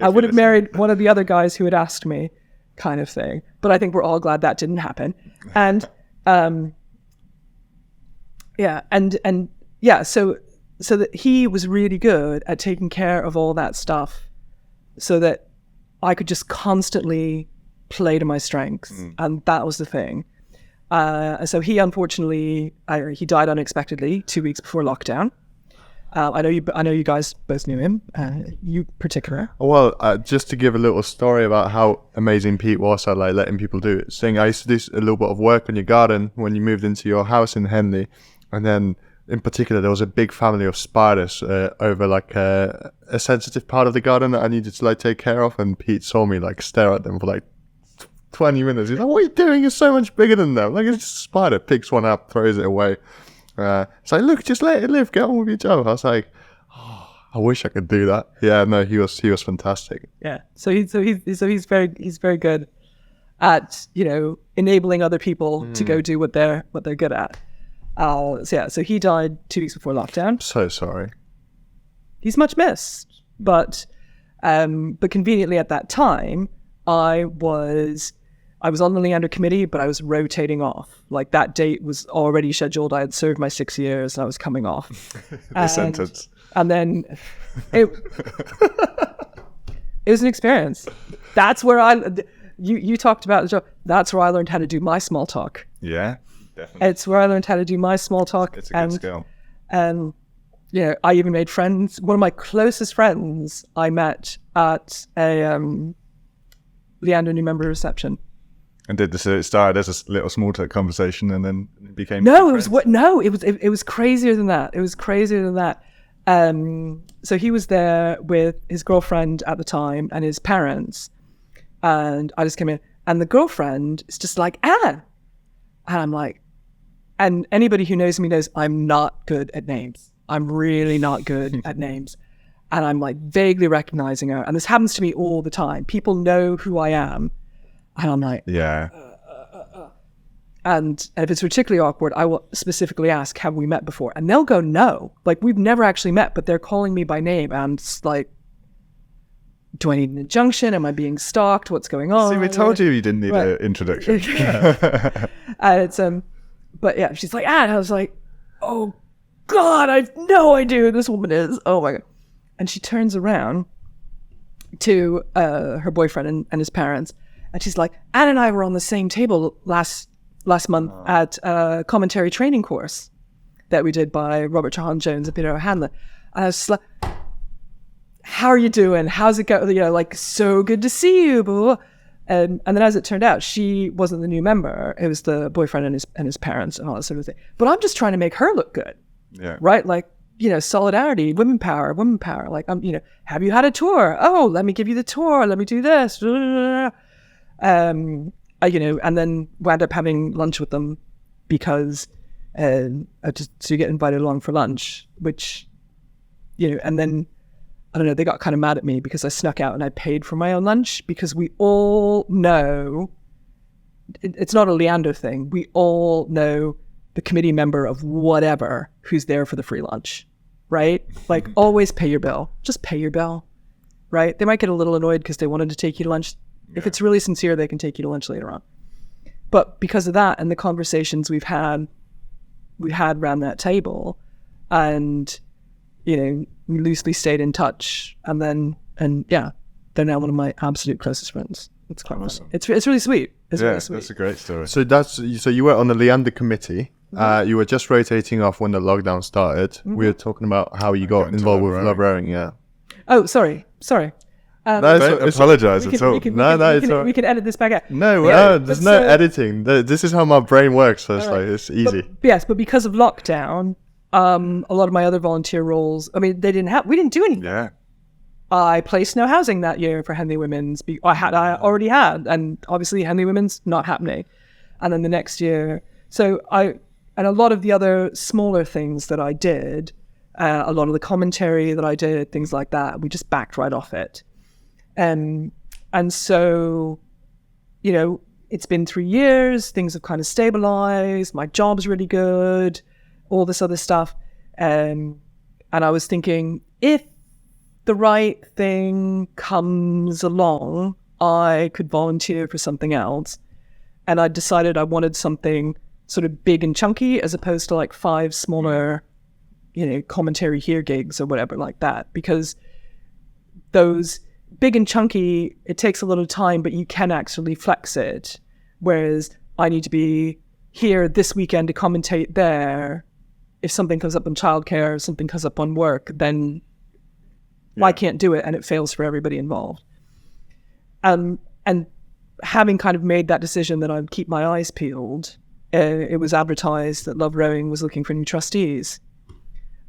I would have married one of the other guys who had asked me, kind of thing. But I think we're all glad that didn't happen. And, so that he was really good at taking care of all that stuff so that I could just constantly play to my strengths. And that was the thing. So he unfortunately, he died unexpectedly 2 weeks before lockdown. I know you guys both knew him. You particular. Well, just to give a little story about how amazing Pete was at like letting people do it. Saying I used to do a little bit of work on your garden when you moved into your house in Henley, and then in particular there was a big family of spiders over like a sensitive part of the garden that I needed to like take care of, and Pete saw me like stare at them for like 20 minutes. He's like, "What are you doing? It's so much bigger than them." Like, it's just a spider. Picks one up, throws it away. It's like, "Look, just let it live. Get on with your job." I was like, "Oh, I wish I could do that." Yeah, no, he was fantastic. Yeah. So he's very good at, you know, enabling other people to go do what they're good at. So he died 2 weeks before lockdown. So sorry. He's much missed, but conveniently at that time I was on the Leander committee, but I was rotating off. Like, that date was already scheduled. I had served my 6 years and I was coming off. Sentence. And then it was an experience. That's where you talked about the job. That's where I learned how to do my small talk. Yeah, definitely. It's where I learned how to do my small talk. It's a good skill. And, you know, I even made friends. One of my closest friends I met at a Leander new member reception. And did this? It started as a little small talk conversation, and then it became. No, it was crazier than that. It was crazier than that. So he was there with his girlfriend at the time and his parents, and I just came in, and the girlfriend is just like, "Anne," and I'm like, and anybody who knows me knows I'm not good at names. I'm really not good at names, and I'm like vaguely recognizing her, and this happens to me all the time. People know who I am. And I'm like, yeah. And if it's particularly awkward, I will specifically ask, "Have we met before?" And they'll go, "No." Like, we've never actually met, but they're calling me by name. And it's like, do I need an injunction? Am I being stalked? What's going on? See, we told you didn't need an introduction. And it's, but yeah, she's like, "Anne." I was like, "Oh God, I have no idea who this woman is." Oh my God. And she turns around to her boyfriend and his parents. And she's like, "Anne and I were on the same table last month at a commentary training course that we did by Robert Trahan Jones and Peter O'Hanlon." And I was just like, "How are you doing? How's it going? You know, like, so good to see you." Blah, blah, blah. And then as it turned out, she wasn't the new member. It was the boyfriend and his parents and all that sort of thing. But I'm just trying to make her look good. Yeah. Right? Like, you know, solidarity, women power. Like, you know, "Have you had a tour? Oh, let me give you the tour. Let me do this." You know, and then wound up having lunch with them because just to get invited along for lunch, which, you know, and then I don't know, they got kind of mad at me because I snuck out and I paid for my own lunch, because we all know it's not a Leander thing. We all know the committee member of whatever who's there for the free lunch, right? Like, always pay your bill. Just pay your bill, right? They might get a little annoyed because they wanted to take you to lunch. If it's really sincere, they can take you to lunch later on. But because of that and the conversations we had around that table, and, you know, we loosely stayed in touch, and yeah, they're now one of my absolute closest friends. It's quite awesome. It's really sweet. It's really sweet. That's a great story. So you were on the Leander committee. You were just rotating off when the lockdown started. We were talking about how you got involved with librarian. Yeah. Oh, sorry. Don't apologize at all. We can edit this back out. No, there's no editing. This is how my brain works. So it's like, it's easy. But because of lockdown, a lot of my other volunteer roles, I mean, we didn't do anything. Yeah. I placed no housing that year for Henley Women's. I already had, and obviously Henley Women's not happening. And then the next year, and a lot of the other smaller things that I did, a lot of the commentary that I did, things like that, we just backed right off it. And so, you know, it's been 3 years, things have kind of stabilized, my job's really good, all this other stuff. And I was thinking, if the right thing comes along, I could volunteer for something else. And I decided I wanted something sort of big and chunky, as opposed to like 5 smaller, you know, commentary here gigs or whatever like that, because those big and chunky, it takes a little time, but you can actually flex it. Whereas I need to be here this weekend to commentate there. if something comes up on childcare, or something comes up on work, then I can't do it, and it fails for everybody involved. And having kind of made that decision that I'd keep my eyes peeled, it was advertised that Love Rowing was looking for new trustees.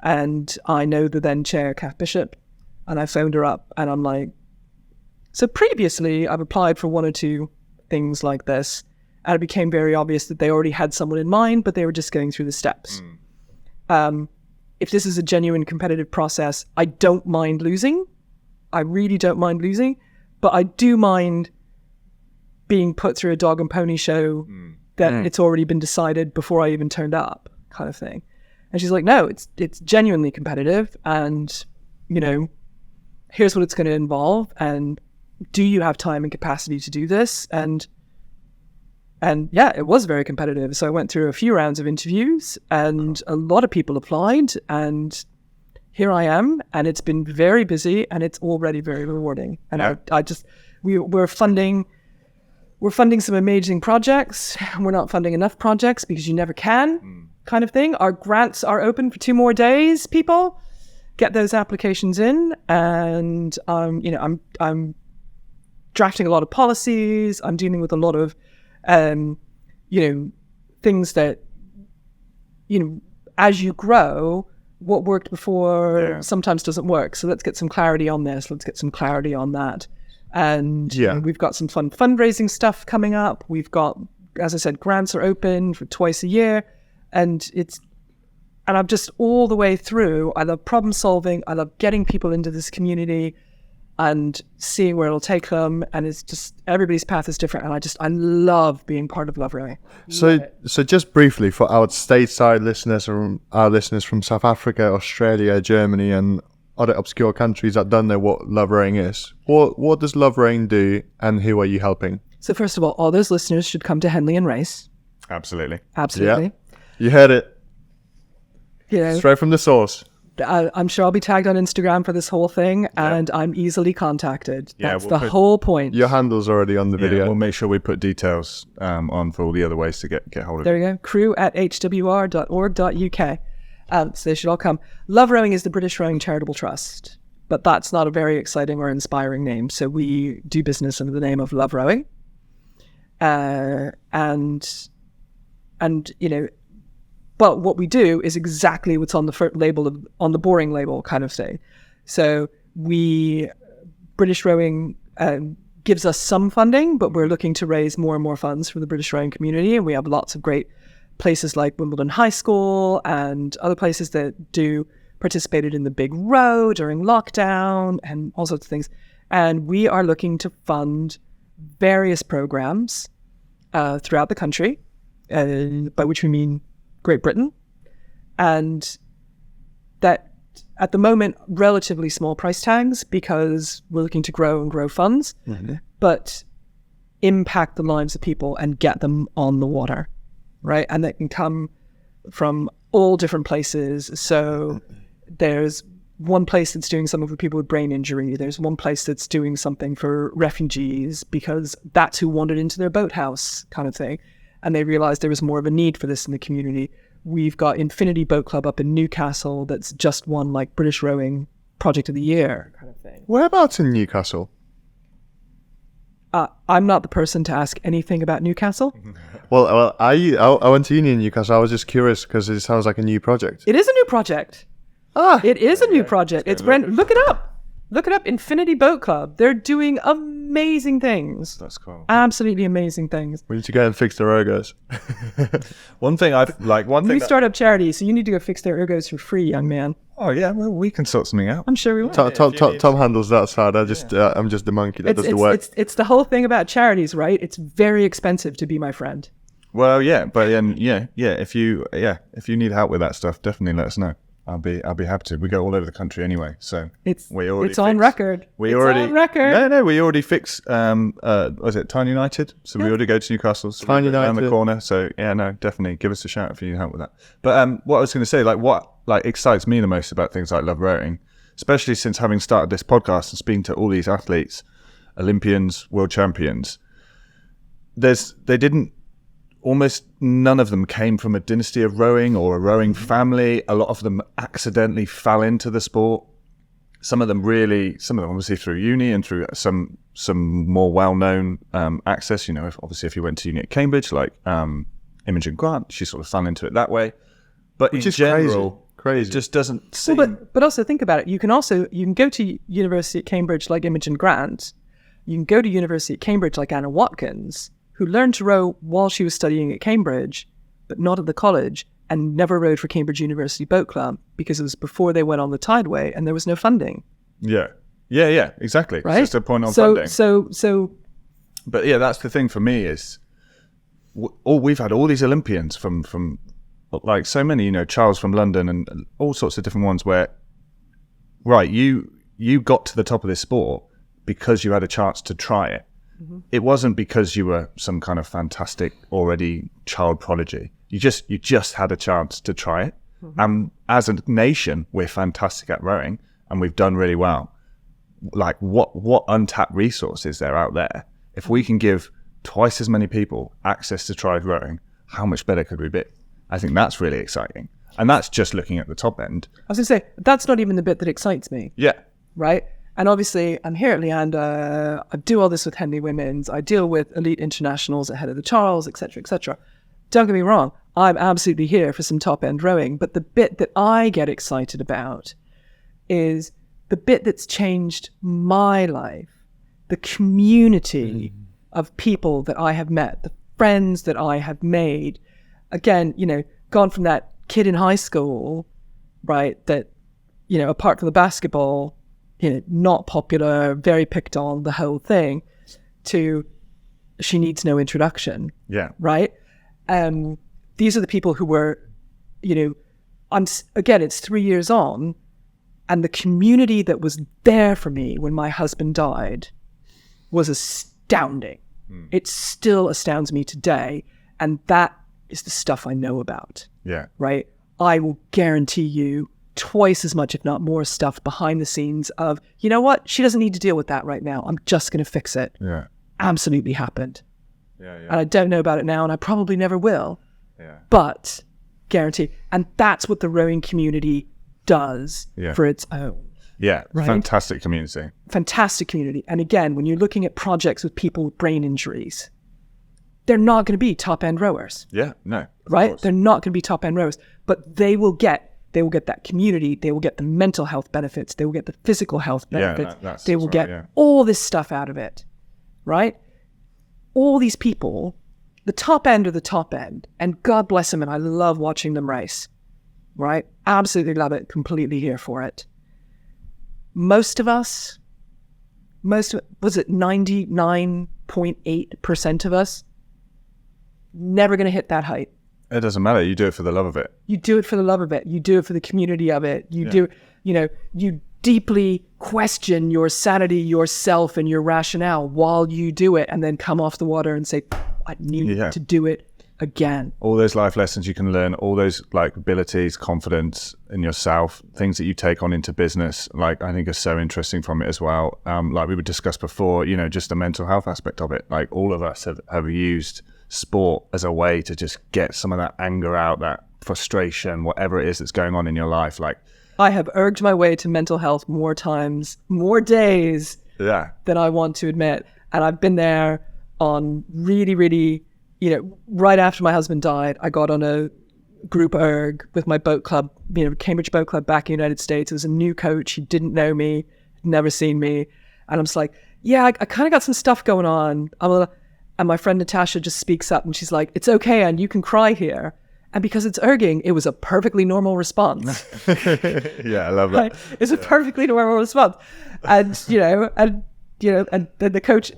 And I know the then chair, Kath Bishop, and I phoned her up, and I'm like, so previously I've applied for one or two things like this, and it became very obvious that they already had someone in mind, but they were just going through the steps. If this is a genuine competitive process, I don't mind losing. I really don't mind losing, but I do mind being put through a dog and pony show that it's already been decided before I even turned up, kind of thing. And she's like, no, it's genuinely competitive, and, you know, here's what it's going to involve, and do you have time and capacity to do this? And yeah, it was very competitive. So I went through a few rounds of interviews, and a lot of people applied, and here I am, and it's been very busy, and it's already very rewarding. And we're funding some amazing projects. We're not funding enough projects because you never can, kind of thing. Our grants are open for 2 more days, people. Get those applications in, and I'm drafting a lot of policies. I'm dealing with a lot of things that, as you grow, what worked before sometimes doesn't work. So let's get some clarity on this. Let's get some clarity on that. And we've got some fun fundraising stuff coming up. We've got, as I said, grants are open for twice a year, and I'm just all the way through. I love problem solving. I love getting people into this community and seeing where it'll take them. And it's just, everybody's path is different. And I love being part of Love Rowing. So just briefly, for our stateside listeners or our listeners from South Africa, Australia, Germany, and other obscure countries that don't know what Love Rowing is, what does Love Rowing do, and who are you helping? So first of all those listeners should come to Henley and race. Absolutely. Yeah. You heard it. Straight from the source. I'm sure I'll be tagged on Instagram for this whole thing, and I'm easily contacted. That's the whole point. Your handle's already on the video. We'll make sure we put details on for all the other ways to get hold of it. There you go. crew@hwr.org.uk. So they should all come. Love Rowing is the British Rowing Charitable Trust, but that's not a very exciting or inspiring name. So we do business under the name of Love Rowing. But what we do is exactly what's on the label, on the boring label kind of thing. So British Rowing gives us some funding, but we're looking to raise more and more funds for the British Rowing community. And we have lots of great places like Wimbledon High School and other places that participated in the Big Row during lockdown and all sorts of things. And we are looking to fund various programs throughout the country, by which we mean Great Britain, and that at the moment relatively small price tags because we're looking to grow funds, but impact the lives of people and get them on the water, right? And that can come from all different places. So there's one place that's doing something for people with brain injury. There's one place that's doing something for refugees because that's who wandered into their boathouse kind of thing. And they realized there was more of a need for this in the community. We've got Infinity Boat Club up in Newcastle that's just won like British Rowing Project of the Year kind of thing. Whereabouts in Newcastle? I'm not the person to ask anything about Newcastle. Well, I went to uni in Newcastle. I was just curious because it sounds like a new project. It is a new project. It is a new project. It's brand. Look it up. Look it up. Infinity Boat Club. They're doing amazing things. That's cool. Absolutely amazing things. We need to go and fix their ergos. One thing We start up charities, so you need to go fix their ergos for free, young man. Oh yeah, well we can sort something out. I'm sure we will. Tom handles that side. I'm just the monkey that does the work. It's the whole thing about charities, right? It's very expensive to be my friend. Well, yeah, but if you need help with that stuff, definitely let us know. I'll be happy to. We go all over the country anyway, so it's on record. We already fixed. Was it Tyne United? So we already go to Newcastle. So Tyne United around the corner. So definitely give us a shout if you need help with that. But what I was going to say, what excites me the most about things like Love Rowing, especially since having started this podcast and speaking to all these athletes, Olympians, world champions, they didn't almost none of them came from a dynasty of rowing or a rowing family. A lot of them accidentally fell into the sport. Some of them obviously through uni and through some more well-known access. You know, if you went to uni at Cambridge, like Imogen Grant, she sort of fell into it that way. But Which in is general, crazy. it just doesn't seem... But also think about it. You can go to university at Cambridge like Imogen Grant. You can go to university at Cambridge like Anna Watkins, who learned to row while she was studying at Cambridge, but not at the college, and never rowed for Cambridge University Boat Club because it was before they went on the tideway and there was no funding. Yeah, exactly. Right? It's just a point on funding. So. But yeah, that's the thing for me is, we've had all these Olympians from like so many, you know, Charles from London and all sorts of different ones where, right, you got to the top of this sport because you had a chance to try it. Mm-hmm. It wasn't because you were some kind of fantastic already child prodigy. You just had a chance to try it. Mm-hmm. And as a nation, we're fantastic at rowing and we've done really well. Like what untapped resource is there out there? If we can give twice as many people access to try rowing, how much better could we be? I think that's really exciting. And that's just looking at the top end. I was going to say, that's not even the bit that excites me. Yeah. Right? And obviously, I'm here at Leander. I do all this with Henley Women's. I deal with elite internationals ahead of the Charles, etc., etc. Don't get me wrong. I'm absolutely here for some top-end rowing. But the bit that I get excited about is the bit that's changed my life, the community of people that I have met, the friends that I have made. Again, you know, gone from that kid in high school, right, that, you know, apart from the basketball, you know, not popular, very picked on, the whole thing, to she needs no introduction. Yeah. Right? These are the people who were, you know, it's 3 years on, and the community that was there for me when my husband died was astounding. It still astounds me today. And that is the stuff I know about. Yeah. Right? I will guarantee you twice as much, if not more, stuff behind the scenes of, you know what? She doesn't need to deal with that right now. I'm just going to fix it. Yeah. Absolutely happened. Yeah. And I don't know about it now, and I probably never will. Yeah. But guarantee. And that's what the rowing community does for its own. Yeah. Right? Fantastic community. Fantastic community. And again, when you're looking at projects with people with brain injuries, they're not going to be top-end rowers. Yeah. No. Right? They're not going to be top-end rowers. But they will get that community. They will get the mental health benefits. They will get the physical health benefits. They will get all this stuff out of it. Right? All these people, the top end are the top end. And God bless them, and I love watching them race. Right? Absolutely love it. Completely here for it. Most of us, was it 99.8% of us, never going to hit that height. It doesn't matter. You do it for the love of it. You do it for the love of it. You do it for the community of it. You deeply question your sanity, yourself, and your rationale while you do it, and then come off the water and say, I need to do it again. All those life lessons you can learn, all those like abilities, confidence in yourself, things that you take on into business, like I think are so interesting from it as well. Like we would discuss before, you know, just the mental health aspect of it. Like all of us have used sport as a way to just get some of that anger out, that frustration, whatever it is that's going on in your life. Like I have urged my way to mental health more times, more days than I want to admit. And I've been there on really, really, you know, right after my husband died, I got on a group erg with my boat club, you know, Cambridge Boat Club back in the United States. It was a new coach. He didn't know me, never seen me. And I'm just like, yeah, I kind of got some stuff going on. And my friend Natasha just speaks up and she's like, it's okay, and you can cry here. And because it's erging, it was a perfectly normal response. Yeah, I love that. Right? It's a perfectly normal response. And, and then the coach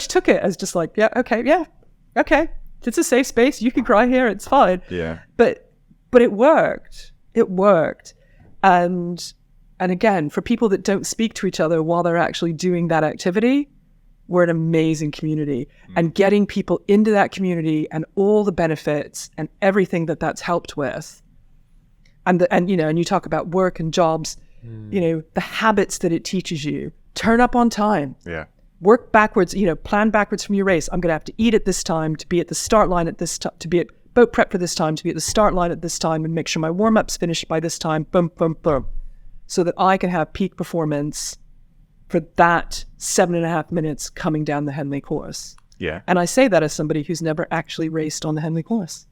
took it as just like, okay. It's a safe space. You can cry here. It's fine. Yeah. But it worked. It worked. And again, for people that don't speak to each other while they're actually doing that activity, we're an amazing community. And getting people into that community and all the benefits and everything that's helped with, and you talk about work and jobs, you know, the habits that it teaches you. Turn up on time. Yeah. work backwards, plan backwards from your race. I'm going to have to eat at this time, to be at the start line at this time, to be at boat prep for this time, to be at the start line at this time, and make sure my warm-up's finished by this time, boom, boom, boom, so that I can have peak performance for that 7.5 minutes coming down the Henley course. Yeah. And I say that as somebody who's never actually raced on the Henley course.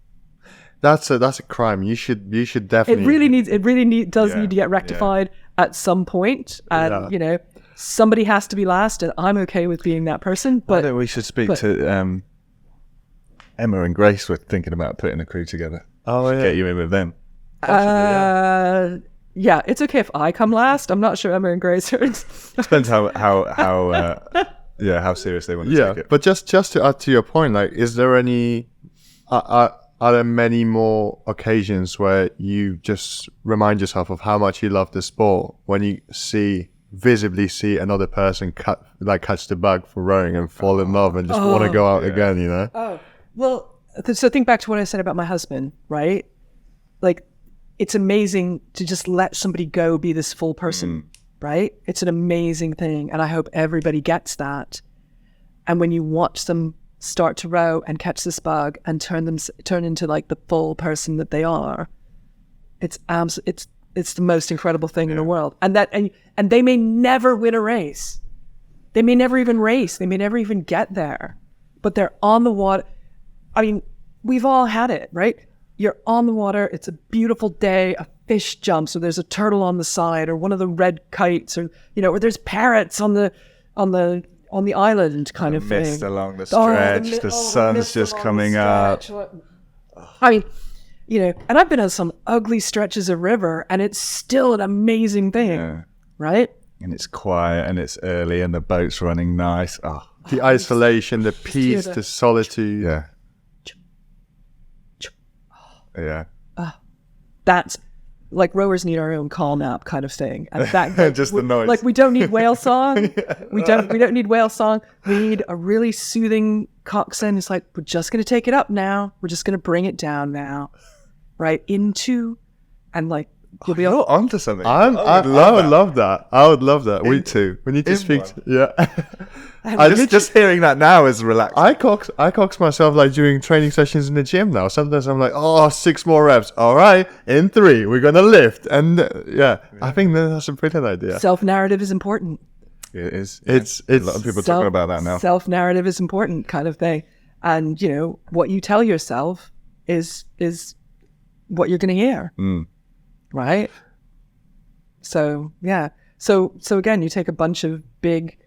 That's a crime. You should definitely. It really does need to get rectified at some point. And somebody has to be last, and I'm okay with being that person. But I think we should speak to Emma and Grace. Were thinking about putting a crew together. Oh yeah. Get you in with them. Yeah, it's okay if I come last. I'm not sure Emma and Grace are. Depends how serious they want to take it. But just to add to your point, like, is there any? Are there many more occasions where you just remind yourself of how much you love the sport when you visibly see another person catch the bug for rowing and fall in love and just want to go out again, Oh, well, so think back to what I said about my husband, right? Like, it's amazing to just let somebody go be this full person, right? It's an amazing thing. And I hope everybody gets that. And when you watch them start to row and catch this bug and turn into like the full person that they are, it's the most incredible thing in the world. And they may never win a race. They may never even race. They may never even get there. But they're on the water. I mean, we've all had it, right? You're on the water. It's a beautiful day. A fish jumps, or there's a turtle on the side, or one of the red kites, or or there's parrots on the island, kind of thing. Mist along the stretch. The sun's just coming up. I mean, and I've been on some ugly stretches of river, and it's still an amazing thing, right? And it's quiet, and it's early, and the boat's running nice. The isolation, the peace, the solitude. Yeah. Yeah. That's like rowers need our own call nap kind of thing. And that just the noise. Like, we don't need whale song. We don't need whale song. We need a really soothing coxswain. It's like, we're just going to take it up now. We're just going to bring it down now, right into, and like you'll be you're onto something. I would love that. I would love that. We need to speak. Just hearing that now is relaxing. I cox myself like during training sessions in the gym now. Sometimes I'm like, 6 more reps. All right, in 3 we're gonna lift, and I think that's a brilliant idea. Self-narrative is important. It is. It's a lot of people talking about that now. Self-narrative is important, kind of thing, and what you tell yourself is what you're gonna hear, right? So yeah. So again, you take a bunch of big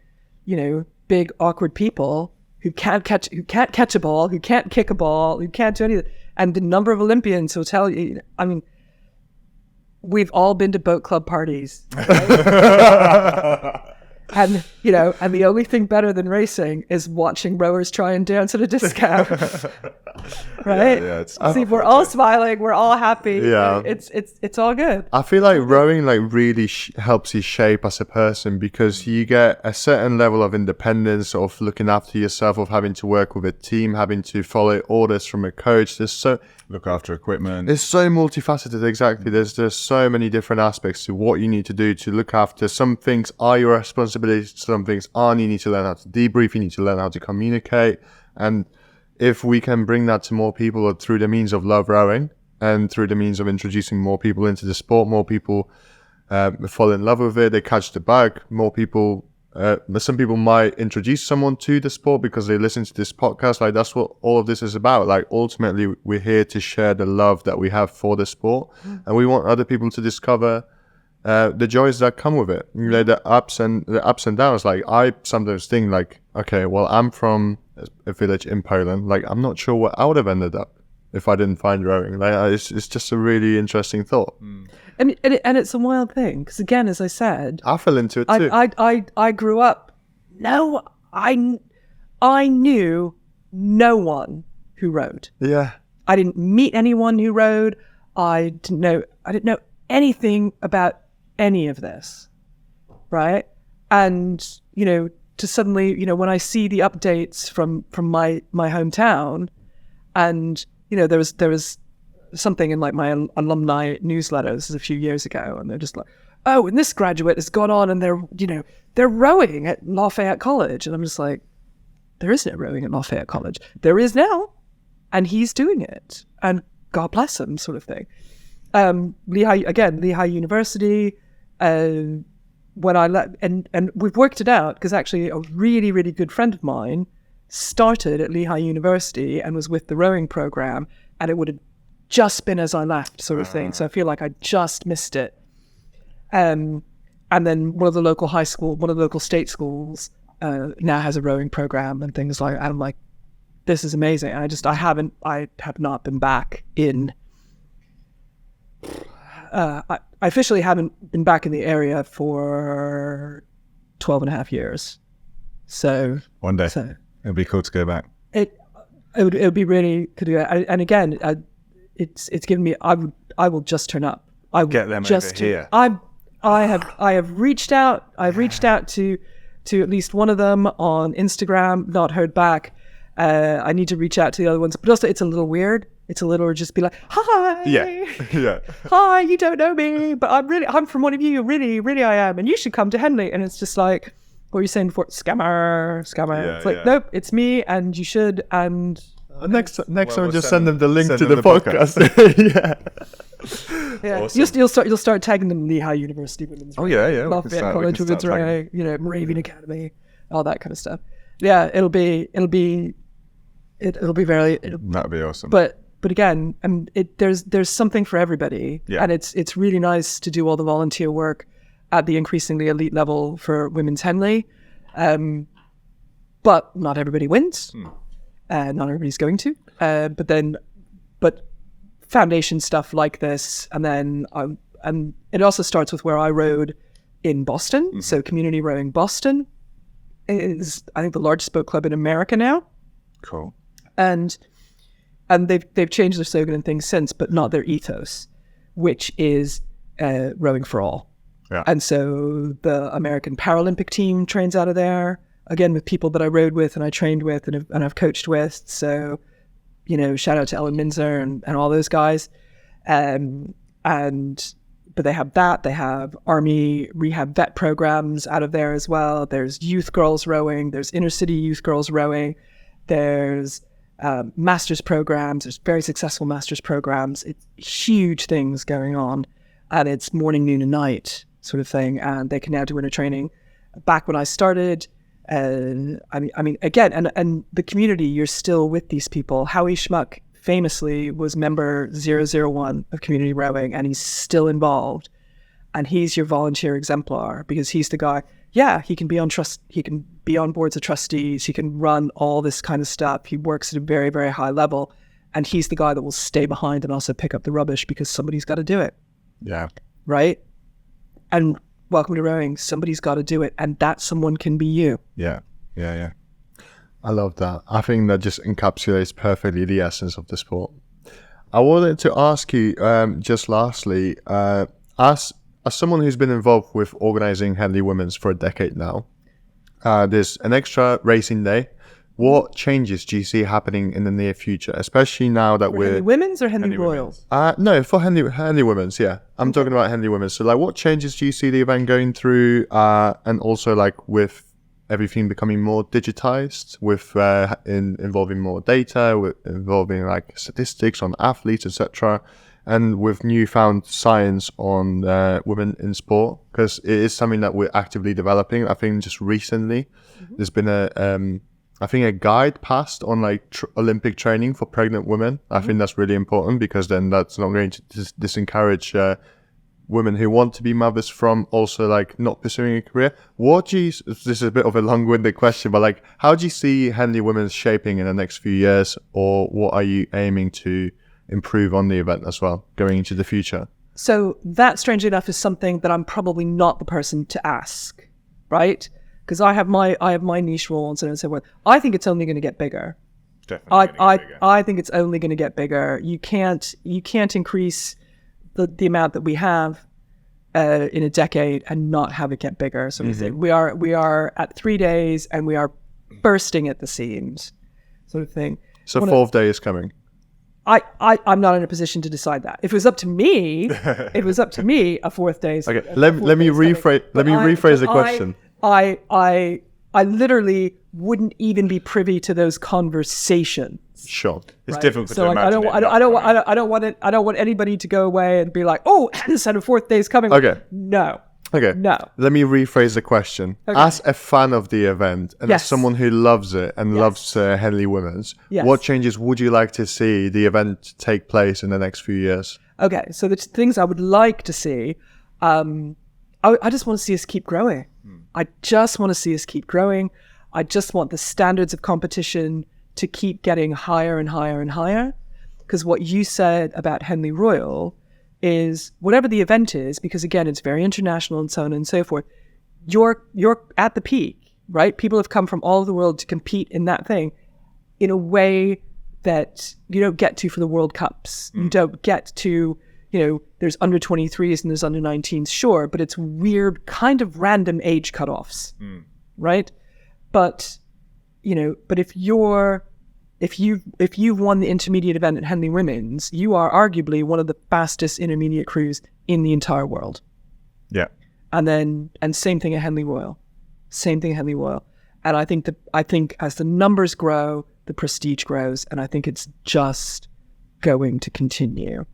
awkward people who can't catch a ball, who can't kick a ball, who can't do anything, and the number of Olympians who'll tell you. I mean, we've all been to boat club parties, right? And the only thing better than racing is watching rowers try and dance at a discount, right? See, we're all smiling, we're all happy. Yeah, it's all good. I feel like rowing really helps you shape as a person, because you get a certain level of independence, of looking after yourself, of having to work with a team, having to follow orders from a coach. Look after equipment. It's so multifaceted. Exactly. There's so many different aspects to what you need to do to look after. Some things are your responsibility. Some things aren't. You need to learn how to debrief. You need to learn how to communicate. And if we can bring that to more people through the means of love rowing and through the means of introducing more people into the sport, more people fall in love with it. They catch the bug. More people. Some people might introduce someone to the sport because they listen to this podcast. Like, that's what all of this is about. Like, ultimately, we're here to share the love that we have for the sport, and we want other people to discover the joys that come with it. The ups and downs. Like, I sometimes think, like, okay, well, I'm from a village in Poland. Like, I'm not sure where I would have ended up if I didn't find rowing. Like, it's just a really interesting thought. And it's a wild thing, because again, as I said, I fell into it too. I grew up. No, I knew no one who rowed. Yeah. I didn't meet anyone who rowed. I didn't know anything about any of this, right? And to suddenly, when I see the updates from my hometown, and there was something in like my alumni newsletter. This is a few years ago, and they're just like, oh, and this graduate has gone on and they're rowing at Lafayette College. And I'm just like, there is no rowing at Lafayette College. There is now. And he's doing it. And God bless him, sort of thing. Lehigh University, when I left, and we've worked it out, because actually a really, really good friend of mine started at Lehigh University and was with the rowing program, and it would have just been as I left, sort of thing. So I feel like I just missed it. And then one of the local state schools now has a rowing program and things like that. And I'm like, this is amazing. And I have not been back in, I officially haven't been back in the area for 12 and a half years. So one day, it'll be cool to go back. It would be really good to do. And again, it's given me, I will just turn up. I will get them just over here. I have reached out. I've reached out to at least one of them on Instagram, not heard back. I need to reach out to the other ones, but also it's a little weird. It's a little just be like, hi, yeah, hi, you don't know me, but I'm from one of you, really, really I am, and you should come to Henley. And it's just like, what were you saying before? Scammer. Yeah, it's like, nope, it's me, and you should. And next we'll time, just send them the link send to them the the podcast. yeah, Awesome. you'll start tagging them Lehigh University Women's Oh yeah. Lafayette College Women's Rowing, Moravian Academy, all that kind of stuff. Yeah, it'll be very. That'd be awesome. But again, there's something for everybody, Yeah. and it's really nice to do all the volunteer work at the increasingly elite level for Women's Henley. But not everybody wins. Not everybody's going to. But foundation stuff like this, and then and it also starts with where I rowed in Boston. Mm-hmm. So Community Rowing Boston is, I think, the largest boat club in America now. Cool. And they've changed their slogan and things since, but not their ethos, which is rowing for all. Yeah. And so the American Paralympic team trains out of there, again, with people that I rowed with and I trained with and I've coached with. So, shout out to Ellen Minzer and all those guys. But they have that. They have Army rehab vet programs out of there as well. There's youth girls rowing. There's inner city youth girls rowing. There's master's programs. There's very successful master's programs. It's huge things going on, and it's morning, noon, and night sort of thing. And they can now do winter training. Back when I started, again, and the community, you're still with these people. Howie Schmuck famously was member 001 of Community Rowing, and he's still involved. And he's your volunteer exemplar, because he's the guy. Yeah, he can be on boards of trustees. He can run all this kind of stuff. He works at a very, very high level, and he's the guy that will stay behind and also pick up the rubbish because somebody's got to do it. Yeah. Right? And welcome to rowing. Somebody's got to do it, and that someone can be you. Yeah. I love that. I think that just encapsulates perfectly the essence of the sport. I wanted to ask you, just lastly, as someone who's been involved with organizing Henley Women's for a decade now, there's an extra racing day. What changes do you see happening in the near future, especially now that we're... Henley Women's or Henley Royals? No, for Henley Women's, yeah. I'm talking about Henley Women's. So, what changes do you see the event going through, and also, with everything becoming more digitized, with involving more data, with involving statistics on athletes, etc., and with newfound science on women in sport, because it is something that we're actively developing. I think just recently there's been a guide passed on Olympic training for pregnant women. I think that's really important, because then that's not going to disencourage women who want to be mothers from also not pursuing a career. This is a bit of a long-winded question, but how do you see Henley Women's shaping in the next few years, or what are you aiming to improve on the event as well going into the future? So that, strangely enough, is something that I'm probably not the person to ask, right? Because I have my niche role and so on and so forth. I think it's only going to get bigger. Definitely. I think it's only going to get bigger. You can't increase the amount that we have in a decade and not have it get bigger. So we are at 3 days and we are bursting at the seams, sort of thing. So fourth day is coming. I'm not in a position to decide that. If it was up to me, a fourth day is Okay, let me rephrase the question. I literally wouldn't even be privy to those conversations. Sure. It's Right? difficult So to like, imagine. I don't want anybody to go away and be like, oh, Anne said a fourth day is coming. Okay. No. Okay. No. Let me rephrase the question. Okay. As a fan of the event and as Yes. someone who loves it and Yes. loves Henley Women's, Yes. what changes would you like to see the event take place in the next few years? Okay, so the things I would like to see, I just want to see us keep growing. I just want to see us keep growing. I just want the standards of competition to keep getting higher and higher and higher. Because what you said about Henley Royal is whatever the event is, because again, it's very international and so on and so forth, you're at the peak, right? People have come from all over the world to compete in that thing in a way that you don't get to for the World Cups. You don't get to, there's under 23s and there's under 19s, sure, but it's weird, kind of random age cutoffs, right? But, but if you've won the intermediate event at Henley Women's, you are arguably one of the fastest intermediate crews in the entire world. Yeah. And same thing at Henley Royal. And I think as the numbers grow, the prestige grows, and I think it's just going to continue.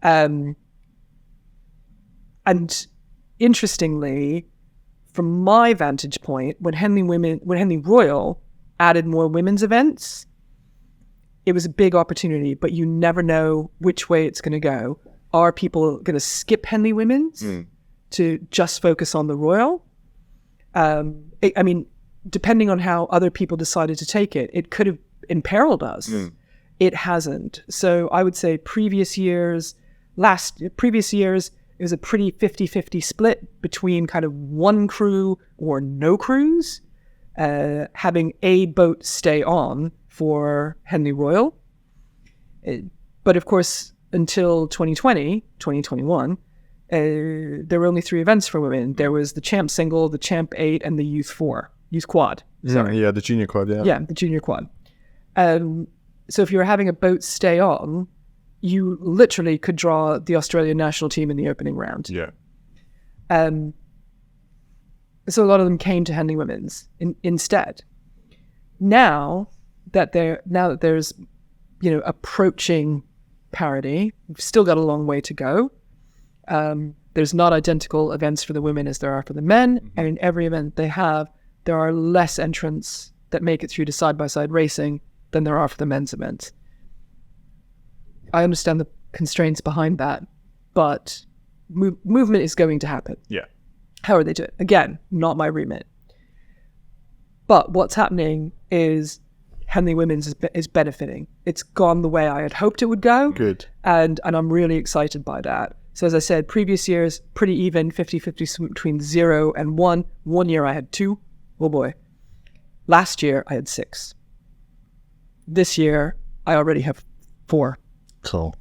And interestingly, from my vantage point, when Henley Royal added more women's events, it was a big opportunity, but you never know which way it's going to go. Are people going to skip Henley Women's to just focus on the Royal? Depending on how other people decided to take it, it could have imperiled us. It hasn't. So I would say previous years, it was a pretty 50-50 split between kind of one crew or no crews, having a boat stay on for Henley Royal. But of course, until 2021, there were only 3 events for women. There was the Champ Single, the Champ 8, and the Youth Quad. Yeah, the junior quad, yeah. Yeah, the junior quad. So if you were having a boat stay on, you literally could draw the Australian national team in the opening round. Yeah. So a lot of them came to Henley Women's instead. Now that there's approaching parity, we've still got a long way to go. There's not identical events for the women as there are for the men, and in every event they have, there are less entrants that make it through to side-by-side racing than there are for the men's events. I understand the constraints behind that, but movement is going to happen. Yeah. How are they doing? Again, not my remit. But what's happening is Henley Women's is benefiting. It's gone the way I had hoped it would go. Good. And I'm really excited by that. So as I said, previous years, pretty even, 50-50 between 0 and 1. 1 year I had 2. Oh boy. Last year I had 6. This year I already have 4. Cool.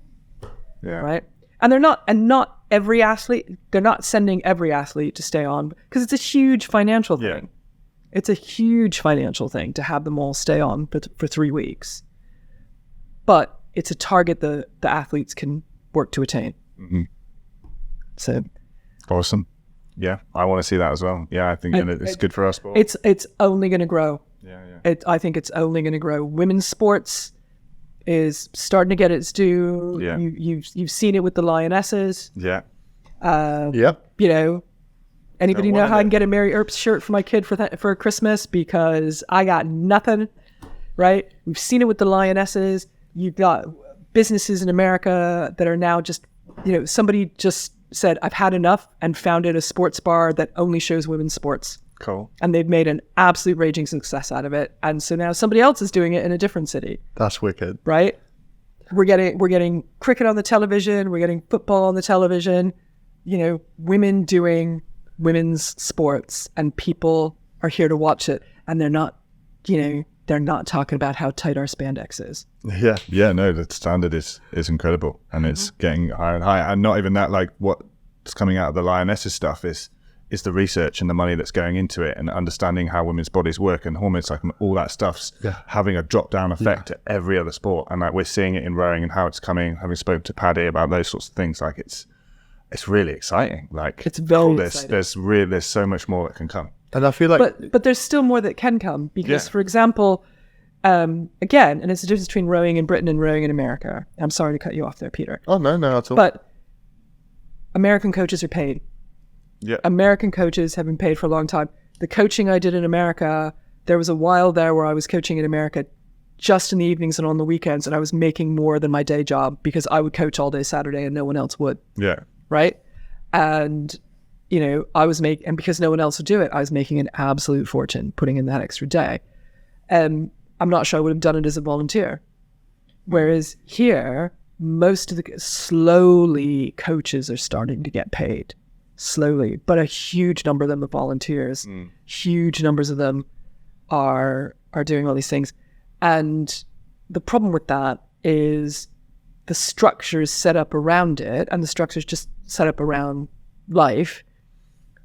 Yeah. Right? And not every athlete, they're not sending every athlete to stay on because it's a huge financial thing. Yeah. It's a huge financial thing to have them all stay on for 3 weeks. But it's a target the athletes can work to attain. Mm-hmm. So awesome. Yeah, I want to see that as well. Yeah, I think it's good for us. It's only going to grow. Yeah. I think it's only going to grow. Women's sports is starting to get its due. Yeah. You've seen it with the Lionesses. Yeah. Yep. Anybody know how I can get a Mary Earps shirt for my kid for Christmas? Because I got nothing, right? We've seen it with the Lionesses. You've got businesses in America that are now just, somebody just said, I've had enough, and founded a sports bar that only shows women's sports. Cool. And they've made an absolute raging success out of it. And so now somebody else is doing it in a different city. That's wicked. Right? We're getting cricket on the television. We're getting football on the television. Women doing women's sports, and people are here to watch it. And they're not talking about how tight our spandex is. Yeah. No, the standard is incredible, and it's getting higher and higher. And not even that, like what's coming out of the Lionesses stuff is is the research and the money that's going into it, and understanding how women's bodies work and hormone cycle, all that stuff's having a drop down effect to every other sport. And like we're seeing it in rowing and how it's coming, having spoken to Paddy about those sorts of things, like it's really exciting. Like it's very exciting. There's so much more that can come. And I feel like, but there's still more that can come because, for example, again, and it's the difference between rowing in Britain and rowing in America. I'm sorry to cut you off there, Peter. oh no, at all. But American coaches are paid. Yeah. American coaches have been paid for a long time. The coaching I did in America, there was a while there where I was coaching in America just in the evenings and on the weekends, and I was making more than my day job because I would coach all day Saturday and no one else would. Yeah. Right? And, you know, and because no one else would do it, I was making an absolute fortune putting in that extra day. I'm not sure I would have done it as a volunteer. Whereas here, slowly coaches are starting to get paid. Slowly, but a huge number of them are volunteers. Huge numbers of them are doing all these things. And the problem with that is the structures set up around it, and the structures just set up around life,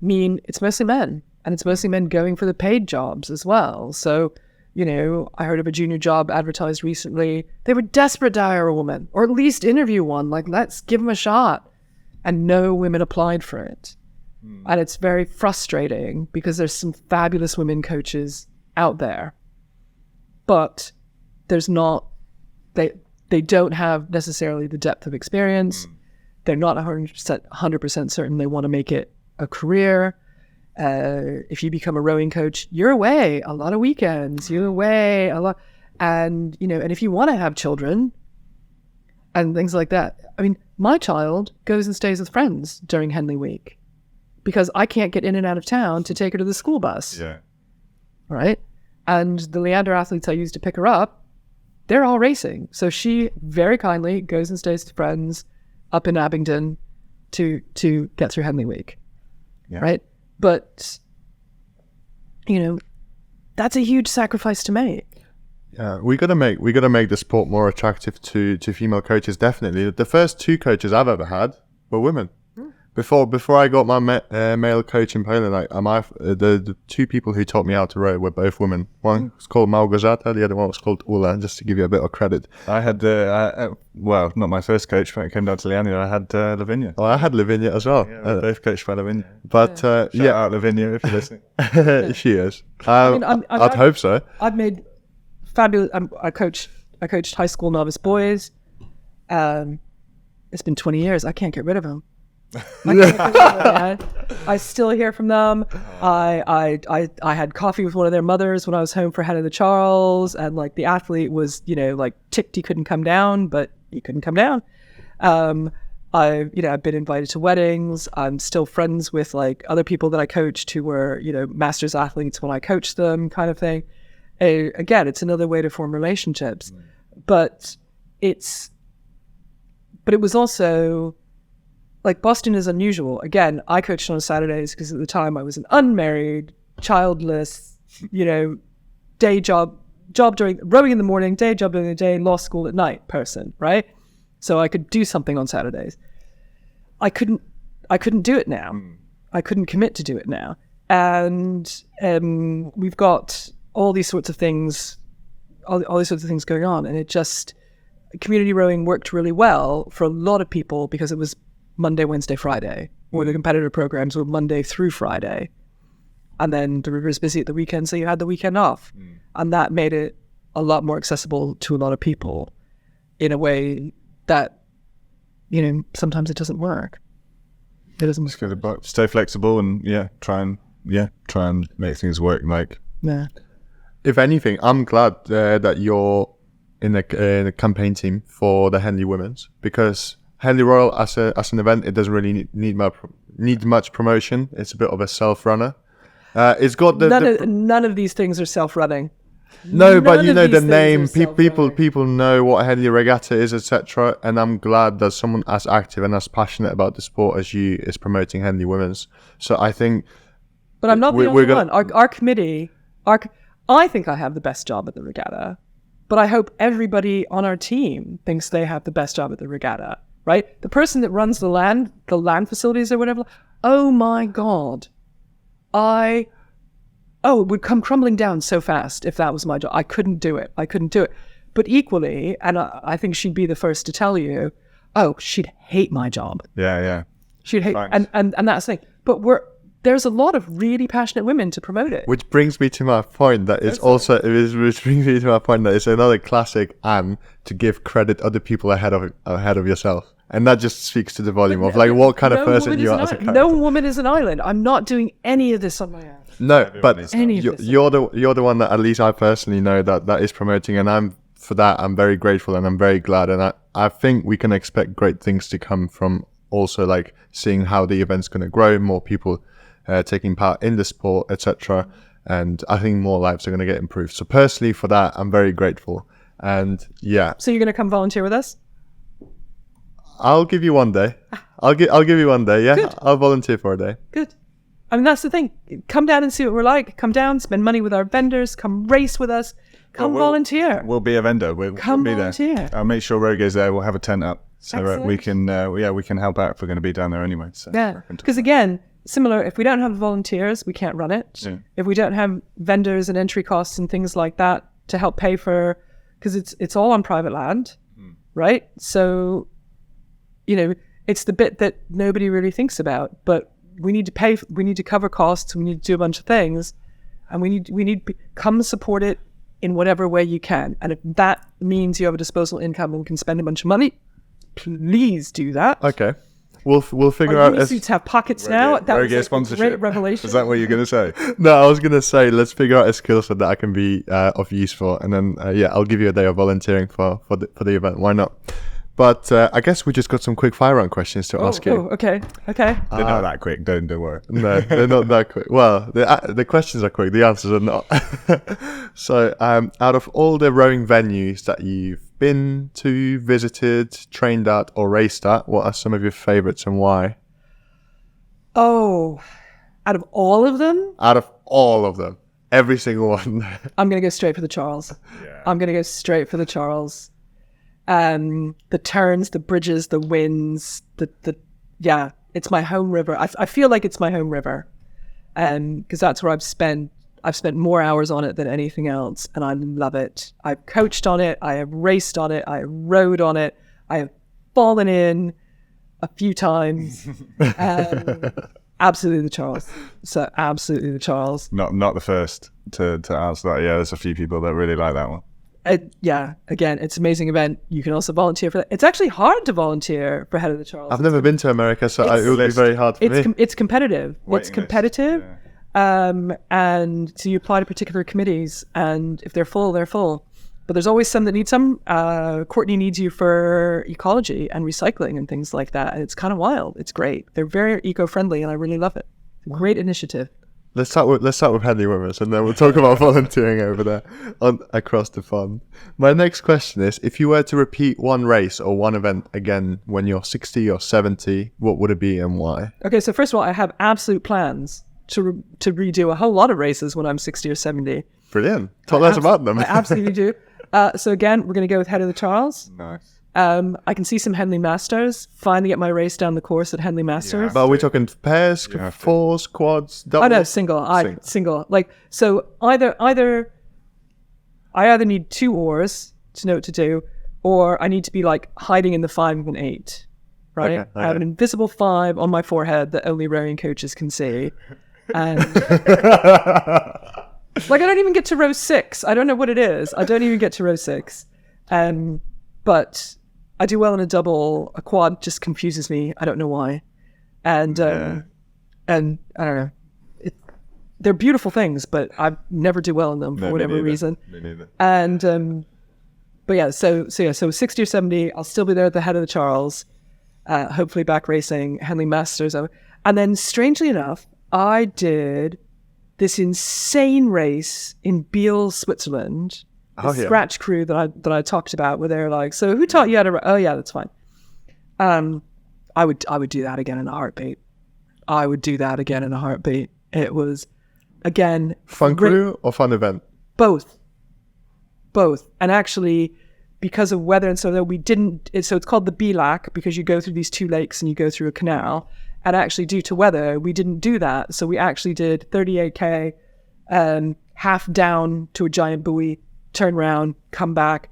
mean it's mostly men. And it's mostly men going for the paid jobs as well. So, you know, I heard of a junior job advertised recently. They were desperate to hire a woman, or at least interview one. Like, let's give them a shot. And no women applied for it. And it's very frustrating because there's some fabulous women coaches out there. But there's not, they don't have necessarily the depth of experience. They're not 100% certain they want to make it a career. If you become a rowing coach, you're away a lot of weekends. You're away a lot. And, you know, and if you want to have children and things like that, I mean, my child goes and stays with friends during Henley week because I can't get in and out of town to take her to the school bus. Yeah. Right? And the Leander athletes I use to pick her up, they're all racing. So she very kindly goes and stays with friends up in Abingdon to get through Henley week. Yeah. Right? But, you know, that's a huge sacrifice to make. Yeah, we gotta make the sport more attractive to female coaches. Definitely, the first two coaches I've ever had were women. Before I got my male coach in Poland, like the two people who taught me how to row were both women. One was called Małgorzata, the other one was called Ula. Just to give you a bit of credit. I had well, not my first coach, but it came down to Leander. I had Lavinia. Oh, I had Lavinia as well. Yeah, both coached by Lavinia. But Shout out Lavinia if you're listening. She is. I I'd hope so. I've made fabulous. I coached high school novice boys. It's been 20 years. I can't get rid of them. I still hear from them. I had coffee with one of their mothers when I was home for Head of the Charles, and like the athlete was, you know, like ticked he couldn't come down, but he couldn't come down. I've been invited to weddings. I'm still friends with like other people that I coached who were, you know, masters athletes when I coached them, kind of thing. Again, it's another way to form relationships, but it was also like Boston is unusual. Again, I coached on Saturdays because at the time I was an unmarried, childless, you know, day job during rowing in the morning, day job during the day, law school at night person, right? So I could do something on Saturdays. I couldn't do it now. I couldn't commit to do it now. And we've got all these sorts of things, all these sorts of things going on. And it just, community rowing worked really well for a lot of people because it was Monday, Wednesday, Friday, or the competitor programs were Monday through Friday. And then the river is busy at the weekend, so you had the weekend off. And that made it a lot more accessible to a lot of people in a way that, you know, sometimes it doesn't work. It doesn't Just go to stay flexible and try and make things work. Like, yeah. If anything, I'm glad that you're in the campaign team for the Henley Women's, because Henley Royal as an event, it doesn't really need much promotion. It's a bit of a self-runner. It's got none of these things are self-running. No, but you know the name. People know what Henley Regatta is, etc. And I'm glad that someone as active and as passionate about the sport as you is promoting Henley Women's. So I think. But I'm not the only one. Our committee. I think I have the best job at the regatta, but I hope everybody on our team thinks they have the best job at the regatta. Right? The person that runs the land facilities or whatever. Oh my God. it would come crumbling down so fast if that was my job. I couldn't do it. But equally, and I think she'd be the first to tell you, she'd hate my job. Yeah. She'd hate, and that's the thing. But there's a lot of really passionate women to promote it. Which brings me to my point that it's another classic Anne to give credit other people ahead of yourself. And that just speaks to the volume of like what kind of person you are as a character. No woman is an island. I'm not doing any of this on my own. No, but you're the one that at least I personally know that is promoting, and I'm very grateful and I'm very glad, and I think we can expect great things to come from also like seeing how the event's going to grow, more people taking part in the sport, etc. And I think more lives are going to get improved. So personally, for that, I'm very grateful. And yeah. So you're going to come volunteer with us? I'll give you one day. I'll give you one day. Yeah, good. I'll volunteer for a day. Good. I mean, that's the thing. Come down and see what we're like. Come down, spend money with our vendors. Come race with us. Come volunteer. We'll be a vendor. We'll be volunteer. There. I'll make sure Roga's there. We'll have a tent up so we can help out if we're going to be down there anyway. So yeah, because again, similar. If we don't have volunteers, we can't run it. Yeah. If we don't have vendors and entry costs and things like that to help pay for, because it's all on private land, right? So, it's the bit that nobody really thinks about. But we need to pay. We need to cover costs. We need to do a bunch of things, and we need come support it in whatever way you can. And if that means you have a disposable income and can spend a bunch of money, please do that. Okay. We'll figure out. Our suits have pockets now. That was like sponsorship. A great revelation. Is that what you're going to say? No, I was going to say let's figure out a skill set that I can be of use for, and then I'll give you a day of volunteering for the event. Why not? But I guess we just got some quick fire round questions to ask you. Oh, okay. They're not that quick. Don't worry. No, they're not that quick. Well, the questions are quick. The answers are not. So, out of all the rowing venues that you've been to, visited, trained at, or raced at, what are some of your favorites and why? Oh, out of all of them? Out of all of them. Every single one. I'm going to go straight for the Charles. Yeah. I'm going to go straight for the Charles. The turns, the bridges, the winds, it's my home river. I feel like it's my home river. Because that's where I've spent more hours on it than anything else, and I love it. I've coached on it, I have raced on it, I have rowed on it, I have fallen in a few times. Absolutely the Charles. So absolutely the Charles. Not the first to answer that. Yeah, there's a few people that really like that one. Again, it's an amazing event. You can also volunteer for that. It's actually hard to volunteer for Head of the Charles. I've never been to America, so it would be very hard for me. It's competitive. It's competitive. Yeah. And so you apply to particular committees, and if they're full, they're full. But there's always some that need some. Courtney needs you for ecology and recycling and things like that. And it's kind of wild. It's great. They're very eco-friendly, and I really love it. Great initiative. Let's start with Henley Women's, and then we'll talk about volunteering over there across the fund. My next question is, if you were to repeat one race or one event again when you're 60 or 70, what would it be and why? Okay, so first of all, I have absolute plans to redo a whole lot of races when I'm 60 or 70. Brilliant. Talk us about them. I absolutely do. So again, we're going to go with Head of the Charles. Nice. I can see some Henley Masters. Finally get my race down the course at Henley Masters. But are we talking pairs, fours, quads, doubles? Oh no, single. Like, so either I either need 2 oars to know what to do, or I need to be like hiding in the 5 and 8. Right? Okay. I have an invisible 5 on my forehead that only rowing coaches can see. And like, I don't even get to row 6. I don't know what it is. I don't even get to row 6. But I do well in a double. A quad just confuses me. I don't know why. And I don't know. They're beautiful things, but I never do well in them for whatever reason. Me neither. And but yeah, so 60 or 70, I'll still be there at the Head of the Charles. Hopefully back racing Henley Masters. And then strangely enough, I did this insane race in Biel, Switzerland. Scratch crew that I talked about, where they're like, so who taught you how to? Oh yeah, that's fine. I would do that again in a heartbeat. It was, again, fun crew or fun event. Both, and actually, because of weather and so that we didn't. So it's called the Bilac because you go through these 2 lakes and you go through a canal, And actually, due to weather, we didn't do that. So we actually did 38K, half down to a giant buoy, turn around, come back,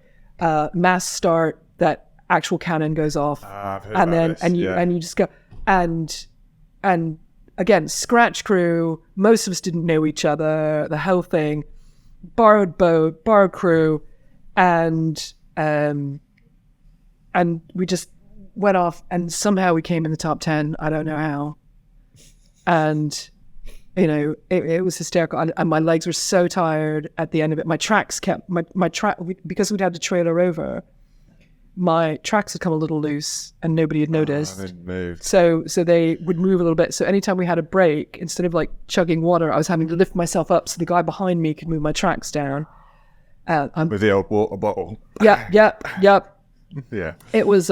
mass start, that actual cannon goes off. And then, and you just go, and again, scratch crew, most of us didn't know each other, the whole thing, borrowed boat, borrowed crew, and we just went off, and somehow we came in the top 10. I don't know how. And, you know, it was hysterical. And my legs were so tired at the end of it. My tracks kept, because we'd had to trailer over, my tracks had come a little loose and nobody had noticed. They moved. So they would move a little bit. So anytime we had a break, instead of like chugging water, I was having to lift myself up so the guy behind me could move my tracks down. With the old water bottle. Yeah. Yeah. It was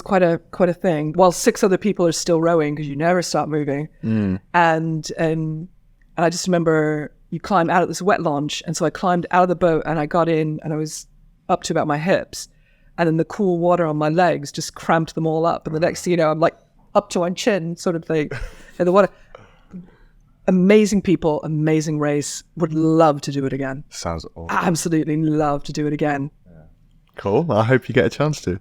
quite a thing. While 6 other people are still rowing because you never stop moving. And I just remember you climb out of this wet launch, and so I climbed out of the boat and I got in and I was up to about my hips, and then the cool water on my legs just cramped them all up, and the next thing you know, I'm like up to my chin sort of thing in the water. Amazing people, amazing race. Would love to do it again. Sounds awesome. Absolutely love to do it again. Cool. I hope you get a chance to.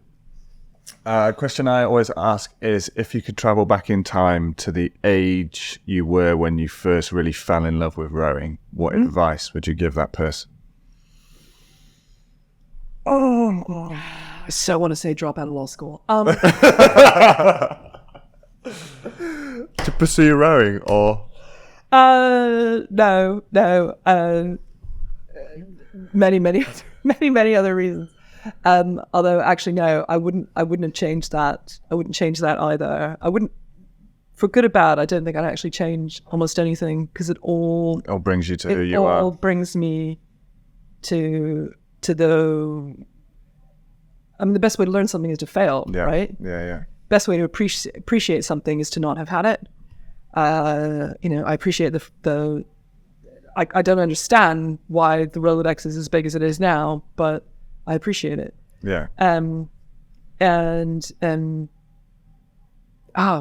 A question I always ask is, if you could travel back in time to the age you were when you first really fell in love with rowing, what advice would you give that person? Oh, I so want to say drop out of law school. To pursue rowing, or? No. Many other reasons. Although actually no, I wouldn't have changed that. I wouldn't change that either. I wouldn't, for good or bad, I don't think I'd actually change almost anything, because it all brings you to who you are. It are. all brings me to the, I mean, the best way to learn something is to fail, right? Yeah. Best way to appreciate something is to not have had it. You know, I appreciate I don't understand why the Rolodex is as big as it is now, but I appreciate it. Yeah.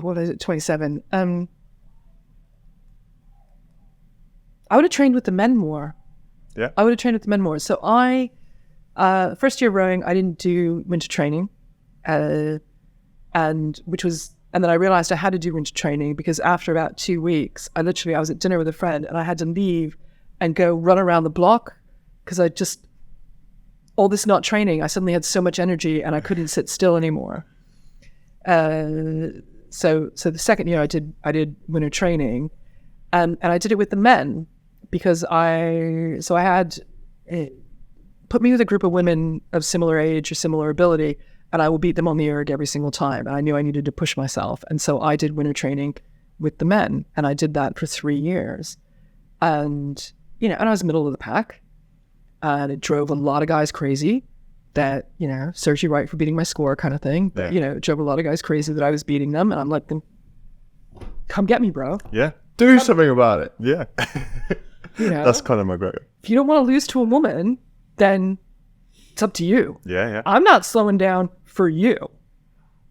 What is it? 27. I would have trained with the men more. Yeah. I would have trained with the men more. So first year rowing, I didn't do winter training, and then I realized I had to do winter training, because after about 2 weeks, I was at dinner with a friend and I had to leave and go run around the block, because all this not training, I suddenly had so much energy and I couldn't sit still anymore. So the second year I did winter training, and I did it with the men, because I had put me with a group of women of similar age or similar ability, and I will beat them on the erg every single time. And I knew I needed to push myself, and so I did winter training with the men, and I did that for 3 years, and I was middle of the pack. And it drove a lot of guys crazy that, serves you right for beating my score kind of thing. But, it drove a lot of guys crazy that I was beating them. And I'm like, come get me, bro. Yeah. Do something about it. Yeah. That's Conor McGregor. If you don't want to lose to a woman, then it's up to you. Yeah. I'm not slowing down for you.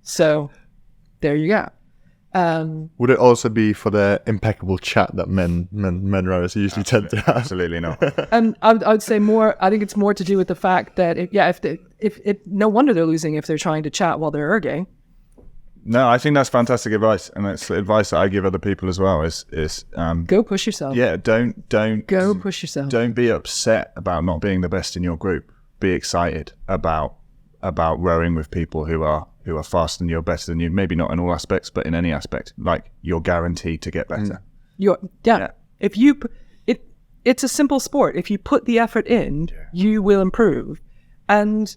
So there you go. Would it also be for the impeccable chat that men rowers usually tend to have? Absolutely not. And I would say more. I think it's more to do with the fact that if no wonder they're losing if they're trying to chat while they're erging. No, I think that's fantastic advice, and that's advice that I give other people as well. Is go push yourself. Yeah, don't go push yourself. Don't be upset about not being the best in your group. Be excited about rowing with people who are faster than you, better than you. Maybe not in all aspects, but in any aspect. Like, you're guaranteed to get better. If it's a simple sport. If you put the effort in, you will improve. And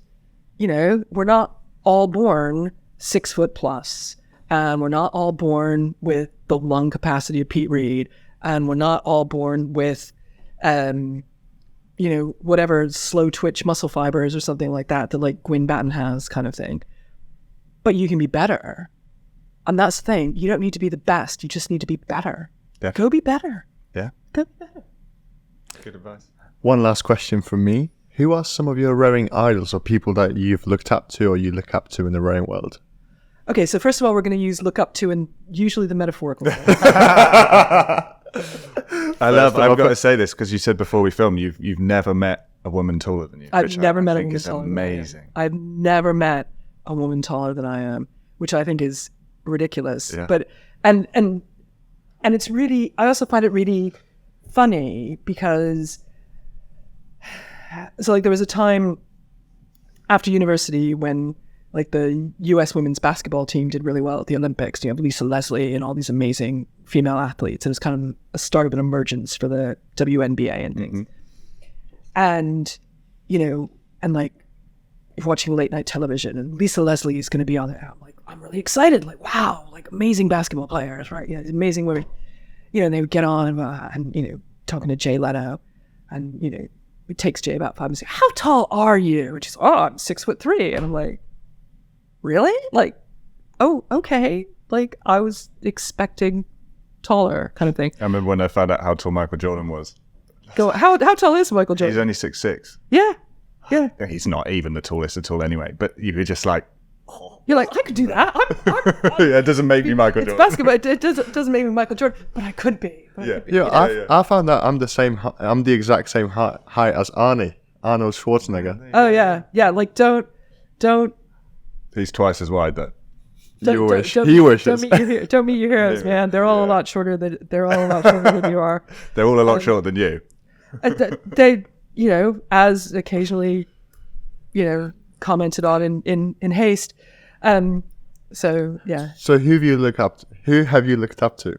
we're not all born 6 foot plus, and we're not all born with the lung capacity of Pete Reed, and we're not all born with whatever slow twitch muscle fibers or something like that like Gwyn Batten has, kind of thing. But you can be better. And that's the thing. You don't need to be the best. You just need to be better. Yeah. Go be better. Yeah. Go be better. Good advice. One last question from me. Who are some of your rowing idols or people that you've looked up to or you look up to in the rowing world? Okay, so first of all, we're going to use look up to, and usually the metaphorical. I've got to say this because you said before we filmed, you've never met a woman taller than you. I've never met a woman it's taller amazing. than I am. I've never met a woman taller than I am, which I think is ridiculous. Yeah. But and it's really, I also find it really funny because so like there was a time after university when like the US women's basketball team did really well at the Olympics. You have Lisa Leslie and all these amazing female athletes. It was kind of a start of an emergence for the WNBA and things. And, you know, and like you're watching late night television and Lisa Leslie is going to be on there. I'm like, I'm really excited. Like, wow, like amazing basketball players, right? Yeah, amazing women. You know, and they would get on and, you know, talking to Jay Leno. And, you know, it takes Jay about 5 minutes. How tall are you? And she's, I'm 6'3". And I'm like, really? Like, oh, okay. Like, I was expecting taller kind of thing. I remember when I found out how tall Michael Jordan was. Go, how tall is Michael Jordan? He's only 6'6". Yeah. He's not even the tallest at all anyway, but you were just like... You're like, I could do that. Yeah, it doesn't make me Michael Jordan. It's basketball. It doesn't make me Michael Jordan, but I could be. I found that I'm the exact same height as Arnold Schwarzenegger. Oh, yeah. Like, don't... He's twice as wide, though. He wishes. Don't meet your heroes, man. They're all a lot shorter than you are. They're all a lot shorter than you. They, you know, as occasionally, you know, commented on in haste. So yeah. So who have you looked up to?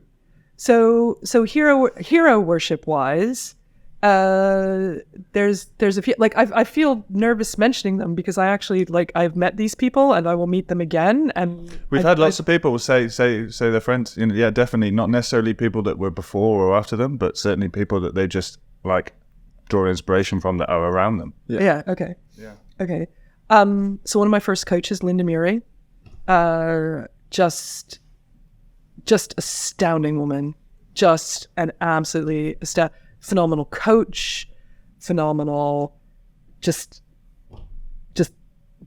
So hero worship wise, there's a few, like I feel nervous mentioning them because I actually, like, I've met these people and I will meet them again. And we've had lots of people say they're friends. You know, yeah, definitely not necessarily people that were before or after them, but certainly people that they just like draw inspiration from that are around them. Yeah. Okay. Yeah. Okay. So one of my first coaches, Linda Murray, just astounding woman, just an absolutely phenomenal coach, phenomenal, just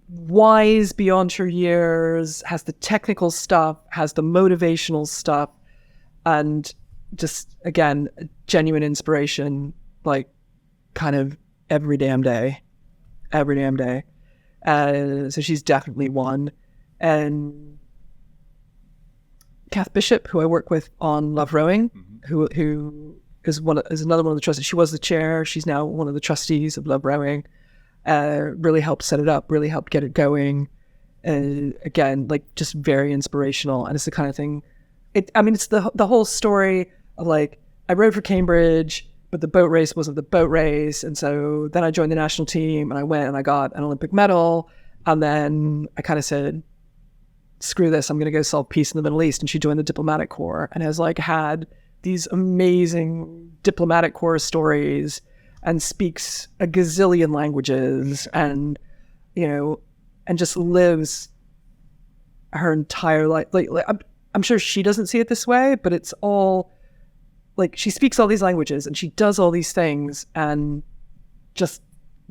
wise beyond her years, has the technical stuff, has the motivational stuff, and just, again, genuine inspiration, like kind of every damn day. So she's definitely one. And Kath Bishop, who I work with on Love Rowing, who is another one of the trustees. She was the chair. She's now one of the trustees of Love Rowing. Really helped set it up, really helped get it going. Again, like, just very inspirational. And it's the kind of thing, it's the whole story of, like, I rowed for Cambridge, but the boat race wasn't the boat race. And so then I joined the national team and I went and I got an Olympic medal. And then I kind of said, screw this, I'm going to go solve peace in the Middle East. And she joined the diplomatic corps and has, like, had these amazing diplomatic corps stories and speaks a gazillion languages and, you know, and just lives her entire life. Like I'm sure she doesn't see it this way, but it's all, like, she speaks all these languages and she does all these things and just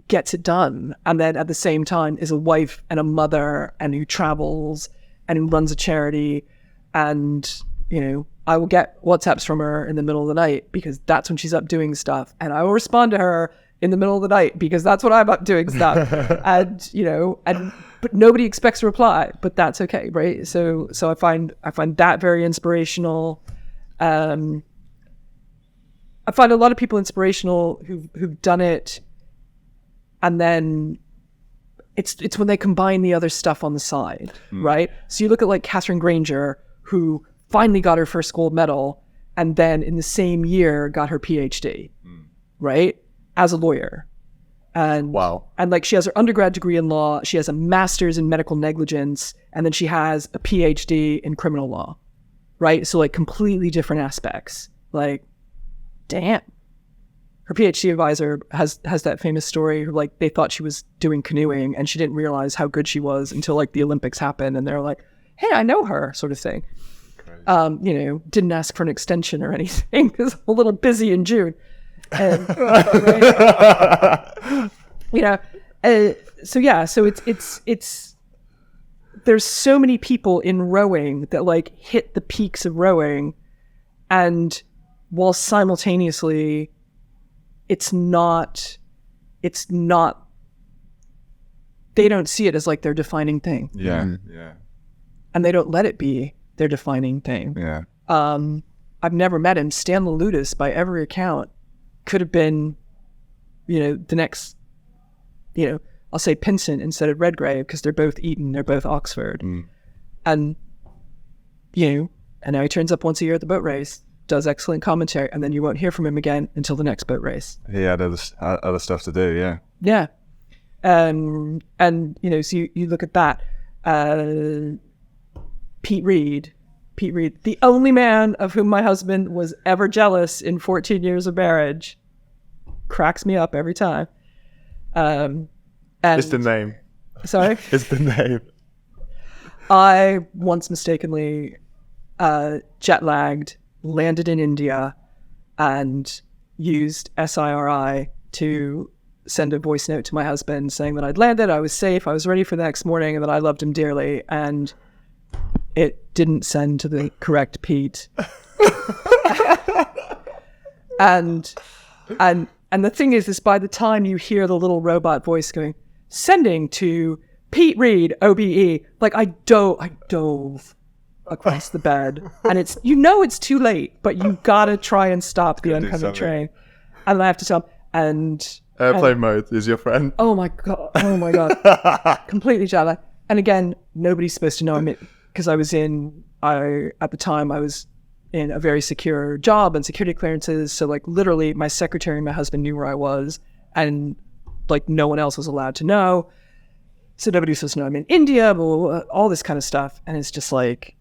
gets it done. And then at the same time is a wife and a mother and who travels and who runs a charity. And, you know, I will get WhatsApps from her in the middle of the night because that's when she's up doing stuff. And I will respond to her in the middle of the night because that's when I'm up doing stuff. And, you know, but nobody expects a reply, but that's okay. Right. So I find that very inspirational. I find a lot of people inspirational who've done it. And then it's when they combine the other stuff on the side, right? So you look at, like, Catherine Granger, who finally got her first gold medal and then in the same year got her PhD, right? As a lawyer. And wow. And, like, she has her undergrad degree in law, she has a master's in medical negligence, and then she has a PhD in criminal law, right? So, like, completely different aspects. Like, damn. Her PhD advisor has that famous story, like, they thought she was doing canoeing and she didn't realize how good she was until, like, the Olympics happened and they're like, hey, I know her, sort of thing. You know, didn't ask for an extension or anything because I'm a little busy in June. And, right? You know, so it's there's so many people in rowing that like hit the peaks of rowing, and while simultaneously it's not they don't see it as like their defining thing. Yeah. And they don't let it be their defining thing. Yeah. I've never met him. Stan Lelutis, by every account, could have been, the next, I'll say Pinsent instead of Redgrave, because they're both Eton, they're both Oxford. And, and now he turns up once a year at the boat race, does excellent commentary, and then you won't hear from him again until the next boat race. He had other stuff to do, yeah. Yeah. And, so you look at that. Pete Reed, the only man of whom my husband was ever jealous in 14 years of marriage, cracks me up every time. And It's the name. Sorry? It's the name. I once mistakenly jet lagged, landed in India, and used SIRI to send a voice note to my husband saying that I'd landed, I was safe, I was ready for the next morning, and that I loved him dearly. And it didn't send to the correct Pete. and the thing is by the time you hear the little robot voice going, sending to Pete Reed, OBE, like I dove across the bed, and it's it's too late, but you gotta try and stop the oncoming train. And I have to tell him, and Airplane mode is your friend. Oh my god, completely jet lagged. And again, nobody's supposed to know. Because at the time I was in a very secure job and security clearances. So like literally my secretary and my husband knew where I was, and like no one else was allowed to know. So nobody was supposed to know I'm in India, blah, blah, blah, all this kind of stuff. And it's just like,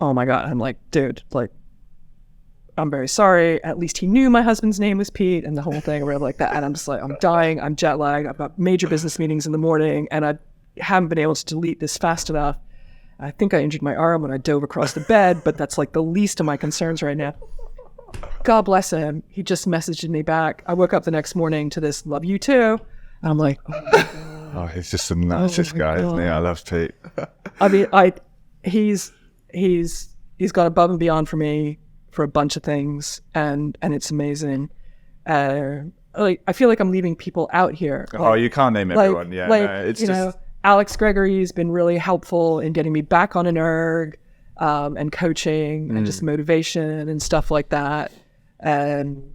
oh my God. I'm like, dude, like, I'm very sorry. At least he knew my husband's name was Pete and the whole thing or whatever like that. And I'm just like, I'm dying. I'm jet lagged. I've got major business meetings in the morning and I haven't been able to delete this fast enough. I think I injured my arm when I dove across the bed, but that's like the least of my concerns right now. God bless him. He just messaged me back. I woke up the next morning to this, love you too. And I'm like, oh my God. Oh, he's just a nicest guy, isn't he? I love Pete. I mean, he's gone above and beyond for me for a bunch of things, and it's amazing. Like I feel like I'm leaving people out here. Oh, you can't name everyone. Yeah, like, no, it's you just... know, Alex Gregory's been really helpful in getting me back on an erg, and coaching and just motivation and stuff like that. And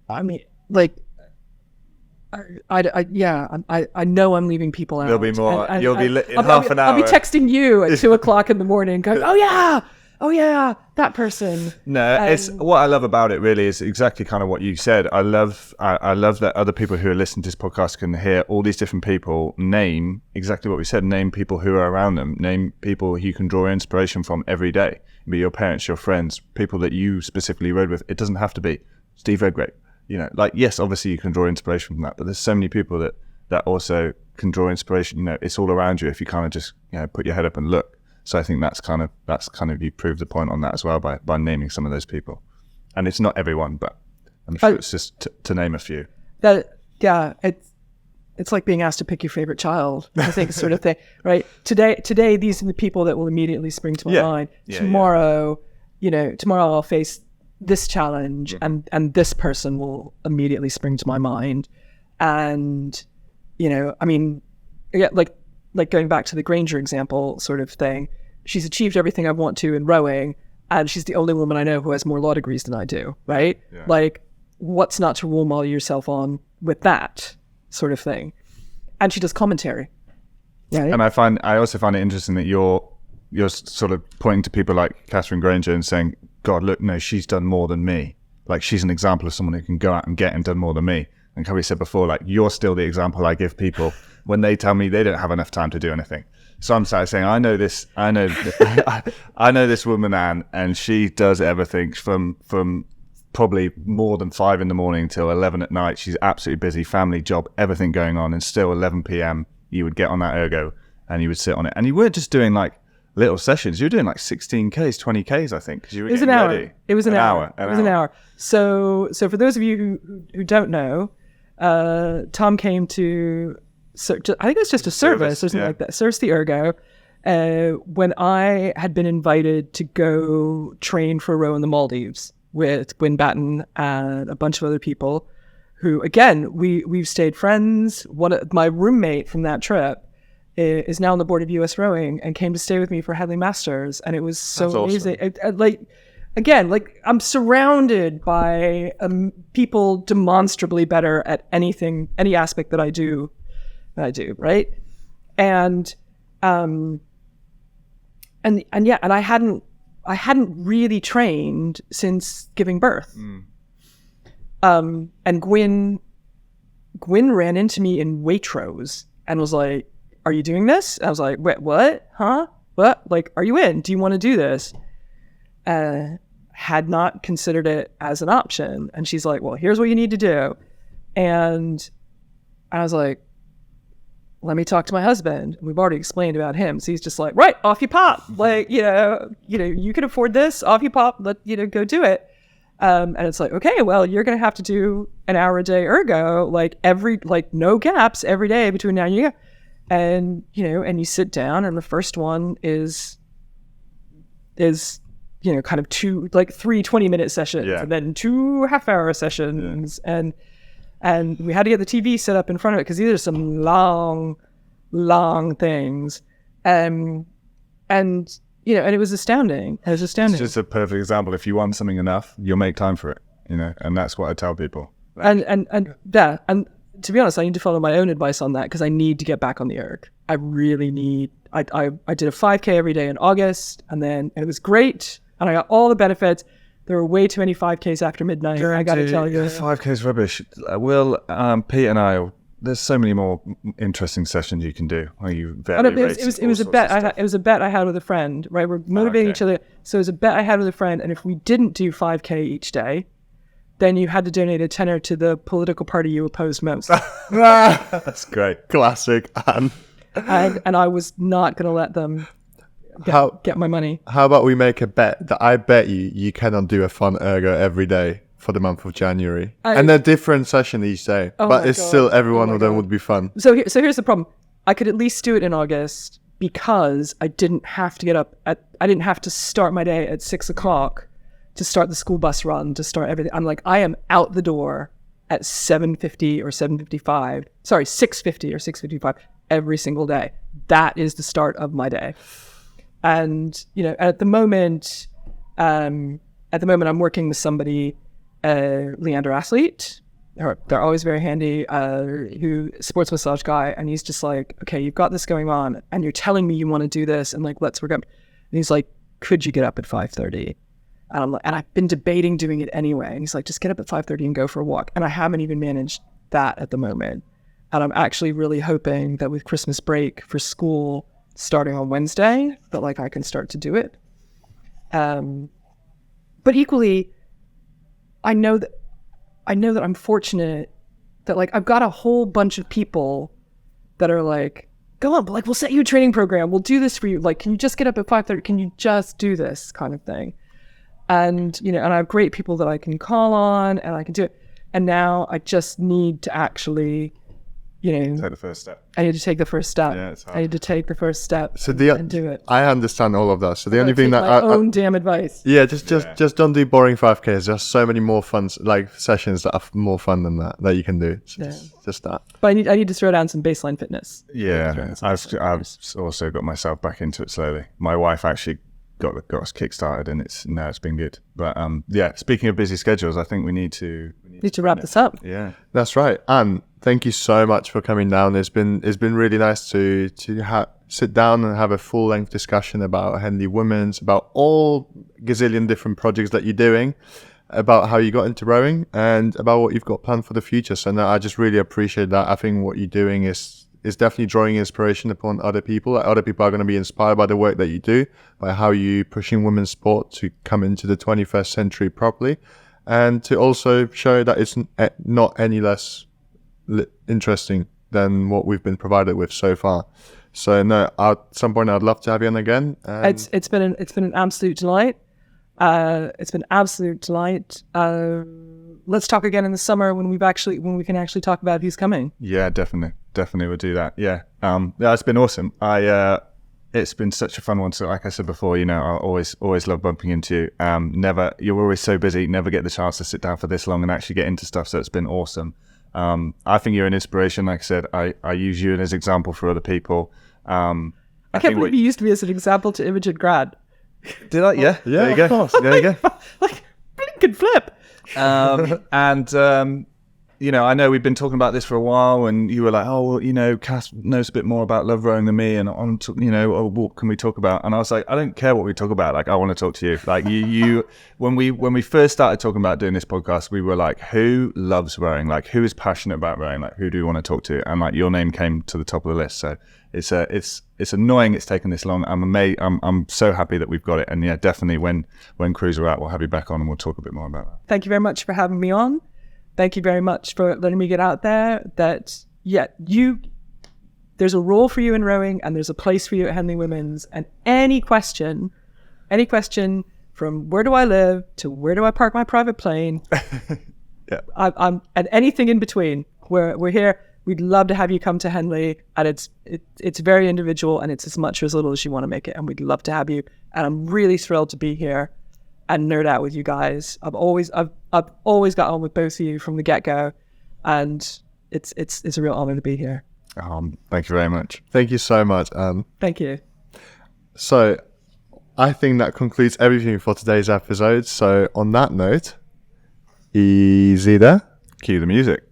I mean, like, I know I'm leaving people out. There'll be more. And You'll be in half an hour. I'll be texting you at 2:00 in the morning going, oh yeah, that person. No, it's what I love about it really is exactly kind of what you said. I love that other people who are listening to this podcast can hear all these different people name exactly what we said, name people who are around them, name people who you can draw inspiration from every day. Be your parents, your friends, people that you specifically rode with. It doesn't have to be Steve Redgrave. You know, like, yes, obviously you can draw inspiration from that, but there's so many people that also can draw inspiration. You know, it's all around you if you kind of just, you know, put your head up and look. So I think that's kind of you proved the point on that as well by naming some of those people. And it's not everyone, but I'm sure it's just to name a few. It's like being asked to pick your favorite child, I think, sort of thing, right? Today, these are the people that will immediately spring to my mind. Tomorrow I'll face this challenge, and this person will immediately spring to my mind. And, you know, I mean, like going back to the Granger example sort of thing, she's achieved everything I want to in rowing, and she's the only woman I know who has more law degrees than I do, right? Yeah. Like, what's not to role model yourself on with that sort of thing? And she does commentary. Right? And I also find it interesting that you're sort of pointing to people like Catherine Granger and saying, God, look, no, she's done more than me. Like, she's an example of someone who can go out and get and done more than me. And Kobe said before, like, you're still the example I give people when they tell me they don't have enough time to do anything. So I'm saying, I know this woman, Anne, and she does everything from probably more than 5 a.m. till 11 at night. She's absolutely busy, family, job, everything going on. And still 11 p.m. you would get on that ergo and you would sit on it. And you weren't just doing like little sessions. You were doing like 16Ks, 20Ks, I think. 'Cause you were it was an hour. It was an hour. It was an hour. So for those of you who don't know, Tom came to I think it was just a service or something like that. Service the ergo, when I had been invited to go train for a row in the Maldives with Gwyn Batten and a bunch of other people who, again, we've stayed friends. My roommate from that trip is now on the board of US Rowing and came to stay with me for Henley Masters. And it was so That's amazing. I'm surrounded by people demonstrably better at anything, any aspect that I do, right? And I hadn't really trained since giving birth. And Gwyn ran into me in Waitrose and was like, "Are you doing this?" I was like, "Wait, what? Huh? What? Like, are you in? Do you want to do this?" Had not considered it as an option. And she's like, "Well, here's what you need to do." And I was like, "Let me talk to my husband." We've already explained about him. So he's just like, "Right, off you pop. Like, you can afford this, off you pop, go do it." And it's like, okay, well, you're going to have to do an hour a day ergo, no gaps every day between now and you. And, and you sit down and the first one is kind of three 20-minute sessions and then 2 half-hour sessions. And we had to get the TV set up in front of it because these are some long things. And it was astounding. It's just a perfect example. If you want something enough, you'll make time for it, and that's what I tell people. And to be honest, I need to follow my own advice on that because I need to get back on the erg. I really need, I did a 5K every day in August and it was great and I got all the benefits. There were way too many 5Ks after midnight. I got to tell you. 5K's rubbish. Will, Pete and I, there's so many more interesting sessions you can do. It was a bet. It was a bet I had with a friend. Right, we're motivating each other. So it was a bet I had with a friend, and if we didn't do 5K each day, then you had to donate a tenner to the political party you opposed most. That's great. Classic Anne. And I was not going to let them get my money. How about we make a bet that I bet you cannot do a fun ergo every day for the month of January, and a different session each day, but it's still every one of them would be fun. So here's the problem: I could at least do it in August because I didn't have to get up I didn't have to start my day at 6 o'clock to start the school bus run, to start everything. I'm like, I am out the door at 7:50 or 7:55. Sorry, 6:50 or 6:55 every single day. That is the start of my day, and at the moment, I'm working with somebody. Leander athlete, they're always very handy, who sports massage guy, and he's just like, okay, you've got this going on and you're telling me you want to do this and let's work up. And he's like, could you get up at 5:30? And I'm like, and I've been debating doing it anyway, and he's like, just get up at 5:30 and go for a walk. And I haven't even managed that at the moment, and I'm actually really hoping that with Christmas break for school starting on Wednesday that I can start to do it. But equally, I know that I'm fortunate that I've got a whole bunch of people that are like, go on, but we'll set you a training program. We'll do this for you. Can you just get up at 5:30? Can you just do this kind of thing? And, and I have great people that I can call on and I can do it. And now I just need to actually, take the first step. I need to take the first step. Yeah, it's hard. I need to take the first step and do it. I understand all of that. So the only thing that my own damn advice. Yeah, just don't do boring 5Ks. There's so many more fun sessions that are more fun than that you can do. So just that. But I need to throw down some baseline fitness. Yeah, I've also got myself back into it slowly. My wife actually got us kickstarted, and it's been good. But speaking of busy schedules, I think we need to wrap this up. Yeah, that's right. Anne, thank you so much for coming down. It's been really nice to sit down and have a full length discussion about Henley Women's, about all gazillion different projects that you're doing, about how you got into rowing, and about what you've got planned for the future. So no, I just really appreciate that. I think what you're doing is definitely drawing inspiration upon other people. Other people are going to be inspired by the work that you do, by how you pushing women's sport to come into the 21st century properly, and to also show that it's not any less interesting than what we've been provided with so far. So no, at some point I'd love to have you on again. It's been an absolute delight. It's been absolute delight. Let's talk again in the summer when we can actually talk about who's coming. Yeah, definitely we'll do that. Yeah, it's been awesome. it's been such a fun one. So like I said before, you know, I always love bumping into you. You're always so busy, never get the chance to sit down for this long and actually get into stuff. So it's been awesome. I think you're an inspiration. Like I said, I use you as an example for other people. I can't believe you used me as an example to Imogen Grad. Did I? Yeah. Yeah, There you of go. course. There you go. Like, blink and flip. You know, I know we've been talking about this for a while, and you were like, "Oh, well, you know, Cass knows a bit more about love rowing than me," and you know, oh, what can we talk about? And I was like, I don't care what we talk about. Like, I want to talk to you. Like, you. When we first started talking about doing this podcast, we were like, who loves rowing? Like, who is passionate about rowing? Like, who do we want to talk to? And like, your name came to the top of the list. So it's annoying it's taken this long. I'm so happy that we've got it. And yeah, definitely when crews are out, we'll have you back on and we'll talk a bit more about that. Thank you very much for having me on. Thank you very much for letting me get out there. There's a role for you in rowing and there's a place for you at Henley Women's. And any question from where do I live to where do I park my private plane, Yeah. I'm and anything in between. We're here. We'd love to have you come to Henley, and it's very individual, and it's as much or as little as you want to make it. And we'd love to have you. And I'm really thrilled to be here and nerd out with you guys. I've always got on with both of you from the get-go, and it's a real honor to be here. Thank you very much. Thank you so much, Anne. Thank you. So I think that concludes everything for today's episode. So on that note, easy there. Cue the music.